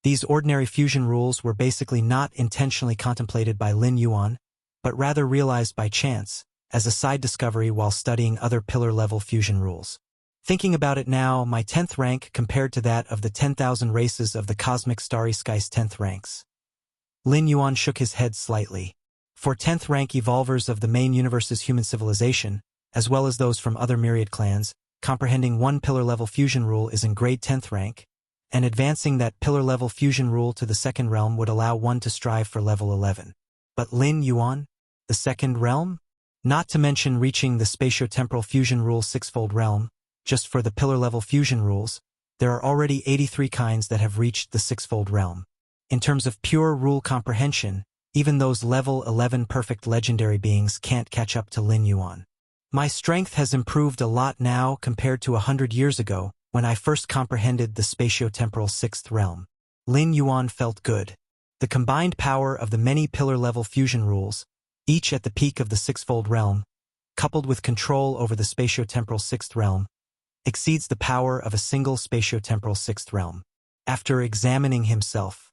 These ordinary fusion rules were basically not intentionally contemplated by Lin Yuan, but rather realized by chance, as a side discovery while studying other pillar-level fusion rules. Thinking about it now, my 10th rank compared to that of the 10,000 races of the cosmic starry sky's 10th ranks. Lin Yuan shook his head slightly. For 10th rank evolvers of the main universe's human civilization, as well as those from other myriad clans, comprehending one pillar-level fusion rule is in grade 10th rank, and advancing that pillar-level fusion rule to the second realm would allow one to strive for level 11. But Lin Yuan? The second realm? Not to mention reaching the spatio-temporal fusion rule sixfold realm, just for the pillar-level fusion rules, there are already 83 kinds that have reached the sixfold realm. In terms of pure rule comprehension, even those level 11 perfect legendary beings can't catch up to Lin Yuan. My strength has improved a lot now compared to 100 years ago, when I first comprehended the spatio-temporal sixth realm. Lin Yuan felt good. The combined power of the many pillar-level fusion rules, each at the peak of the sixfold realm, coupled with control over the spatio-temporal sixth realm, exceeds the power of a single spatio-temporal sixth realm. After examining himself,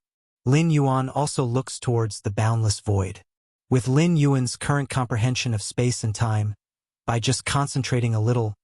Lin Yuan also looks towards the boundless void. With Lin Yuan's current comprehension of space and time, by just concentrating a little,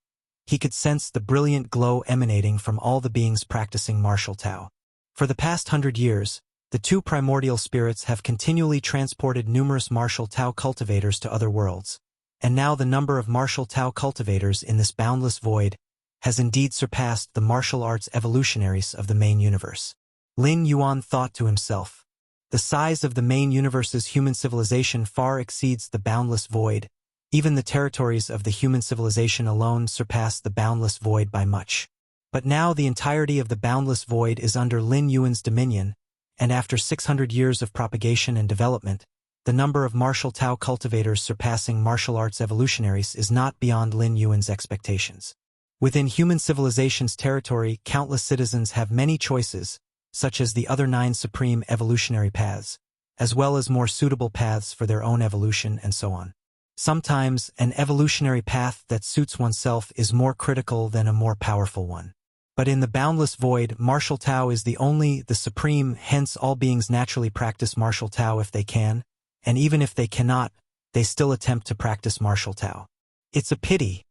he could sense the brilliant glow emanating from all the beings practicing martial Tao. For the past 100 years, the two primordial spirits have continually transported numerous martial Tao cultivators to other worlds, and now the number of martial Tao cultivators in this boundless void has indeed surpassed the martial arts evolutionaries of the main universe. Lin Yuan thought to himself, the size of the main universe's human civilization far exceeds the boundless void. Even the territories of the human civilization alone surpass the boundless void by much. But now the entirety of the boundless void is under Lin Yuan's dominion, and after 600 years of propagation and development, The number of martial Tao cultivators surpassing martial arts evolutionaries is not beyond Lin Yuan's expectations. Within human civilization's territory, countless citizens have many choices, such as the other 9 supreme evolutionary paths, as well as more suitable paths for their own evolution and so on. Sometimes, an evolutionary path that suits oneself is more critical than a more powerful one. But in the boundless void, martial Tao is the supreme, hence all beings naturally practice martial Tao if they can, and even if they cannot, they still attempt to practice martial Tao. It's a pity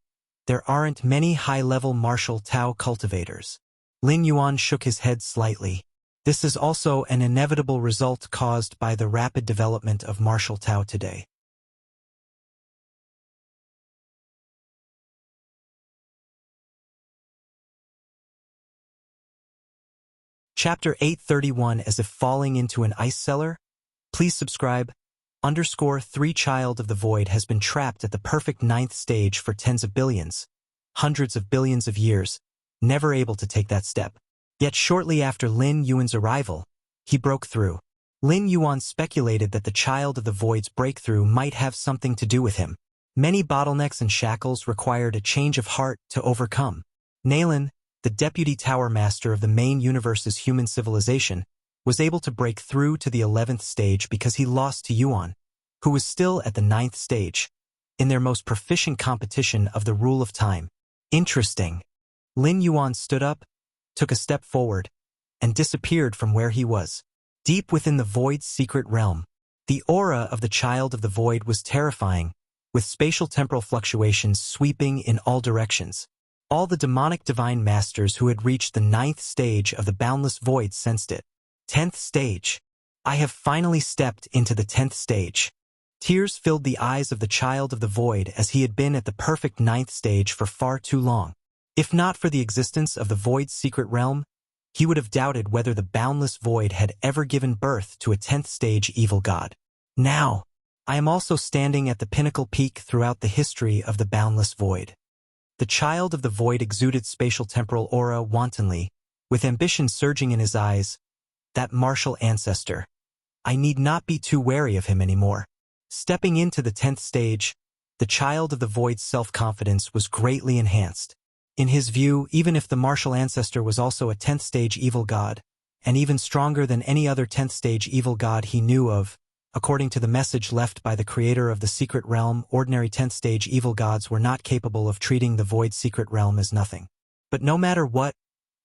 there aren't many high-level martial Tao cultivators. Lin Yuan shook his head slightly. This is also an inevitable result caused by the rapid development of martial Tao today. Chapter 831 As if falling into an ice cellar? Please subscribe. _3 Child of the Void has been trapped at the perfect 9th stage for tens of billions, hundreds of billions of years, never able to take that step. Yet shortly after Lin Yuan's arrival, he broke through. Lin Yuan speculated that the Child of the Void's breakthrough might have something to do with him. Many bottlenecks and shackles required a change of heart to overcome. Nalen, the deputy tower master of the main universe's human civilization, was able to break through to the 11th stage because he lost to Yuan, who was still at the 9th stage, in their most proficient competition of the rule of time. Interesting. Lin Yuan stood up, took a step forward, and disappeared from where he was. Deep within the Void's secret realm, the aura of the Child of the Void was terrifying, with spatial temporal fluctuations sweeping in all directions. All the demonic divine masters who had reached the 9th stage of the boundless void sensed it. 10th stage. I have finally stepped into the 10th stage. Tears filled the eyes of the Child of the Void as he had been at the perfect 9th stage for far too long. If not for the existence of the Void's secret realm, he would have doubted whether the boundless void had ever given birth to a 10th stage evil god. Now, I am also standing at the pinnacle peak throughout the history of the boundless void. The Child of the Void exuded spatial temporal aura wantonly, with ambition surging in his eyes. That martial ancestor. I need not be too wary of him anymore. Stepping into the 10th stage, the Child of the Void's self-confidence was greatly enhanced. In his view, even if the martial ancestor was also a 10th stage evil god, and even stronger than any other 10th stage evil god he knew of, according to the message left by the creator of the secret realm, ordinary 10th stage evil gods were not capable of treating the Void's secret realm as nothing. But no matter what,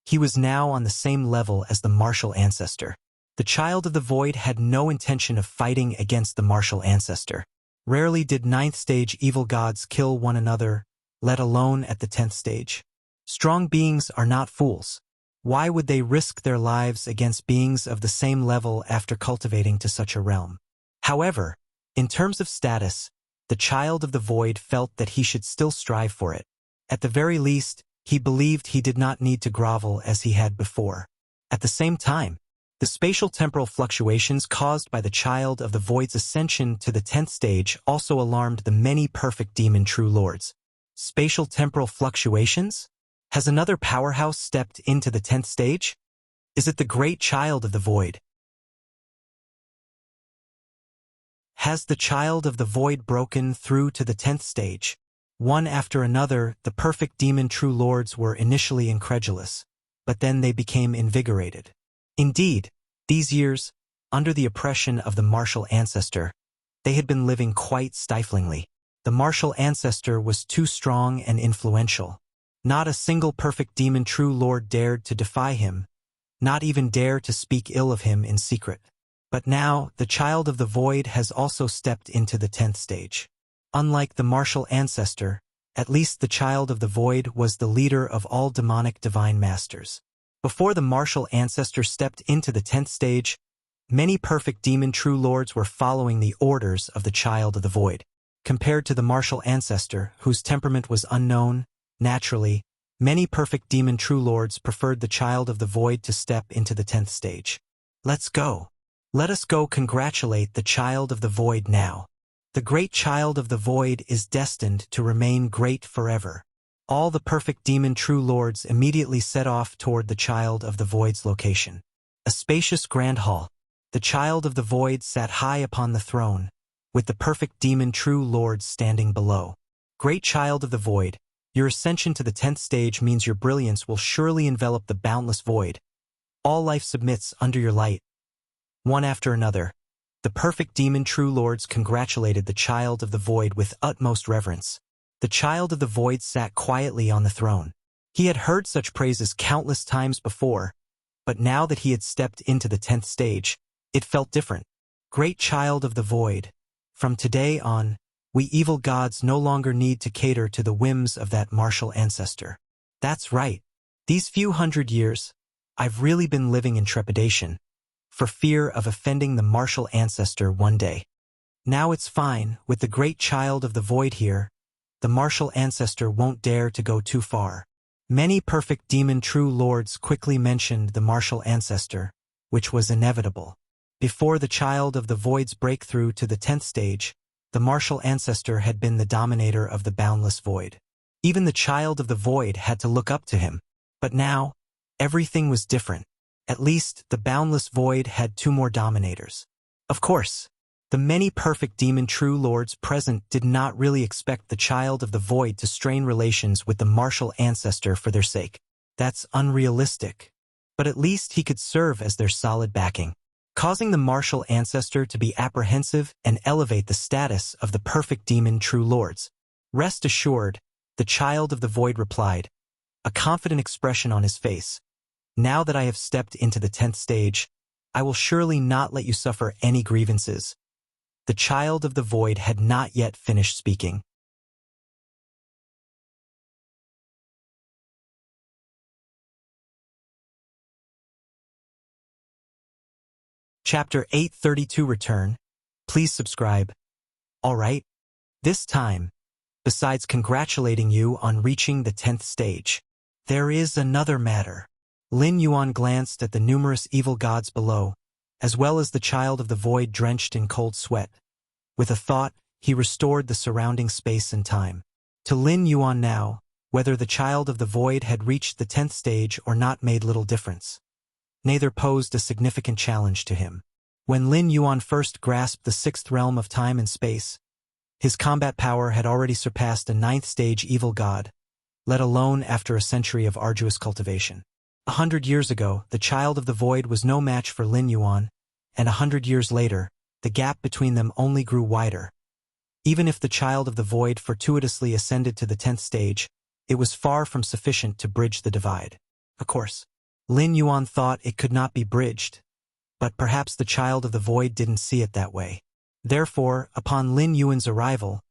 he was now on the same level as the martial ancestor. The Child of the Void had no intention of fighting against the martial ancestor. Rarely did 9th stage evil gods kill one another, let alone at the 10th stage. Strong beings are not fools. Why would they risk their lives against beings of the same level after cultivating to such a realm? However, in terms of status, the Child of the Void felt that he should still strive for it. At the very least, he believed he did not need to grovel as he had before. At the same time, the spatial temporal fluctuations caused by the Child of the Void's ascension to the 10th stage also alarmed the many perfect demon true lords. Spatial temporal fluctuations? Has another powerhouse stepped into the 10th stage? Is it the great Child of the Void? Has the Child of the Void broken through to the 10th stage? One after another, the perfect demon true lords were initially incredulous, but then they became invigorated. Indeed, these years, under the oppression of the martial ancestor, they had been living quite stiflingly. The martial ancestor was too strong and influential. Not a single perfect demon true lord dared to defy him, not even dare to speak ill of him in secret. But now, the Child of the Void has also stepped into the 10th stage. Unlike the martial ancestor, at least the Child of the Void was the leader of all demonic divine masters. Before the martial ancestor stepped into the 10th stage, many perfect demon true lords were following the orders of the Child of the Void. Compared to the martial ancestor, whose temperament was unknown, naturally, many perfect demon true lords preferred the Child of the Void to step into the 10th stage. Let's go. Let us go congratulate the Child of the Void now. The great Child of the Void is destined to remain great forever. All the perfect demon true lords immediately set off toward the Child of the Void's location. A spacious grand hall. The Child of the Void sat high upon the throne, with the perfect demon true lords standing below. Great child of the void, your ascension to the 10th stage means your brilliance will surely envelop the boundless void. All life submits under your light. One after another, the perfect demon true lords congratulated the child of the void with utmost reverence. The child of the void sat quietly on the throne. He had heard such praises countless times before, but now that he had stepped into the 10th stage, it felt different. Great child of the void, from today on, we evil gods no longer need to cater to the whims of that martial ancestor. That's right. These few hundred years, I've really been living in trepidation, for fear of offending the martial ancestor one day. Now it's fine, with the great child of the void here, the martial ancestor won't dare to go too far. Many perfect demon true lords quickly mentioned the martial ancestor, which was inevitable. Before the child of the void's breakthrough to the 10th stage, the martial ancestor had been the dominator of the boundless void. Even the child of the void had to look up to him. But now, everything was different. At least, the boundless void had two more dominators. Of course, the many perfect demon true lords present did not really expect the child of the void to strain relations with the martial ancestor for their sake. That's unrealistic. But at least he could serve as their solid backing, causing the martial ancestor to be apprehensive and elevate the status of the perfect demon true lords. Rest assured, the child of the void replied, a confident expression on his face. Now that I have stepped into the 10th stage, I will surely not let you suffer any grievances. The child of the void had not yet finished speaking. Chapter 832 Return. Please subscribe. Alright. This time, besides congratulating you on reaching the 10th stage, there is another matter. Lin Yuan glanced at the numerous evil gods below, as well as the child of the void drenched in cold sweat. With a thought, he restored the surrounding space and time. To Lin Yuan now, whether the child of the void had reached the 10th stage or not made little difference. Neither posed a significant challenge to him. When Lin Yuan first grasped the 6th realm of time and space, his combat power had already surpassed a 9th stage evil god, let alone after a century of arduous cultivation. 100 years ago, the child of the void was no match for Lin Yuan, and 100 years later, the gap between them only grew wider. Even if the child of the void fortuitously ascended to the 10th stage, it was far from sufficient to bridge the divide. Of course, Lin Yuan thought it could not be bridged, but perhaps the child of the void didn't see it that way. Therefore, upon Lin Yuan's arrival,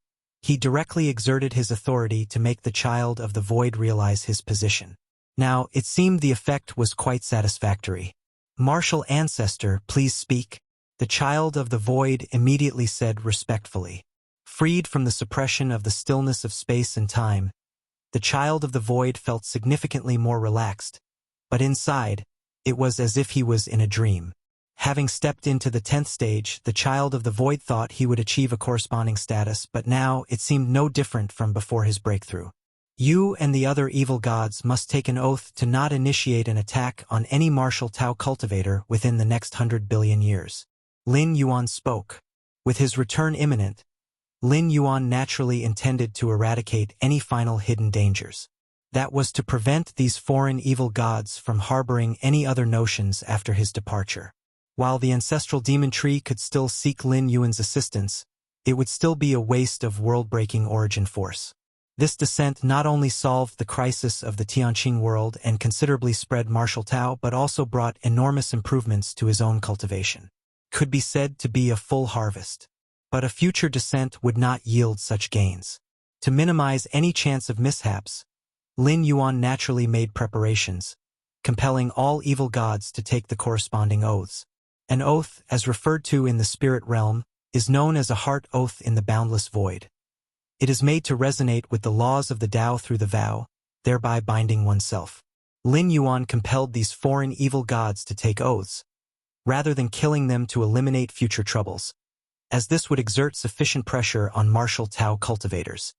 he directly exerted his authority to make the child of the void realize his position. Now, it seemed the effect was quite satisfactory. Martial ancestor, please speak. The child of the void immediately said respectfully. Freed from the suppression of the stillness of space and time, the child of the void felt significantly more relaxed, but inside, it was as if he was in a dream. Having stepped into the 10th stage, the child of the void thought he would achieve a corresponding status, but now it seemed no different from before his breakthrough. You and the other evil gods must take an oath to not initiate an attack on any martial Tao cultivator within the next 100 billion years. Lin Yuan spoke. With his return imminent, Lin Yuan naturally intended to eradicate any final hidden dangers. That was to prevent these foreign evil gods from harboring any other notions after his departure. While the ancestral demon tree could still seek Lin Yuan's assistance, it would still be a waste of world-breaking origin force. This descent not only solved the crisis of the Tianqing world and considerably spread martial Tao, but also brought enormous improvements to his own cultivation. Could be said to be a full harvest. But a future descent would not yield such gains. To minimize any chance of mishaps, Lin Yuan naturally made preparations, compelling all evil gods to take the corresponding oaths. An oath, as referred to in the spirit realm, is known as a heart oath in the boundless void. It is made to resonate with the laws of the Tao through the vow, thereby binding oneself. Lin Yuan compelled these foreign evil gods to take oaths, rather than killing them to eliminate future troubles, as this would exert sufficient pressure on martial Tao cultivators.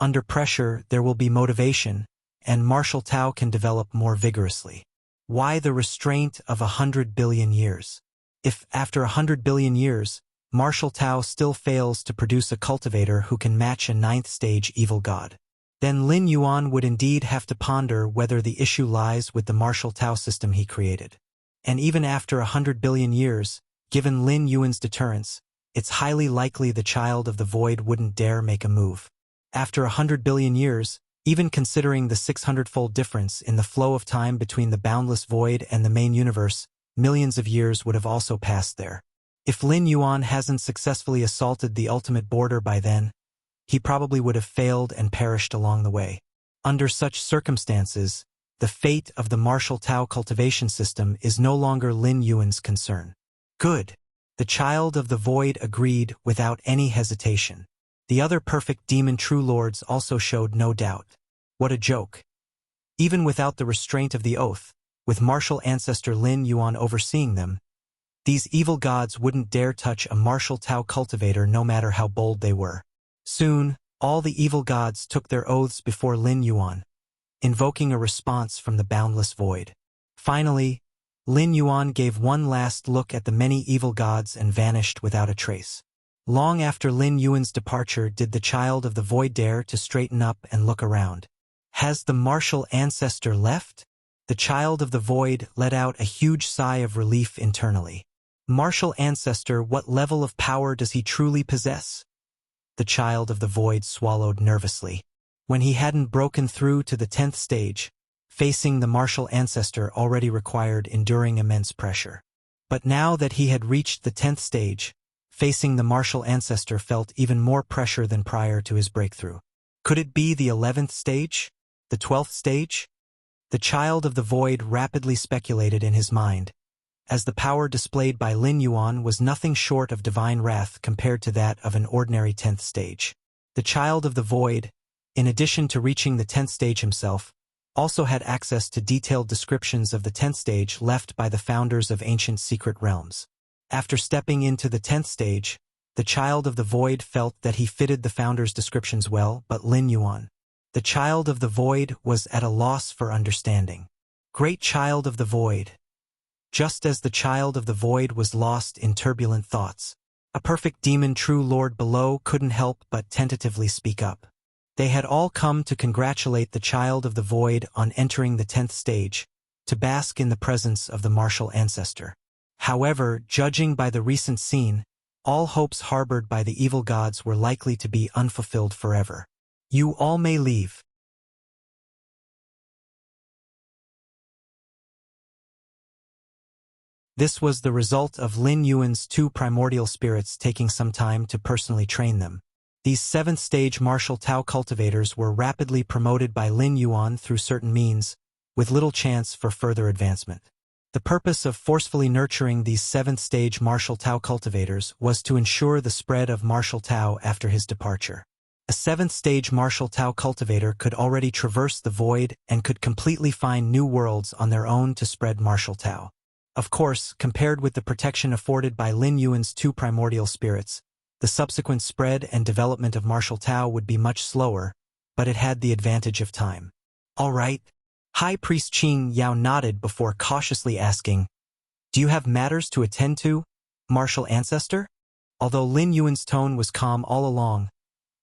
Under pressure, there will be motivation, and martial Tao can develop more vigorously. Why the restraint of 100 billion years? If, after 100 billion years, martial Tao still fails to produce a cultivator who can match a ninth-stage evil god, then Lin Yuan would indeed have to ponder whether the issue lies with the martial Tao system he created. And even after 100 billion years, given Lin Yuan's deterrence, it's highly likely the Child of the Void wouldn't dare make a move. After 100 billion years, even considering the 600-fold difference in the flow of time between the boundless void and the main universe, millions of years would have also passed there. If Lin Yuan hasn't successfully assaulted the ultimate border by then, he probably would have failed and perished along the way. Under such circumstances, the fate of the martial Tao cultivation system is no longer Lin Yuan's concern. Good. The Child of the Void agreed without any hesitation. The other perfect demon true lords also showed no doubt. What a joke. Even without the restraint of the oath, with martial ancestor Lin Yuan overseeing them, these evil gods wouldn't dare touch a martial Tao cultivator no matter how bold they were. Soon, all the evil gods took their oaths before Lin Yuan, invoking a response from the boundless void. Finally, Lin Yuan gave one last look at the many evil gods and vanished without a trace. Long after Lin Yuan's departure did the Child of the Void dare to straighten up and look around. Has the martial ancestor left? The Child of the Void let out a huge sigh of relief internally. Martial ancestor, what level of power does he truly possess? The Child of the Void swallowed nervously. When he hadn't broken through to the 10th stage, facing the martial ancestor already required enduring immense pressure. But now that he had reached the 10th stage, facing the martial ancestor felt even more pressure than prior to his breakthrough. Could it be the 11th stage? The 12th stage? The Child of the Void rapidly speculated in his mind, as the power displayed by Lin Yuan was nothing short of divine wrath compared to that of an ordinary 10th stage. The Child of the Void, in addition to reaching the 10th stage himself, also had access to detailed descriptions of the 10th stage left by the founders of ancient secret realms. After stepping into the 10th stage, the Child of the Void felt that he fitted the founders' descriptions well, but Lin Yuan, the Child of the Void, was at a loss for understanding. Great Child of the Void. Just as the Child of the Void was lost in turbulent thoughts, a perfect demon true lord below couldn't help but tentatively speak up. They had all come to congratulate the Child of the Void on entering the 10th stage, to bask in the presence of the martial ancestor. However, judging by the recent scene, all hopes harbored by the evil gods were likely to be unfulfilled forever. You all may leave. This was the result of Lin Yuan's 2 primordial spirits taking some time to personally train them. These 7th-stage martial Tao cultivators were rapidly promoted by Lin Yuan through certain means, with little chance for further advancement. The purpose of forcefully nurturing these 7th-stage martial Tao cultivators was to ensure the spread of martial Tao after his departure. A 7th-stage martial Tao cultivator could already traverse the void and could completely find new worlds on their own to spread martial Tao. Of course, compared with the protection afforded by Lin Yuan's 2 primordial spirits, the subsequent spread and development of martial Tao would be much slower, but it had the advantage of time. All right. High Priest Qing Yao nodded before cautiously asking, "Do you have matters to attend to, martial ancestor?" Although Lin Yuan's tone was calm all along,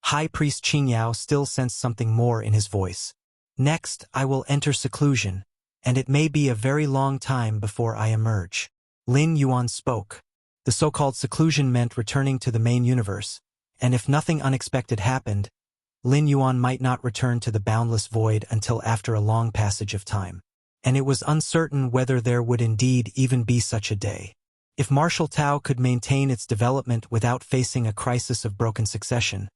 High Priest Qing Yao still sensed something more in his voice. "Next, I will enter seclusion, and it may be a very long time before I emerge." Lin Yuan spoke. The so-called seclusion meant returning to the main universe, and if nothing unexpected happened, Lin Yuan might not return to the boundless void until after a long passage of time. And it was uncertain whether there would indeed even be such a day. If martial Tao could maintain its development without facing a crisis of broken succession,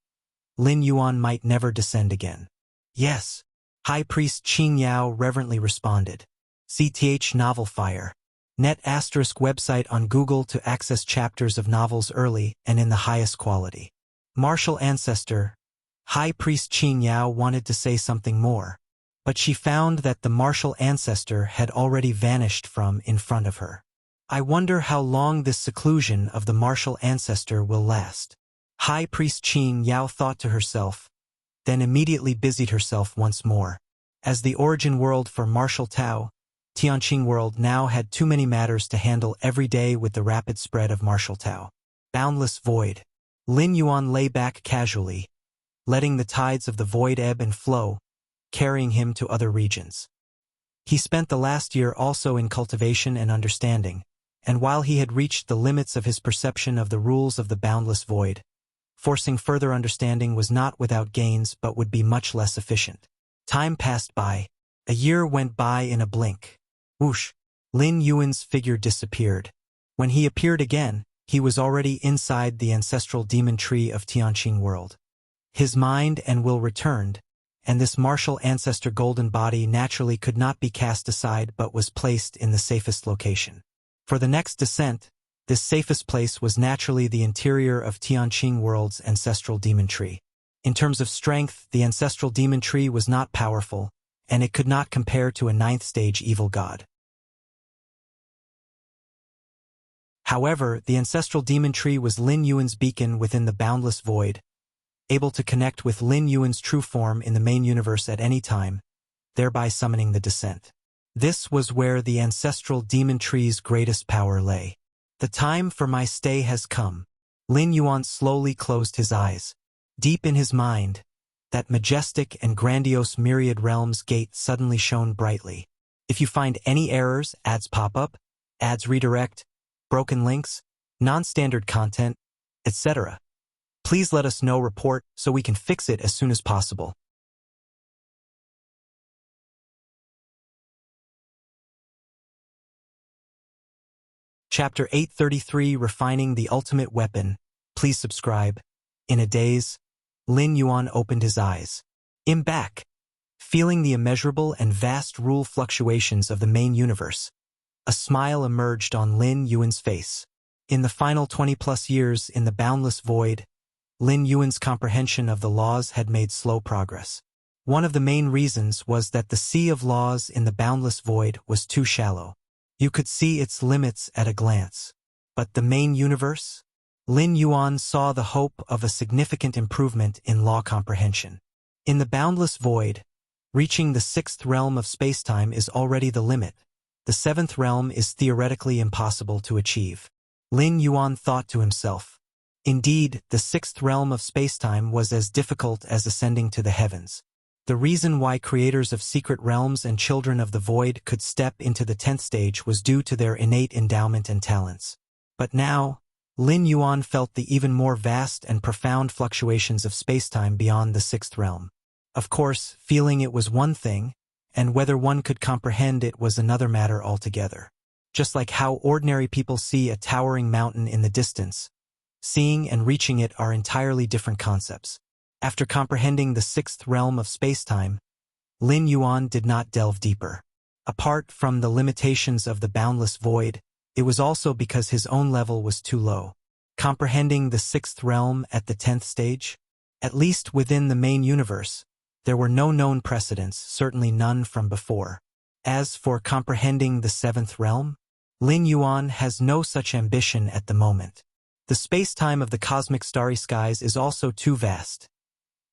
Lin Yuan might never descend again. "Yes," High Priest Qing Yao reverently responded. CTH Novel Fire. Net * website on Google to access chapters of novels early and in the highest quality. Martial Ancestor. High Priest Qing Yao wanted to say something more, but she found that the martial ancestor had already vanished from in front of her. I wonder how long this seclusion of the martial ancestor will last. High Priest Qing Yao thought to herself, then immediately busied herself once more. As the origin world for martial Tao, Tianqing world now had too many matters to handle every day with the rapid spread of martial Tao. Boundless void. Lin Yuan lay back casually, letting the tides of the void ebb and flow, carrying him to other regions. He spent the last year also in cultivation and understanding, and while he had reached the limits of his perception of the rules of the boundless void, forcing further understanding was not without gains but would be much less efficient. Time passed by. A year went by in a blink. Whoosh! Lin Yuan's figure disappeared. When he appeared again, he was already inside the ancestral demon tree of Tianqing world. His mind and will returned, and this martial ancestor golden body naturally could not be cast aside but was placed in the safest location. For the next descent, this safest place was naturally the interior of Tianqing world's ancestral demon tree. In terms of strength, the ancestral demon tree was not powerful, and it could not compare to a ninth-stage evil god. However, the ancestral demon tree was Lin Yuan's beacon within the boundless void, able to connect with Lin Yuan's true form in the main universe at any time, thereby summoning the descent. This was where the ancestral demon tree's greatest power lay. The time for my stay has come. Lin Yuan slowly closed his eyes. Deep in his mind, that majestic and grandiose myriad realms gate suddenly shone brightly. If you find any errors, ads pop up, ads redirect, broken links, non-standard content, etc., please let us know. Report so we can fix it as soon as possible. Chapter 833 Refining the Ultimate Weapon. Please subscribe. In a daze, Lin Yuan opened his eyes. I'm back. Feeling the immeasurable and vast rule fluctuations of the main universe, a smile emerged on Lin Yuan's face. In the final 20-plus years in the boundless void, Lin Yuan's comprehension of the laws had made slow progress. One of the main reasons was that the sea of laws in the boundless void was too shallow. You could see its limits at a glance. But the main universe? Lin Yuan saw the hope of a significant improvement in law comprehension. In the boundless void, reaching the sixth realm of spacetime is already the limit. The seventh realm is theoretically impossible to achieve. Lin Yuan thought to himself. Indeed, the sixth realm of spacetime was as difficult as ascending to the heavens. The reason why creators of secret realms and children of the void could step into the 10th stage was due to their innate endowment and talents. But now, Lin Yuan felt the even more vast and profound fluctuations of spacetime beyond the sixth realm. Of course, feeling it was one thing, and whether one could comprehend it was another matter altogether. Just like how ordinary people see a towering mountain in the distance, seeing and reaching it are entirely different concepts. After comprehending the sixth realm of spacetime, Lin Yuan did not delve deeper. Apart from the limitations of the boundless void, it was also because his own level was too low. Comprehending the sixth realm at the 10th stage? At least within the main universe, there were no known precedents, certainly none from before. As for comprehending the seventh realm, Lin Yuan has no such ambition at the moment. The space-time of the cosmic starry skies is also too vast.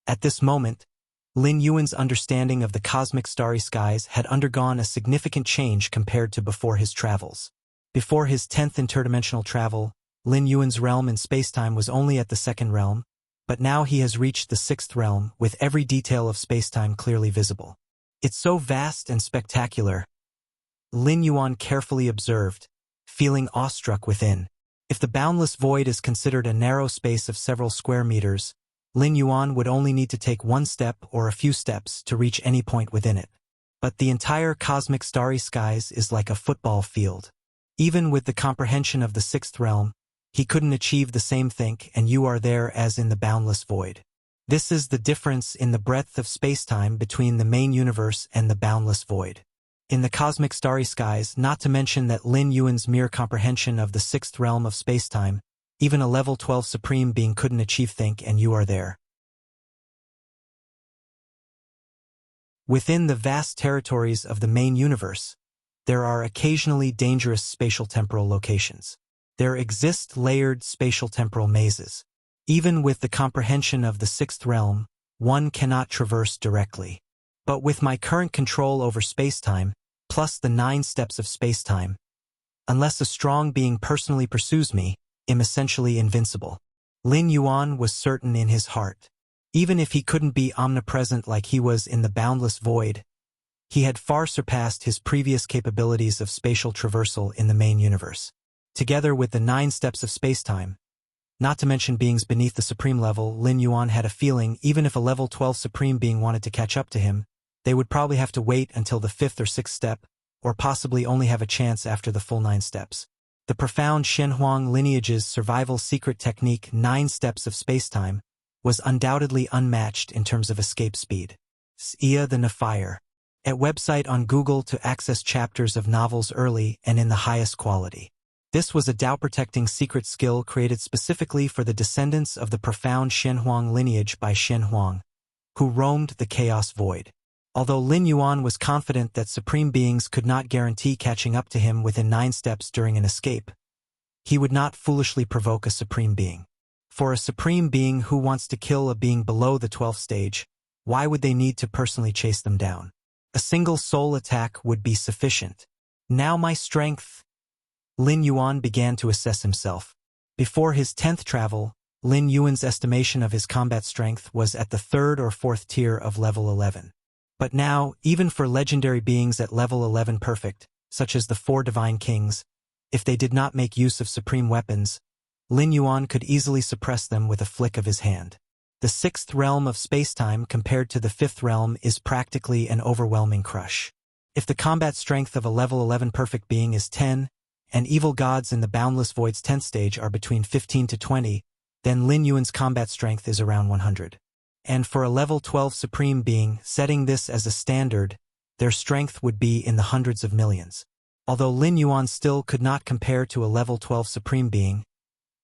At this moment, Lin Yuan's understanding of the cosmic starry skies had undergone a significant change compared to before his travels. Before his 10th interdimensional travel, Lin Yuan's realm in spacetime was only at the second realm, but now he has reached the sixth realm with every detail of spacetime clearly visible. It's so vast and spectacular, Lin Yuan carefully observed, feeling awestruck within. If the boundless void is considered a narrow space of several square meters, Lin Yuan would only need to take one step or a few steps to reach any point within it. But the entire cosmic starry skies is like a football field. Even with the comprehension of the sixth realm, he couldn't achieve the same thing, and you are there as in the boundless void. This is the difference in the breadth of spacetime between the main universe and the boundless void. In the cosmic starry skies, not to mention that Lin Yuan's mere comprehension of the sixth realm of spacetime, even a level 12 supreme being couldn't achieve think, and you are there. Within the vast territories of the main universe, there are occasionally dangerous spatial-temporal locations. There exist layered spatial-temporal mazes. Even with the comprehension of the sixth realm, one cannot traverse directly. But with my current control over spacetime, plus the 9 steps of space-time. Unless a strong being personally pursues me, I'm essentially invincible. Lin Yuan was certain in his heart. Even if he couldn't be omnipresent like he was in the boundless void, he had far surpassed his previous capabilities of spatial traversal in the main universe. Together with the 9 steps of space-time, not to mention beings beneath the supreme level, Lin Yuan had a feeling even if a level 12 supreme being wanted to catch up to him, they would probably have to wait until the 5th or 6th step, or possibly only have a chance after the full 9 steps. The profound Shenhuang lineage's survival secret technique 9 steps of spacetime was undoubtedly unmatched in terms of escape speed. Ia the Nafire. At website on Google to access chapters of novels early and in the highest quality. This was a doubt-protecting secret skill created specifically for the descendants of the profound Shenhuang lineage by Shenhuang, who roamed the chaos void. Although Lin Yuan was confident that supreme beings could not guarantee catching up to him within 9 steps during an escape, he would not foolishly provoke a supreme being. For a supreme being who wants to kill a being below the 12th stage, why would they need to personally chase them down? A single soul attack would be sufficient. Now my strength. Lin Yuan began to assess himself. Before his 10th travel, Lin Yuan's estimation of his combat strength was at the 3rd or 4th tier of level 11. But now, even for legendary beings at level 11 perfect, such as the 4 divine kings, if they did not make use of supreme weapons, Lin Yuan could easily suppress them with a flick of his hand. The 6th realm of spacetime compared to the 5th realm is practically an overwhelming crush. If the combat strength of a level 11 perfect being is 10, and evil gods in the Boundless Void's 10th stage are between 15 to 20, then Lin Yuan's combat strength is around 100. And for a level 12 supreme being, setting this as a standard, their strength would be in the hundreds of millions. Although Lin Yuan still could not compare to a level 12 supreme being,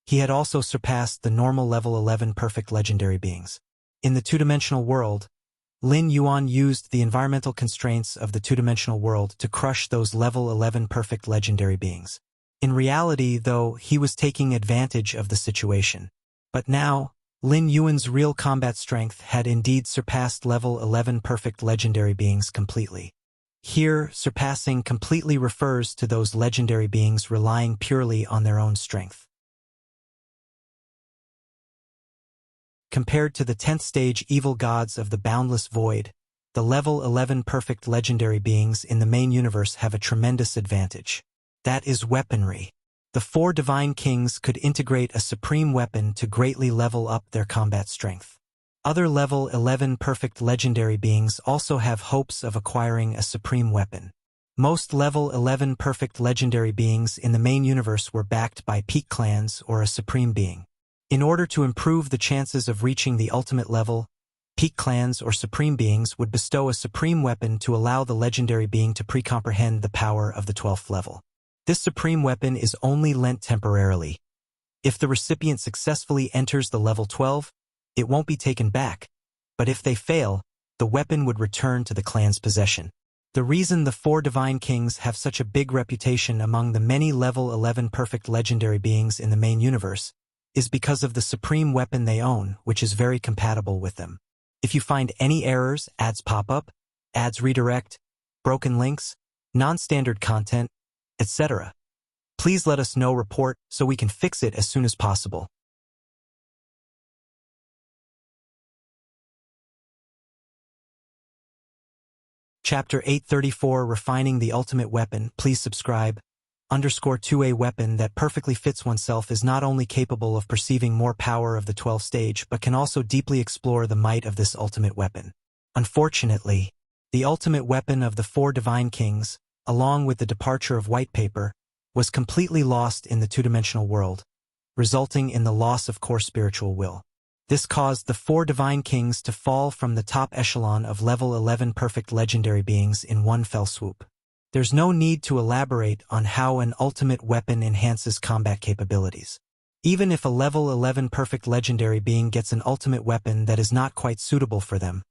he had also surpassed the normal level 11 perfect legendary beings. In the two-dimensional world, Lin Yuan used the environmental constraints of the two-dimensional world to crush those level 11 perfect legendary beings. In reality, though, he was taking advantage of the situation. But now, Lin Yuan's real combat strength had indeed surpassed level 11 perfect legendary beings completely. Here, surpassing completely refers to those legendary beings relying purely on their own strength. Compared to the 10th stage evil gods of the Boundless Void, the level 11 perfect legendary beings in the main universe have a tremendous advantage. That is weaponry. The 4 divine kings could integrate a supreme weapon to greatly level up their combat strength. Other level 11 perfect legendary beings also have hopes of acquiring a supreme weapon. Most level 11 perfect legendary beings in the main universe were backed by peak clans or a supreme being. In order to improve the chances of reaching the ultimate level, peak clans or supreme beings would bestow a supreme weapon to allow the legendary being to pre-comprehend the power of the 12th level. This supreme weapon is only lent temporarily. If the recipient successfully enters the level 12, it won't be taken back, but if they fail, the weapon would return to the clan's possession. The reason the 4 divine kings have such a big reputation among the many level 11 perfect legendary beings in the main universe is because of the supreme weapon they own, which is very compatible with them. If you find any errors, ads pop up, ads redirect, broken links, non-standard content, etc., please let us know, report, so we can fix it as soon as possible. Chapter 834 Refining the Ultimate Weapon. Please subscribe. _2A weapon that perfectly fits oneself is not only capable of perceiving more power of the 12th stage but can also deeply explore the might of this ultimate weapon. Unfortunately, the ultimate weapon of the 4 divine kings, along with the departure of white paper, was completely lost in the two-dimensional world, resulting in the loss of core spiritual will. This caused the 4 divine kings to fall from the top echelon of level 11 perfect legendary beings in one fell swoop. There's no need to elaborate on how an ultimate weapon enhances combat capabilities. Even if a level 11 perfect legendary being gets an ultimate weapon that is not quite suitable for them,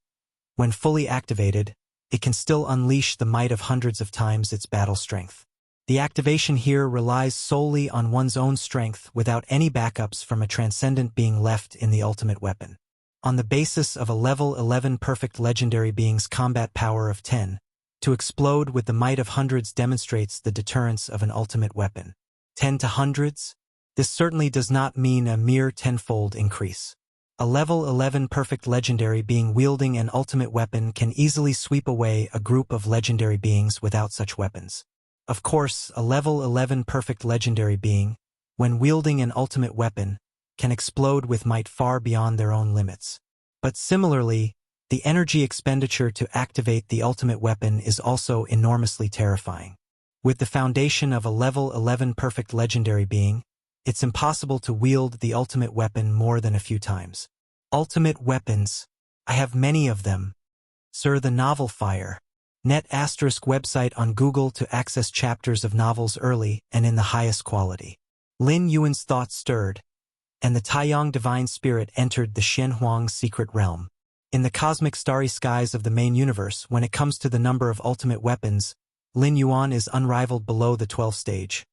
when fully activated, it can still unleash the might of hundreds of times its battle strength. The activation here relies solely on one's own strength without any backups from a transcendent being left in the ultimate weapon. On the basis of a level 11 perfect legendary being's combat power of 10, To explode with the might of hundreds demonstrates the deterrence of an ultimate weapon. 10 to hundreds? This certainly does not mean a mere tenfold increase. A level 11 perfect legendary being wielding an ultimate weapon can easily sweep away a group of legendary beings without such weapons. Of course, a level 11 perfect legendary being, when wielding an ultimate weapon, can explode with might far beyond their own limits. But similarly, the energy expenditure to activate the ultimate weapon is also enormously terrifying. With the foundation of a level 11 perfect legendary being, it's impossible to wield the ultimate weapon more than a few times. Ultimate weapons. I have many of them. Sir, the novel Fire. Net * website on Google to access chapters of novels early and in the highest quality. Lin Yuan's thoughts stirred, and the Taiyang divine spirit entered the Shenhuang secret realm. In the cosmic starry skies of the main universe, when it comes to the number of ultimate weapons, Lin Yuan is unrivaled below the 12th stage.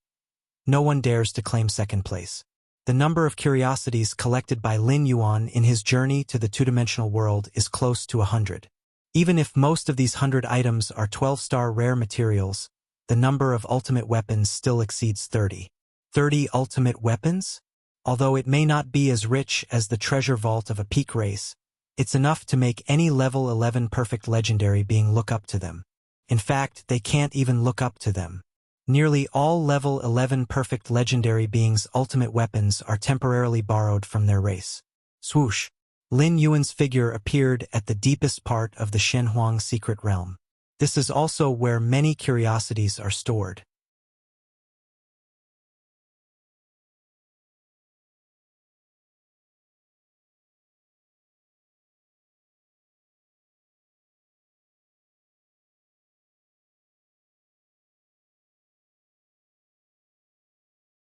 No one dares to claim second place. The number of curiosities collected by Lin Yuan in his journey to the two-dimensional world is close to 100. Even if most of these 100 items are 12-star rare materials, the number of ultimate weapons still exceeds 30. 30 ultimate weapons? Although it may not be as rich as the treasure vault of a peak race, it's enough to make any level 11 perfect legendary being look up to them. In fact, they can't even look up to them. Nearly all level 11 perfect legendary beings' ultimate weapons are temporarily borrowed from their race. Swoosh! Lin Yuan's figure appeared at the deepest part of the Shenhuang secret realm. This is also where many curiosities are stored.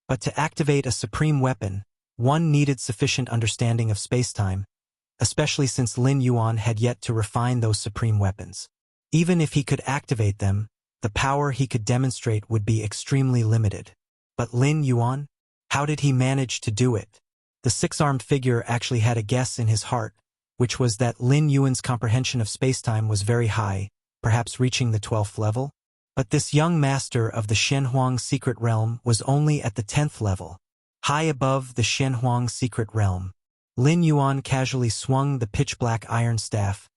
But to activate a supreme weapon, one needed sufficient understanding of space-time, especially since Lin Yuan had yet to refine those supreme weapons. Even if he could activate them, the power he could demonstrate would be extremely limited. But Lin Yuan? How did he manage to do it? The six-armed figure actually had a guess in his heart, which was that Lin Yuan's comprehension of space-time was very high, perhaps reaching the 12th level. But this young master of the Shenhuang secret realm was only at the 10th level. High above the Shenhuang secret realm, Lin Yuan casually swung the pitch-black iron staff,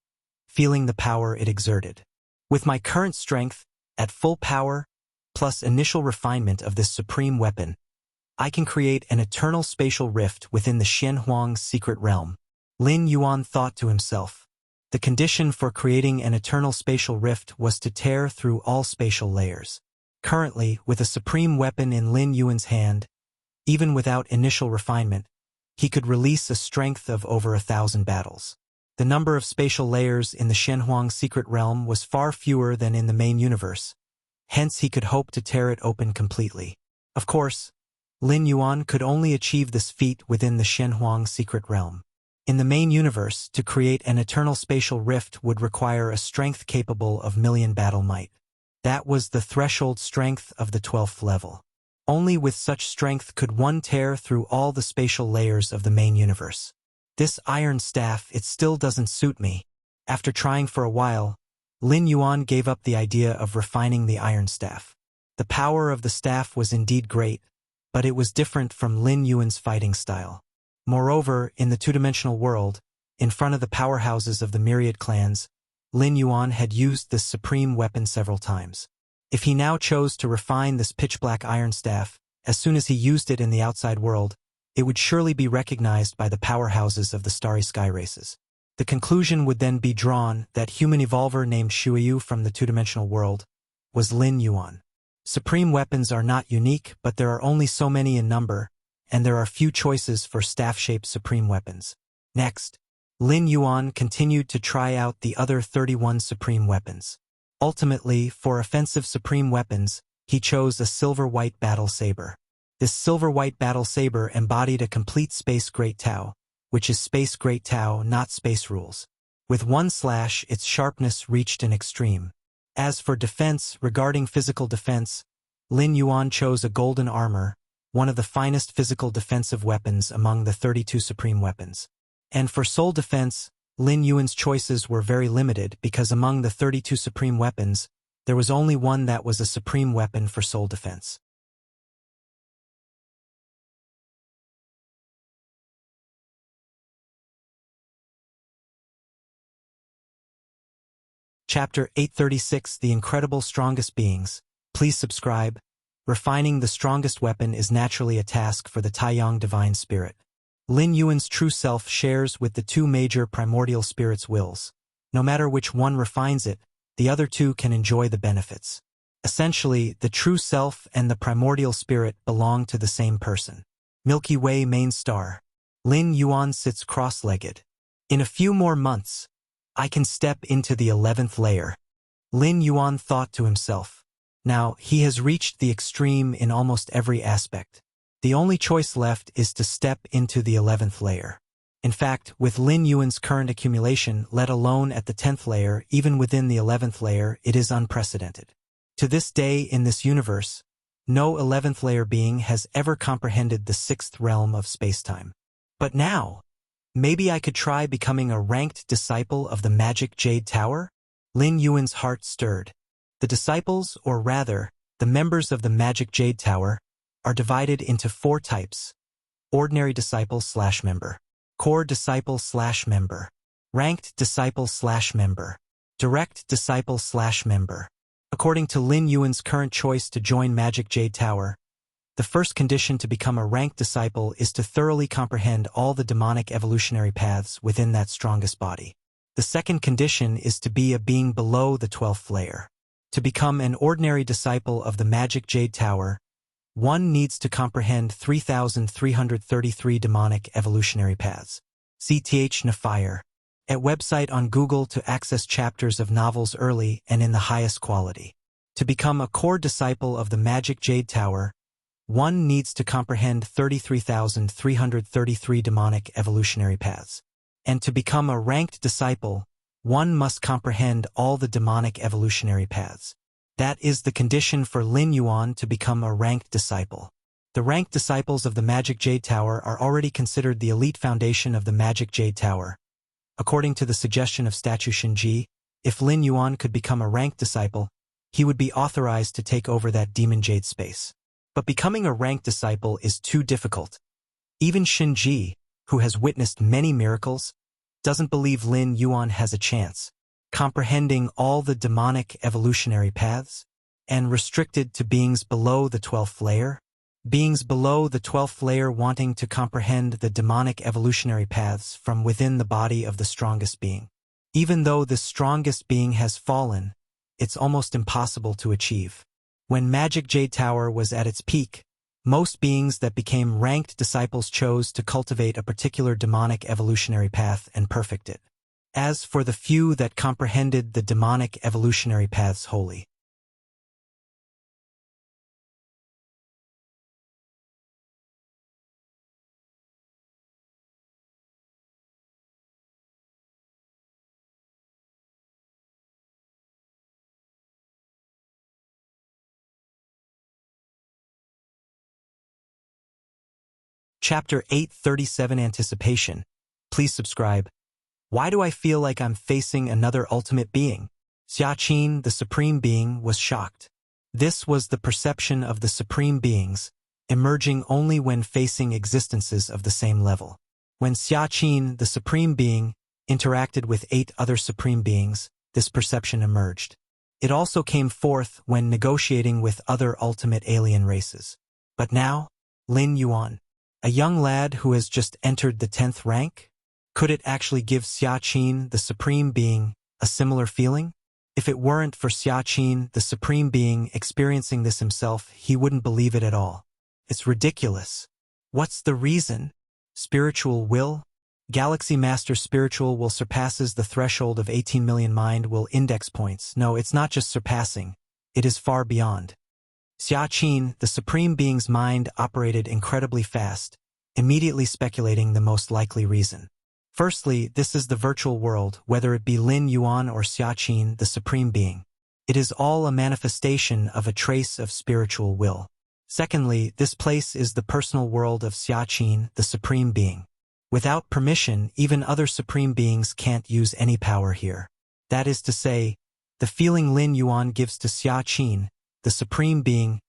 feeling the power it exerted. With my current strength, at full power, plus initial refinement of this supreme weapon, I can create an eternal spatial rift within the Shenhuang secret realm. Lin Yuan thought to himself. The condition for creating an eternal spatial rift was to tear through all spatial layers. Currently, with a supreme weapon in Lin Yuan's hand, even without initial refinement, he could release a strength of over 1,000 battles. The number of spatial layers in the Shenhuang secret realm was far fewer than in the main universe, hence he could hope to tear it open completely. Of course, Lin Yuan could only achieve this feat within the Shenhuang secret realm. In the main universe, to create an eternal spatial rift would require a strength capable of million battle might. That was the threshold strength of the 12th level. Only with such strength could one tear through all the spatial layers of the main universe. This iron staff, it still doesn't suit me. After trying for a while, Lin Yuan gave up the idea of refining the iron staff. The power of the staff was indeed great, but it was different from Lin Yuan's fighting style. Moreover, in the two-dimensional world, in front of the powerhouses of the myriad clans, Lin Yuan had used this supreme weapon several times. If he now chose to refine this pitch-black iron staff, as soon as he used it in the outside world, it would surely be recognized by the powerhouses of the starry sky races. The conclusion would then be drawn that human evolver named Shuiyu from the two-dimensional world was Lin Yuan. Supreme weapons are not unique, but there are only so many in number, and there are few choices for staff-shaped supreme weapons. Next, Lin Yuan continued to try out the other 31 supreme weapons. Ultimately, for offensive supreme weapons, he chose a silver-white battle saber. This silver-white battle saber embodied a complete space Great Tao, which is space Great Tao, not space rules. With one slash, its sharpness reached an extreme. As for defense, regarding physical defense, Lin Yuan chose a golden armor, one of the finest physical defensive weapons among the 32 supreme weapons. And for soul defense, Lin Yuan's choices were very limited because among the 32 supreme weapons, There was only one that was a supreme weapon for soul defense. Chapter 836, The Incredible Strongest Beings. Please subscribe. Refining the strongest weapon is naturally a task for the Taiyang Divine Spirit. Lin Yuan's true self shares with the two major primordial spirits' wills. No matter which one refines it, the other two can enjoy the benefits. Essentially, the true self and the primordial spirit belong to the same person. Milky Way main star. Lin Yuan sits cross-legged. In a few more months, I can step into the 11th layer. Lin Yuan thought to himself. Now, he has reached the extreme in almost every aspect. The only choice left is to step into the 11th layer. In fact, with Lin Yuan's current accumulation, let alone at the 10th layer, even within the 11th layer, it is unprecedented. To this day in this universe, no 11th layer being has ever comprehended the 6th realm of spacetime. But now, maybe I could try becoming a ranked disciple of the Magic Jade Tower? Lin Yuan's heart stirred. The disciples, or rather, the members of the Magic Jade Tower, are divided into 4 types. Ordinary disciple/member. Core disciple/member. Ranked disciple/member. Direct disciple/member. According to Lin Yuan's current choice to join Magic Jade Tower, the first condition to become a ranked disciple is to thoroughly comprehend all the demonic evolutionary paths within that strongest body. The second condition is to be a being below the 12th layer. To become an ordinary disciple of the Magic Jade Tower, one needs to comprehend 3,333 demonic evolutionary paths. CTH Nafire. At website on Google to access chapters of novels early and in the highest quality. To become a core disciple of the Magic Jade Tower, one needs to comprehend 33,333 demonic evolutionary paths. And to become a ranked disciple, one must comprehend all the demonic evolutionary paths. That is the condition for Lin Yuan to become a ranked disciple. The ranked disciples of the Magic Jade Tower are already considered the elite foundation of the Magic Jade Tower. According to the suggestion of Statue Shinji, if Lin Yuan could become a ranked disciple, he would be authorized to take over that demon jade space. But becoming a ranked disciple is too difficult. Even Shinji, who has witnessed many miracles, doesn't believe Lin Yuan has a chance. Comprehending all the demonic evolutionary paths, and restricted to beings below the 12th layer? Beings below the 12th layer wanting to comprehend the demonic evolutionary paths from within the body of the strongest being. Even though the strongest being has fallen, it's almost impossible to achieve. When Magic Jade Tower was at its peak, most beings that became ranked disciples chose to cultivate a particular demonic evolutionary path and perfect it. As for the few that comprehended the demonic evolutionary paths wholly, Chapter 837 Anticipation. Please subscribe. Why do I feel like I'm facing another ultimate being? Xiaqin, the Supreme Being, was shocked. This was the perception of the Supreme Beings, emerging only when facing existences of the same level. When Xiaqin, the Supreme Being, interacted with 8 other Supreme Beings, this perception emerged. It also came forth when negotiating with other ultimate alien races. But now, Lin Yuan, a young lad who has just entered the 10th rank? Could it actually give Xiaqin, the Supreme Being, a similar feeling? If it weren't for Xiaqin, the Supreme Being, experiencing this himself, he wouldn't believe it at all. It's ridiculous. What's the reason? Spiritual will? Galaxy Master Spiritual will surpasses the threshold of 18 million mind will index points. No, it's not just surpassing. It is far beyond. Xiaqin, the Supreme Being's mind operated incredibly fast, immediately speculating the most likely reason. Firstly, this is the virtual world, whether it be Lin Yuan or Xiaqin, the Supreme Being. It is all a manifestation of a trace of spiritual will. Secondly, this place is the personal world of Xiaqin, the Supreme Being. Without permission, even other Supreme Beings can't use any power here. That is to say, The feeling Lin Yuan gives to Xia Qin, the Supreme Being,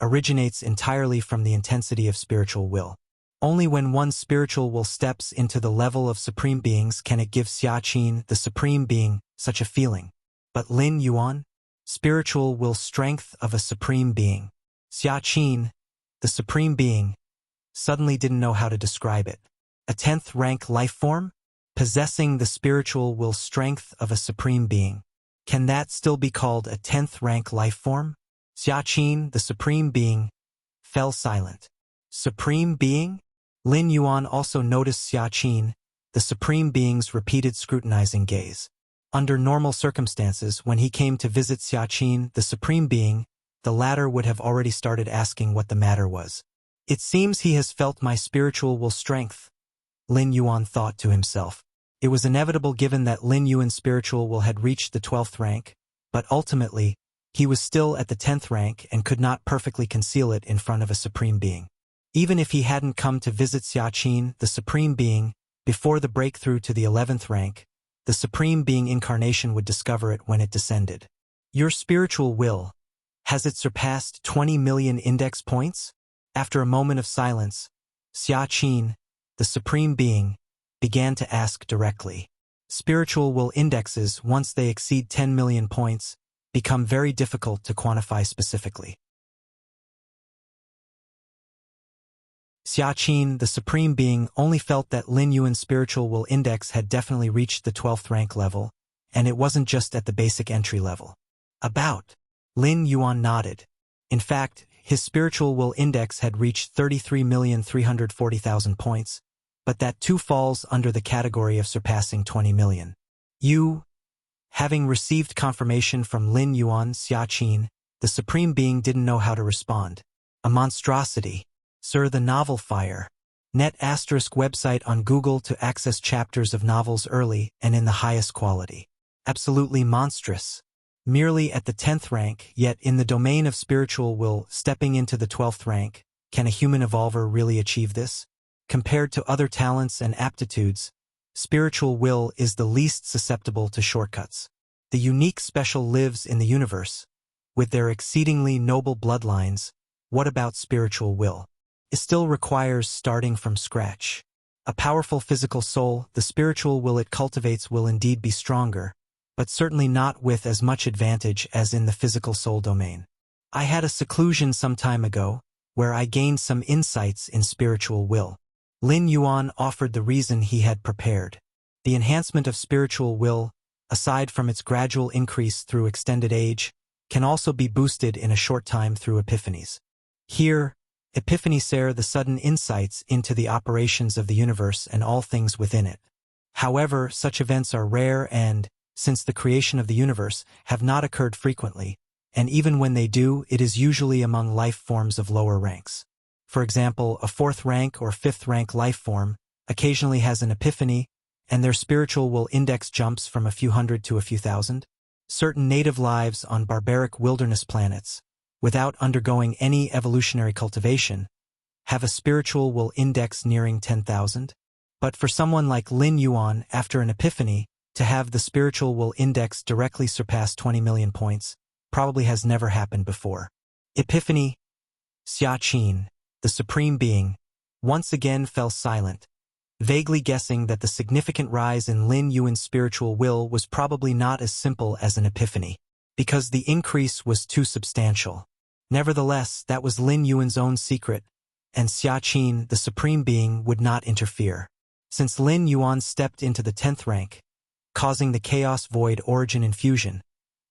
originates entirely from the intensity of spiritual will. Only when one's spiritual will steps into the level of Supreme Beings can it give Xia Qin, the Supreme Being, such a feeling. But Lin Yuan, spiritual will strength of a Supreme Being. Xia Qin, the Supreme Being, suddenly didn't know how to describe it. A 10th rank life form? Possessing the spiritual will strength of a Supreme Being. Can that still be called a 10th rank life form? Xia Qin, the Supreme Being, fell silent. Supreme Being? Lin Yuan also noticed Xia Qin, the Supreme Being's repeated scrutinizing gaze. Under normal circumstances, when he came to visit Xia Qin, the Supreme Being, the latter would have already started asking what the matter was. It seems he has felt my spiritual will strength, Lin Yuan thought to himself. It was inevitable given that Lin Yuan's spiritual will had reached the 12th rank, but ultimately, he was still at the 10th rank and could not perfectly conceal it in front of a Supreme Being. Even if he hadn't come to visit Xia Qin, the Supreme Being, before the breakthrough to the 11th rank, the Supreme Being incarnation would discover it when it descended. Your spiritual will, has it surpassed 20 million index points? After a moment of silence, Xia Qin, the Supreme Being, began to ask directly. Spiritual will indexes, once they exceed 10 million points, become very difficult to quantify specifically. Xia Qin, the Supreme Being, only felt that Lin Yuan's spiritual will index had definitely reached the 12th rank level, and it wasn't just at the basic entry level. About. Lin Yuan nodded. In fact, his spiritual will index had reached 33,340,000 points, but that too falls under the category of surpassing 20 million. Having received confirmation from Lin Yuan, Xia Qin, the Supreme Being didn't know how to respond. A monstrosity. Sir, the novel fire. Net ** website on Google to access chapters of novels early and in the highest quality. Absolutely monstrous. Merely at the 10th rank, yet in the domain of spiritual will, stepping into the 12th rank, can a human evolver really achieve this? Compared to other talents and aptitudes, spiritual will is the least susceptible to shortcuts. The unique special lives in the universe. With their exceedingly noble bloodlines, what about spiritual will? It still requires starting from scratch. A powerful physical soul, the spiritual will it cultivates will indeed be stronger, but certainly not with as much advantage as in the physical soul domain. I had a seclusion some time ago, where I gained some insights in spiritual will. Lin Yuan offered the reason he had prepared. The enhancement of spiritual will, aside from its gradual increase through extended age, can also be boosted in a short time through epiphanies. Here, epiphanies are the sudden insights into the operations of the universe and all things within it. However, such events are rare and, since the creation of the universe, have not occurred frequently, and even when they do, it is usually among life forms of lower ranks. For example, a 4th rank or 5th rank life form occasionally has an epiphany, and their spiritual will index jumps from a few hundred to a few thousand. Certain native lives on barbaric wilderness planets, without undergoing any evolutionary cultivation, have a spiritual will index nearing 10,000. But for someone like Lin Yuan, after an epiphany, to have the spiritual will index directly surpass 20 million points probably has never happened before. Epiphany. Xia Qin, the Supreme Being, once again fell silent, vaguely guessing that the significant rise in Lin Yuan's spiritual will was probably not as simple as an epiphany, because the increase was too substantial. Nevertheless, that was Lin Yuan's own secret, and Xia Qin, the Supreme Being, would not interfere. Since Lin Yuan stepped into the 10th rank, causing the chaos void origin infusion,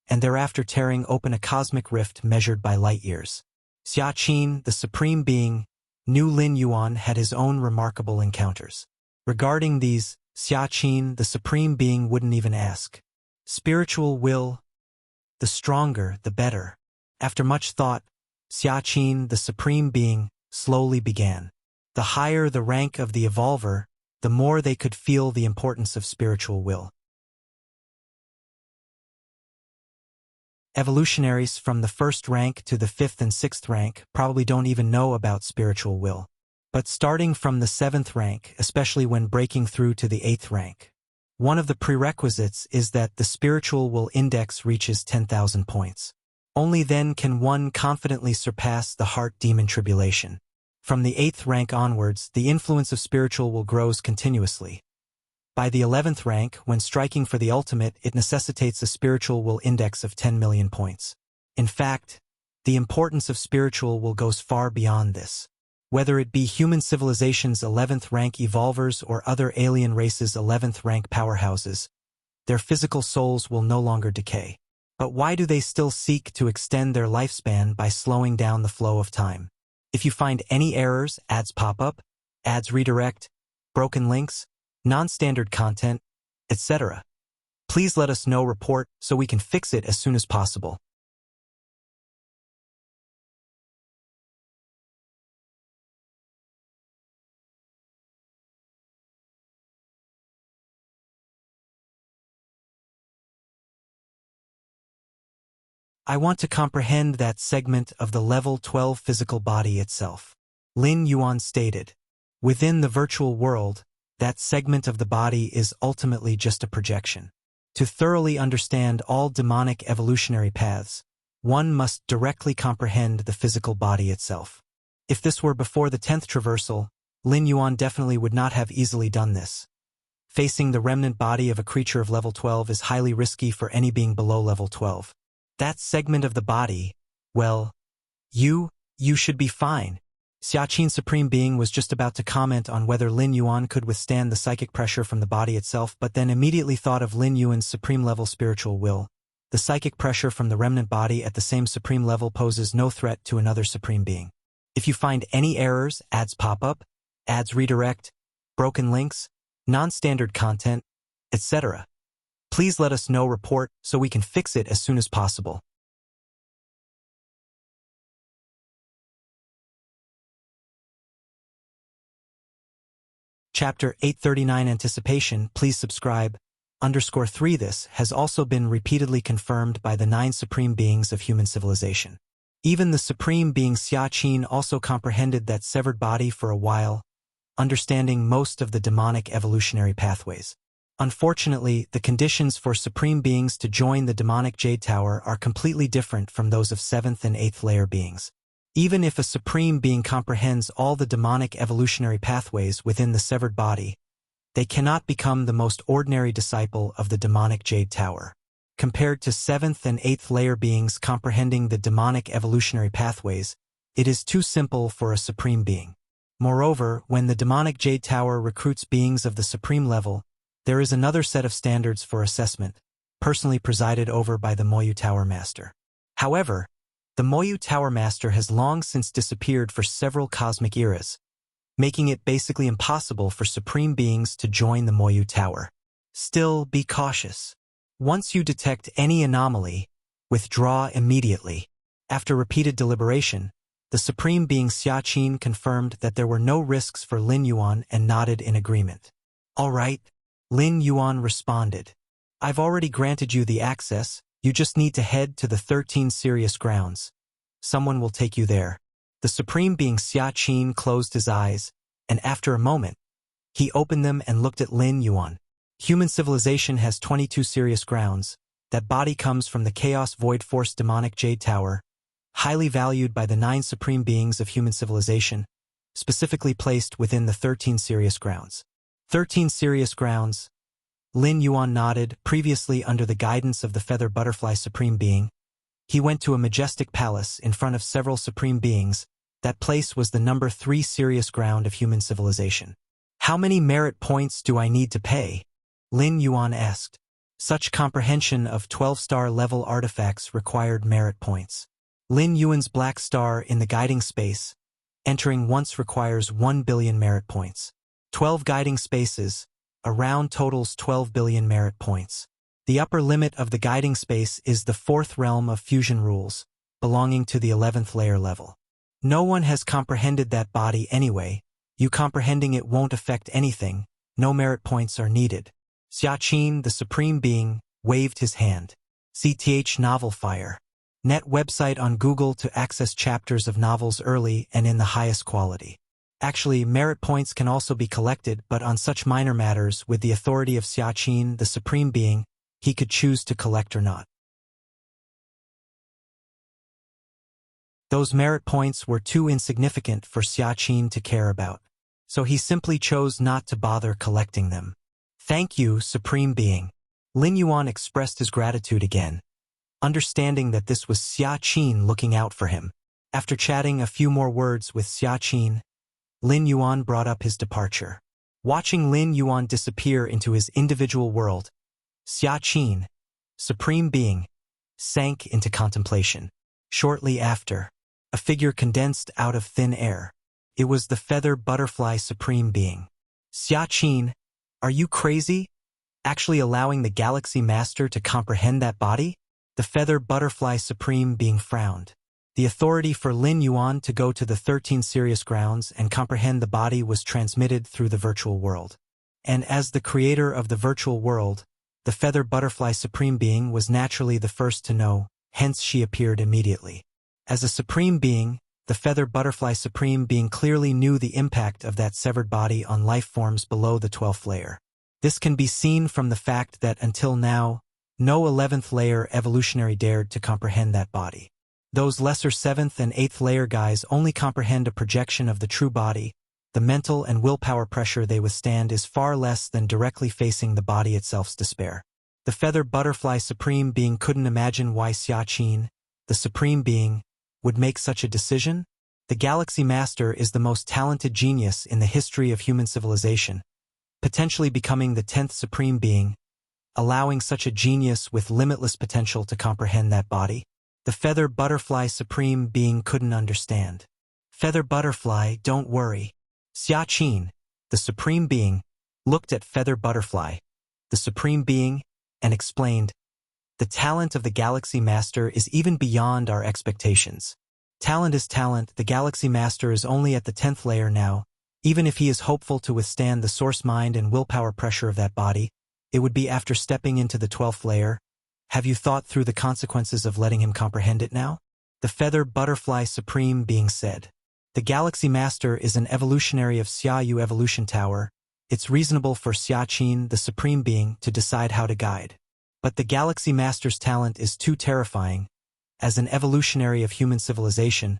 and thereafter tearing open a cosmic rift measured by light years. Xia Qin, the Supreme Being, knew Lin Yuan had his own remarkable encounters. Regarding these, Xia Qin, the Supreme Being, wouldn't even ask. Spiritual will, the stronger, the better. After much thought, Xia Qin, the Supreme Being, slowly began. The higher the rank of the evolver, the more they could feel the importance of spiritual will. Evolutionaries from the 1st rank to the 5th and 6th rank probably don't even know about spiritual will. But starting from the 7th rank, especially when breaking through to the 8th rank, One of the prerequisites is that the spiritual will index reaches 10,000 points. Only then can one confidently surpass the heart demon tribulation. From the 8th rank onwards, the influence of spiritual will grows continuously. By the 11th rank, when striking for the ultimate, it necessitates a spiritual will index of 10 million points. In fact, the importance of spiritual will goes far beyond this. Whether it be human civilization's 11th rank evolvers or other alien races' 11th rank powerhouses, their physical souls will no longer decay. But why do they still seek to extend their lifespan by slowing down the flow of time? If you find any errors, ads pop up, ads redirect, broken links, non-standard content, etc., please let us know report so we can fix it as soon as possible. I want to comprehend that segment of the level 12 physical body itself. Lin Yuan stated, within the virtual world, that segment of the body is ultimately just a projection. To thoroughly understand all demonic evolutionary paths, one must directly comprehend the physical body itself. If this were before the 10th traversal, Lin Yuan definitely would not have easily done this. Facing the remnant body of a creature of level 12 is highly risky for any being below level 12. That segment of the body, well, you should be fine. Xiaqin Supreme Being was just about to comment on whether Lin Yuan could withstand the psychic pressure from the body itself, but then immediately thought of Lin Yuan's supreme level spiritual will. The psychic pressure from the remnant body at the same supreme level poses no threat to another supreme being. If you find any errors, ads pop up, ads redirect, broken links, non-standard content, etc., please let us know report so we can fix it as soon as possible. Chapter 839 Anticipation, please subscribe. _3 This has also been repeatedly confirmed by the 9 supreme beings of human civilization. Even the supreme being Xiaqin also comprehended that severed body for a while, understanding most of the demonic evolutionary pathways. Unfortunately, the conditions for supreme beings to join the demonic Jade Tower are completely different from those of 7th and 8th layer beings. Even if a supreme being comprehends all the demonic evolutionary pathways within the severed body, they cannot become the most ordinary disciple of the demonic Jade Tower. Compared to 7th and 8th layer beings comprehending the demonic evolutionary pathways, it is too simple for a supreme being. Moreover, when the demonic Jade Tower recruits beings of the supreme level, there is another set of standards for assessment, personally presided over by the Moyu Tower Master. However, the Moyu Tower Master has long since disappeared for several cosmic eras, making it basically impossible for supreme beings to join the Moyu Tower. Still, be cautious. Once you detect any anomaly, withdraw immediately. After repeated deliberation, the supreme being Xiaqin confirmed that there were no risks for Lin Yuan and nodded in agreement. All right. Lin Yuan responded, I've already granted you the access, you just need to head to the 13 Sirius grounds. Someone will take you there. The supreme being Xiaqin closed his eyes, and after a moment, he opened them and looked at Lin Yuan. Human civilization has 22 Sirius grounds. That body comes from the Chaos Void Force Demonic Jade Tower, highly valued by the 9 supreme beings of human civilization, specifically placed within the 13 Sirius grounds. 13 Sirius grounds. Lin Yuan nodded, previously under the guidance of the Feather Butterfly Supreme Being. He went to a majestic palace in front of several supreme beings. That place was the number 3 Sirius ground of human civilization. How many merit points do I need to pay? Lin Yuan asked. Such comprehension of 12-star level artifacts required merit points. Lin Yuan's black star in the guiding space, entering once requires 1 billion merit points. 12 guiding spaces, a round totals 12 billion merit points. The upper limit of the guiding space is the 4th realm of fusion rules, belonging to the 11th layer level. No one has comprehended that body anyway. You comprehending it won't affect anything, no merit points are needed. Xiaqin, the supreme being, waved his hand. CTH Novel Fire. Net website on Google to access chapters of novels early and in the highest quality. Actually, merit points can also be collected, but on such minor matters, with the authority of Xia Qin, the Supreme Being, he could choose to collect or not. Those merit points were too insignificant for Xia Qin to care about, so he simply chose not to bother collecting them. Thank you, Supreme Being. Lin Yuan expressed his gratitude again, understanding that this was Xia Qin looking out for him. After chatting a few more words with Xia Qin, Lin Yuan brought up his departure. Watching Lin Yuan disappear into his individual world, Xia Qin, Supreme Being, sank into contemplation. Shortly after, a figure condensed out of thin air. It was the feather butterfly Supreme Being. Xia Qin, are you crazy? Actually allowing the Galaxy Master to comprehend that body? The feather butterfly Supreme Being frowned. The authority for Lin Yuan to go to the 13 Sirius grounds and comprehend the body was transmitted through the virtual world. And as the creator of the virtual world, the feather butterfly Supreme Being was naturally the first to know, hence she appeared immediately. As a Supreme Being, the feather butterfly Supreme Being clearly knew the impact of that severed body on life forms below the 12th layer. This can be seen from the fact that until now, no 11th layer evolutionary dared to comprehend that body. Those lesser 7th and 8th layer guys only comprehend a projection of the true body. The mental and willpower pressure they withstand is far less than directly facing the body itself's despair. The feather butterfly Supreme Being couldn't imagine why Xia Qin, the Supreme Being, would make such a decision. The Galaxy Master is the most talented genius in the history of human civilization, potentially becoming the 10th Supreme Being, allowing such a genius with limitless potential to comprehend that body. The feather butterfly Supreme Being couldn't understand. Feather butterfly, don't worry. Xia Qin, the Supreme Being, looked at feather butterfly, the Supreme Being, and explained, the talent of the Galaxy Master is even beyond our expectations. Talent is talent. The Galaxy Master is only at the 10th layer now. Even if he is hopeful to withstand the source mind and willpower pressure of that body, it would be after stepping into the 12th layer. Have you thought through the consequences of letting him comprehend it now? The feather butterfly Supreme Being said. The Galaxy Master is an evolutionary of Xia Yu Evolution Tower. It's reasonable for Xia Qin, the Supreme Being, to decide how to guide. But the Galaxy Master's talent is too terrifying. As an evolutionary of human civilization,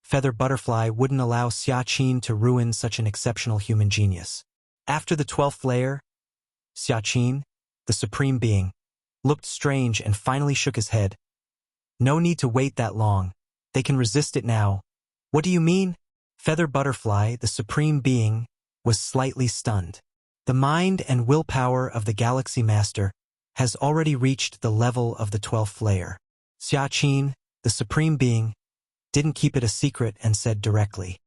Feather Butterfly wouldn't allow Xia Qin to ruin such an exceptional human genius. After the 12th layer, Xia Qin, the Supreme Being, looked strange and finally shook his head. No need to wait that long. They can resist it now. What do you mean? Feather Butterfly, the Supreme Being, was slightly stunned. The mind and willpower of the Galaxy Master has already reached the level of the 12th layer. Xia Qin, the Supreme Being, didn't keep it a secret and said directly,